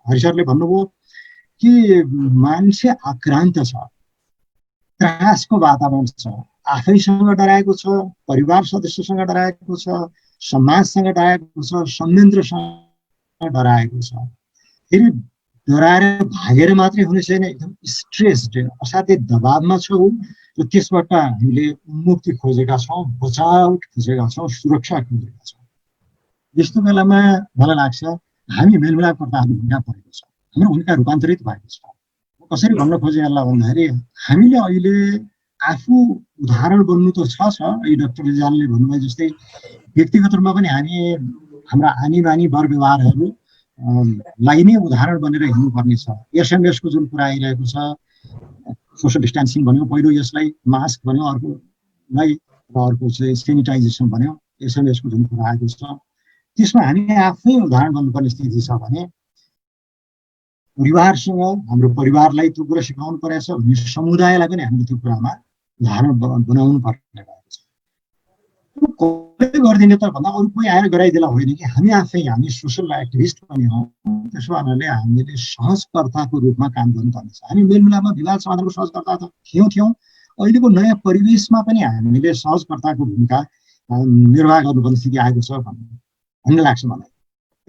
हरिसरले भन्नुभयो कि मान्छे आक्रान्त छ, त्रासको वातावरण छ, आफैसँग डराएको छ, परिवार सदस्यसँग डराएको छ, समाजसँग डराएको छ, संयन्त्रसँग डराएको छ। फेरि डराएर भागेर मात्रै हुने छैन, एकदम स्ट्रेस्ड, असाध्यै दबावमा छौँ र त्यसबाट हामीले मुक्ति खोजेका छौँ, बचाव खोजेका छौँ, सुरक्षा खोजेका छौँ। यस्तो बेलामा मलाई लाग्छ हामी मेलमिलापकर्ताहरू भूमिका परेको छ, हाम्रो भूमिका रूपान्तरित भएको छ। कसरी भन्न खोजेँ यसलाई भन्दाखेरि हामीले अहिले आफू उदाहरण बन्नु त छ। यो डाक्टर रिजालले भन्नुभयो जस्तै व्यक्तिगत रूपमा पनि हामी हाम्रा आनी बानी वर व्यवहारहरू लाई नै उदाहरण बनेर हिँड्नुपर्ने छ। एसएमएसको जुन कुरा आइरहेको छ, सोसल डिस्टेन्सिङ भन्यो पहिलो, यसलाई मास्क भन्यो अर्कोलाई, र अर्को चाहिँ सेनिटाइजेसन भन्यो। एसएमएसको जुन कुरा आएको छ त्यसमा हामी आफै उदाहरण बन्नुपर्ने स्थिति छ भने परिवारसँग हाम्रो परिवारलाई त्यो कुरा सिकाउनु परेको छ भने समुदायलाई पनि हामीले त्यो कुरामा उदाहरण बनाउनु पर्ने भएको छ। कसले गरिदिने त भन्दा अरू कोही आएर गराइदिएला होइन कि हामी आफै, हामी सोसल एक्टिभिस्ट पनि हौँ। त्यसो हुनाले हामीले सहजकर्ताको रूपमा काम गर्नुपर्ने छ। हामी मेलमिलापमा विवाद समाधानको सहजकर्ता त थियौँ। अहिलेको नयाँ परिवेशमा पनि हामीले सहजकर्ताको भूमिका निर्वाह गर्नुपर्ने स्थिति आएको छ भन्ने लाग्छ मलाई।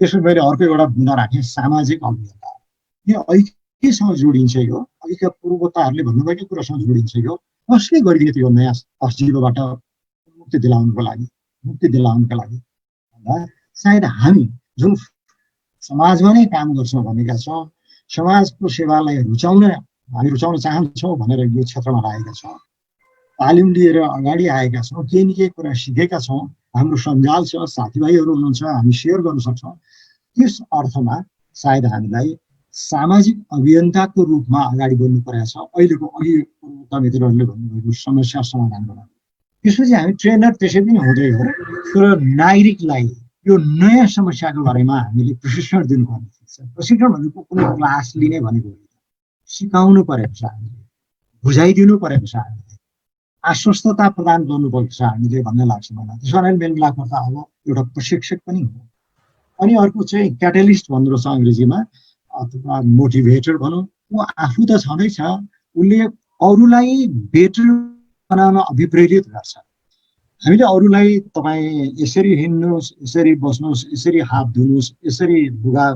त्यसो मैले अर्को एउटा बुँदा राखेँ, सामाजिक अभियन्ता। यो ऐक्यसँग जोडिन्छ, यो अघिका पूर्वताहरूले भन्नुभएको कुरासँग जोडिन्छ। यो कसले गरिदिने त्यो नयाँ असिलोबाट मुक्ति दिलाउनुको लागि सायद हामी जुन समाजमा नै काम गर्छौँ भनेका छौँ, समाजको सेवालाई हामी रुचाउन चाहन्छौँ भनेर यो क्षेत्रमा लागेका छौँ। तालिम लिएर अगाडि आएका छौँ, केही न केही कुरा सिकेका छौँ, हाम्रो सञ्जाल छ, साथीभाइहरू हुनुहुन्छ, हामी सेयर गर्न सक्छौँ। त्यस अर्थमा सायद हामीलाई सामाजिक अभियन्ताको रूपमा अगाडि बढ्नु परेको छ अहिलेको पूर्वका मित्रहरूले भन्नुभएको समस्या समाधान गर्न। त्यसपछि हामी ट्रेनर त्यसै पनि हुँदै हो, तर नागरिकलाई यो नयाँ समस्याको बारेमा हामीले प्रशिक्षण दिनुपर्ने छ। प्रशिक्षण भनेको कुनै क्लास लिने भनेको होइन, सिकाउनु परेको छ, हामीले बुझाइदिनु परेको छ, हामीले आश्वस्तता प्रदान गर्नुपर्छ हामीले भन्ने लाग्छ मलाई। त्यसो कारणले मेलमिलापकर्ता अब एउटा प्रशिक्षक पनि हो। अनि अर्को चाहिँ क्याटलिस्ट भन्दो रहेछ अङ्ग्रेजीमा, अथवा मोटिभेटर भनौँ। ऊ आफू त छँदैछ, उसले अरूलाई बेटर बनाउन अभिप्रेरित गर्छ। हामीले अरूलाई तपाईँ यसरी हिँड्नुहोस्, यसरी बस्नुहोस्, यसरी हात धुनुहोस्, यसरी लुगा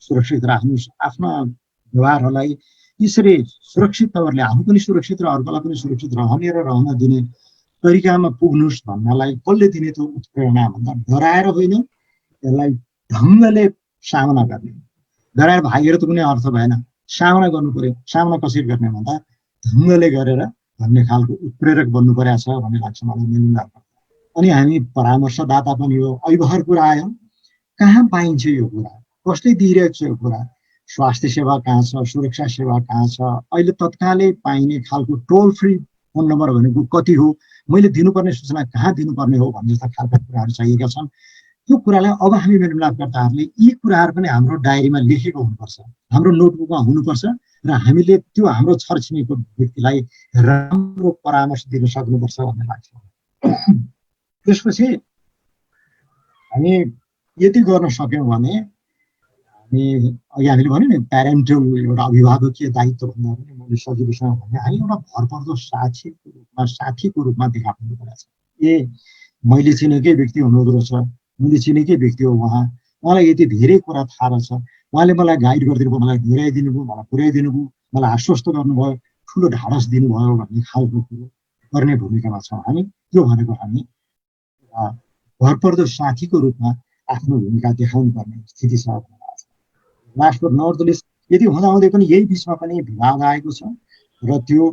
सुरक्षित राख्नुहोस्, आफ्ना व्यवहारहरूलाई यसरी सुरक्षित तवरले आफू पनि सुरक्षित र अर्कोलाई पनि सुरक्षित रहने र रहन दिने तरिकामा पुग्नुहोस् भन्नलाई कसले दिने त उत्प्रेरणा भन्दा डराएर होइन, यसलाई ढङ्गले सामना गर्ने। डराएर भागेर त कुनै अर्थ भएन, सामना गर्नु पर्यो। सामना कसरी गर्ने भन्दा ढङ्गले गरेर भन्ने खालको उत्प्रेरक बन्नु परेको छ भन्ने लाग्छ मलाई मेलमिलाप। अनि हामी परामर्शदाता पनि हो। अहिले भर्खर कुरा आयो, कहाँ पाइन्छ यो कुरा, कसले दिइरहेको छ यो कुरा, स्वास्थ्य सेवा कहाँ छ, सुरक्षा सेवा कहाँ छ, अहिले तत्कालै पाइने खालको टोल फ्री फोन नम्बर भनेको कति हो, मैले दिनुपर्ने सूचना कहाँ दिनुपर्ने हो भन्ने जस्ता खालका कुराहरू चाहिएका छन्। त्यो कुरालाई अब हामी मेलमिलापकर्ताहरूले यी कुराहरू पनि हाम्रो डायरीमा लेखेको हुनुपर्छ, हाम्रो नोटबुकमा हुनुपर्छ र हामीले त्यो हाम्रो छरछिमेकीको व्यक्तिलाई राम्रो परामर्श दिन सक्नुपर्छ भन्ने लाग्छ। त्यसपछि हामी यति गर्न सक्यौँ भने हामी अघि हामीले भन्यो नि प्यारेन्टल एउटा अभिभावकीय दायित्व भन्दा पनि मैले सजिलोसँग भने हामी एउटा भरपर्दो साथीको रूपमा देखा पर्नु परेको छ। ए मैले चिनेकै व्यक्ति हुनुहुँदो रहेछ, मैले चिनेकै व्यक्ति हो उहाँलाई यति धेरै कुरा थाहा रहेछ, उहाँले मलाई गाइड गरिदिनु भयो, मलाई घुराइदिनु भयो, मलाई पुर्याइदिनु भयो, मलाई आश्वस्त गर्नुभयो, ठुलो ढाडस दिनुभयो भन्ने खालको कुरो गर्ने भूमिकामा छौँ हामी। त्यो भनेको हामी भरपर्दो साथीको रूपमा आफ्नो भूमिका देखाउनु पर्ने स्थिति छ। Last but not the least, यदि हुँदाहुँदै पनि यही बिचमा पनि विवाद आएको छ र त्यो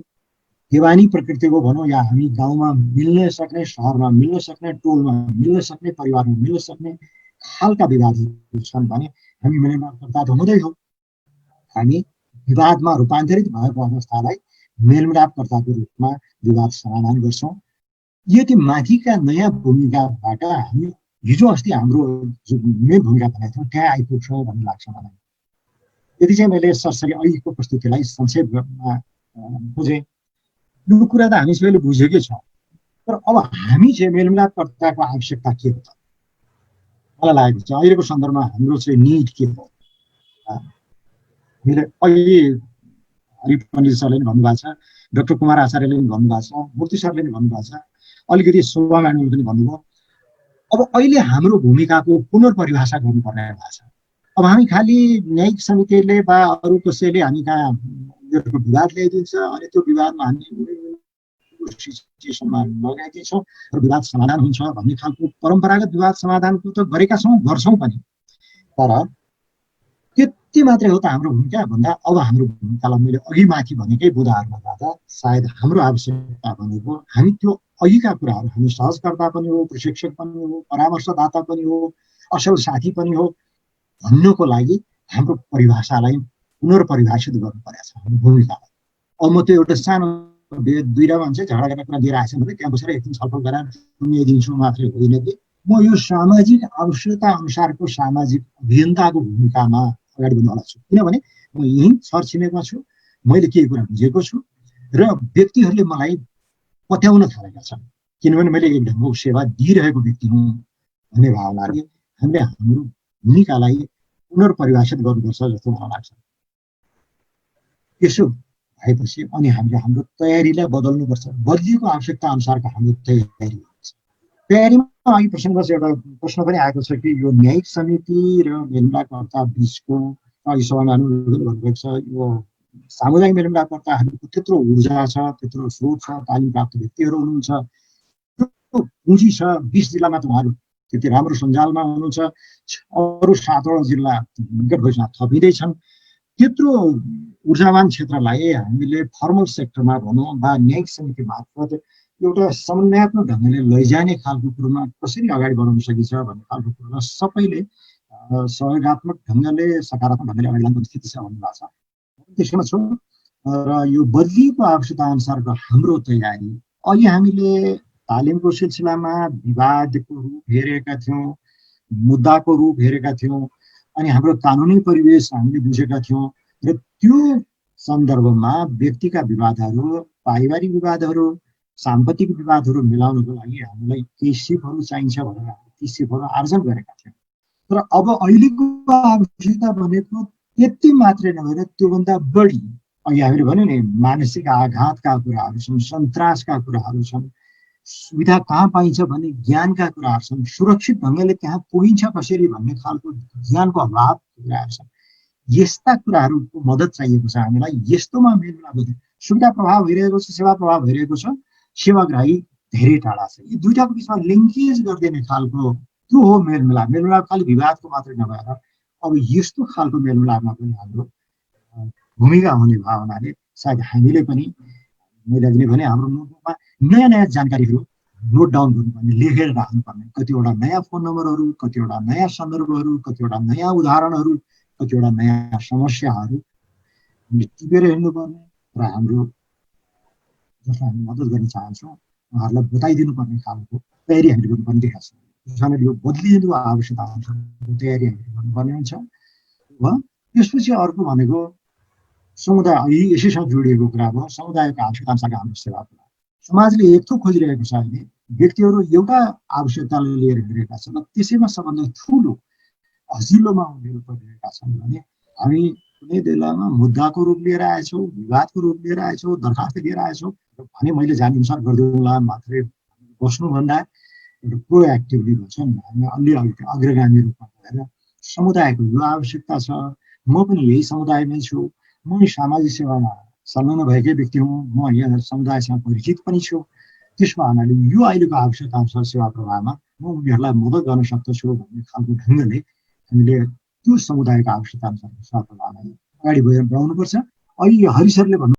देवानी प्रकृतिको भनौँ या हामी गाउँमा मिल्न सक्ने, सहरमा मिल्न सक्ने, टोलमा मिल्न सक्ने, परिवारमा मिल्न सक्ने खालका विवादहरू छन् भने हामी मेलमिलापकर्ता त हुँदै हो। हामी विवादमा रूपान्तरित भएको अवस्थालाई मेलमिलापकर्ताको रूपमा विवाद समाधान गर्छौँ। यदि माथिका नयाँ भूमिकाबाट हामी हिजो अस्ति हाम्रो जुन मेन भूमिका बनाएको थियौँ त्यहाँ आइपुग्छौँ भन्ने लाग्छ मलाई। यदि चाहिँ मैले सरसरी अहिलेको प्रस्तुतिलाई संक्षेप गर्न खोजेँ, यो कुरा त हामी सबैले बुझेकै छौँ, तर अब हामी चाहिँ मेलमिलापकर्ताको आवश्यकता के हो त मलाई लागेको छ अहिलेको सन्दर्भमा हाम्रो चाहिँ निड के हो। मैले अहिले हरि पण्डित सरले पनि भन्नुभएको छ, डाक्टर कुमार आचार्यले पनि भन्नुभएको छ, मूर्ति सरले पनि भन्नुभएको छ, अलिकति शोभा म्याडमले पनि भन्नुभयो। अब अहिले हाम्रो भूमिकाको पुनर्परिभाषा गर्नुपर्ने भएको छ। अब हामी खालि न्यायिक समितिले वा अरू कसैले हामी कहाँ विवाद ल्याइदिन्छ अनि त्यो विवादमा हामी सिचुएसनमा लगाइदिन्छौँ र विवाद समाधान हुन्छ भन्ने खालको परम्परागत विवाद समाधानको त गरेका छौँ, गर्छौँ पनि, तर त्यति मात्रै हो त हाम्रो भूमिका भन्दा अब हाम्रो भूमिकालाई मैले अघि माथि भनेकै बुदाहरूमा जाँदा सायद हाम्रो आवश्यकता भनेको हामी त्यो अघिका कुराहरू, हामी सहजकर्ता पनि हो, प्रशिक्षक पनि हो, परामर्शदाता पनि हो, असल साथी पनि हो भन्नको लागि हाम्रो परिभाषालाई पुनर्परिभाषित गर्नु परेको छ हाम्रो भूमिकालाई। अब म त्यो एउटा सानो दुईवटा मान्छे झगडा गर्ने कुरा लिएर आएछ भने त्यहाँ बसेर एकदिन छलफल गरेर सुनिदिन्छु मात्रै होइन कि म यो सामाजिक आवश्यकता अनुसारको सामाजिक अभियन्ताको भूमिकामा अगाडि बढ्नुवाला छु। किनभने म यहीँ छरछिमेकमा छु, मैले केही कुरा बुझेको छु र व्यक्तिहरूले मलाई पत्याउन थालेका छन् किनभने मैले एक ढङ्गको सेवा दिइरहेको व्यक्ति हुँ भन्ने भावनाले हामीले हाम्रो भूमिकालाई पुनर्परिभाषित गर्नुपर्छ जस्तो मलाई लाग्छ। त्यसो भएपछि अनि हामीले हाम्रो तयारीलाई बदल्नुपर्छ, बदलिएको आवश्यकता अनुसारको हाम्रो तयारी हुन्छ। तयारीमा अघि एउटा प्रश्न पनि आएको छ कि यो न्यायिक समिति र मेलमिलापकर्ता बिचको अघि सभामा भन्नुभएको छ यो सामुदायिक मेलमिलापकर्ताहरूको त्यत्रो ऊर्जा छ, त्यत्रो स्रोत छ, तालिम प्राप्त व्यक्तिहरू हुनुहुन्छ, त्यो पुँजी छ, 20 जिल्लामा त उहाँहरू त्यति राम्रो सञ्जालमा हुनुहुन्छ, अरू 7वटा जिल्ला निकट भविष्यमा थपिँदैछन्। त्यत्रो ऊर्जावान क्षेत्रलाई हामीले फर्मल सेक्टरमा भनौँ वा न्यायिक समिति मार्फत एउटा समन्वयात्मक ढङ्गले लैजाने खालको कुरोमा कसरी अगाडि बढाउन सकिन्छ भन्ने खालको कुरोमा सबैले सहयोगात्मक ढङ्गले सकारात्मक ढङ्गले अगाडि लाने स्थिति छ भन्ने भएको छ। त्यसमा छु र यो बदलिएको आवश्यकता अनुसारको हाम्रो तयारी अघि हामीले तालिमको सिलसिलामा विवादको रूप हेरेका थियौँ, मुद्दाको रूप हेरेका थियौँ, अनि हाम्रो कानुनी परिवेश हामीले बुझेका थियौँ र त्यो सन्दर्भमा व्यक्तिका विवादहरू, पारिवारिक विवादहरू, साम्पत्तिक विवादहरू मिलाउनको लागि हामीलाई केही सिपहरू चाहिन्छ भनेर ती सिपहरू आर्जन गरेका थियौँ। तर अब अहिलेको आवश्यकता भनेको त्यति मात्रै नभएर त्योभन्दा बढी अघि हामीले भन्यो नि मानसिक आघातका कुराहरू छन्, सन्तासका कुराहरू छन्, सुविधा कहाँ पाइन्छ भन्ने ज्ञानका कुराहरू छन्, सुरक्षित ढङ्गले त्यहाँ पुगिन्छ कसरी भन्ने खालको ज्ञानको अभावको कुराहरू छन्। यस्ता कुराहरूको मद्दत चाहिएको छ हामीलाई। यस्तोमा मेलमिलाप गर्दै सुविधा प्रभाव भइरहेको छ, सेवा प्रभाव भइरहेको छ, सेवाग्राही धेरै टाढा छ। यी दुईटाको बिचमा लिङ्केज गरिदिने खालको त्यो हो मेलमिलाप। मेलमिलाप खालि विवादको मात्रै नभएर अब यस्तो खालको मेलमिलापमा पनि हाम्रो भूमिका हुने भावनाले सायद हामीले पनि मैले अघि नै भने हाम्रो नोटबुकमा नयाँ नयाँ जानकारीहरू नोट डाउन गर्नुपर्ने, लेखेर राख्नुपर्ने, कतिवटा नयाँ फोन नम्बरहरू, कतिवटा नयाँ सन्दर्भहरू, कतिवटा नयाँ उदाहरणहरू, कतिवटा नयाँ समस्याहरू टिपेर हिँड्नुपर्ने र हाम्रो जसलाई हामी मद्दत गर्न चाहन्छौँ उहाँहरूलाई बताइदिनु पर्ने खालको तयारी हामीले गर्नुपर्ने देखाएको छ। त्यसकारणले यो बदलिएको आवश्यकता अनुसारको तयारी हामीले गर्नुपर्ने हुन्छ। वा त्यसपछि अर्को भनेको समुदाय, यसैसँग जोडिएको कुरा भयो, समुदायको आवश्यकता अनुसारको हाम्रो सेवा कुरा। समाजले एक थोक खोजिरहेको छ अहिले, व्यक्तिहरू एउटा आवश्यकतालाई लिएर हिँडिरहेका छन् र त्यसैमा सबभन्दा ठुलो हजिलोमा उनीहरू परिरहेका छन् भने हामी कुनै बेलामा मुद्दाको रूप लिएर आएछौँ, विवादको रूप लिएर आएछौँ, दरखास्त लिएर आएछौँ भने मैले जानेअनुसार गरिदिउँला मात्रै बस्नुभन्दा एउटा प्रोएक्टिभली भन्छ नि, हामी अलि अग्रगामी रूपमा गएर समुदायको यो आवश्यकता छ, म पनि यही समुदायमै छु, म सामाजिक सेवामा संलग्न भएकै व्यक्ति हुँ, म यहाँ समुदायसँग परिचित पनि छु, त्यसको हुनाले यो अहिलेको आवश्यकता अनुसार सेवा प्रवाहमा म उनीहरूलाई मद्दत गर्न सक्दछु भन्ने खालको ढङ्गले हामीले त्यो समुदायको आवश्यकता अनुसार सेवा प्रवाहलाई अगाडि बढाउनुपर्छ। अहिले हरिसरले भन्नु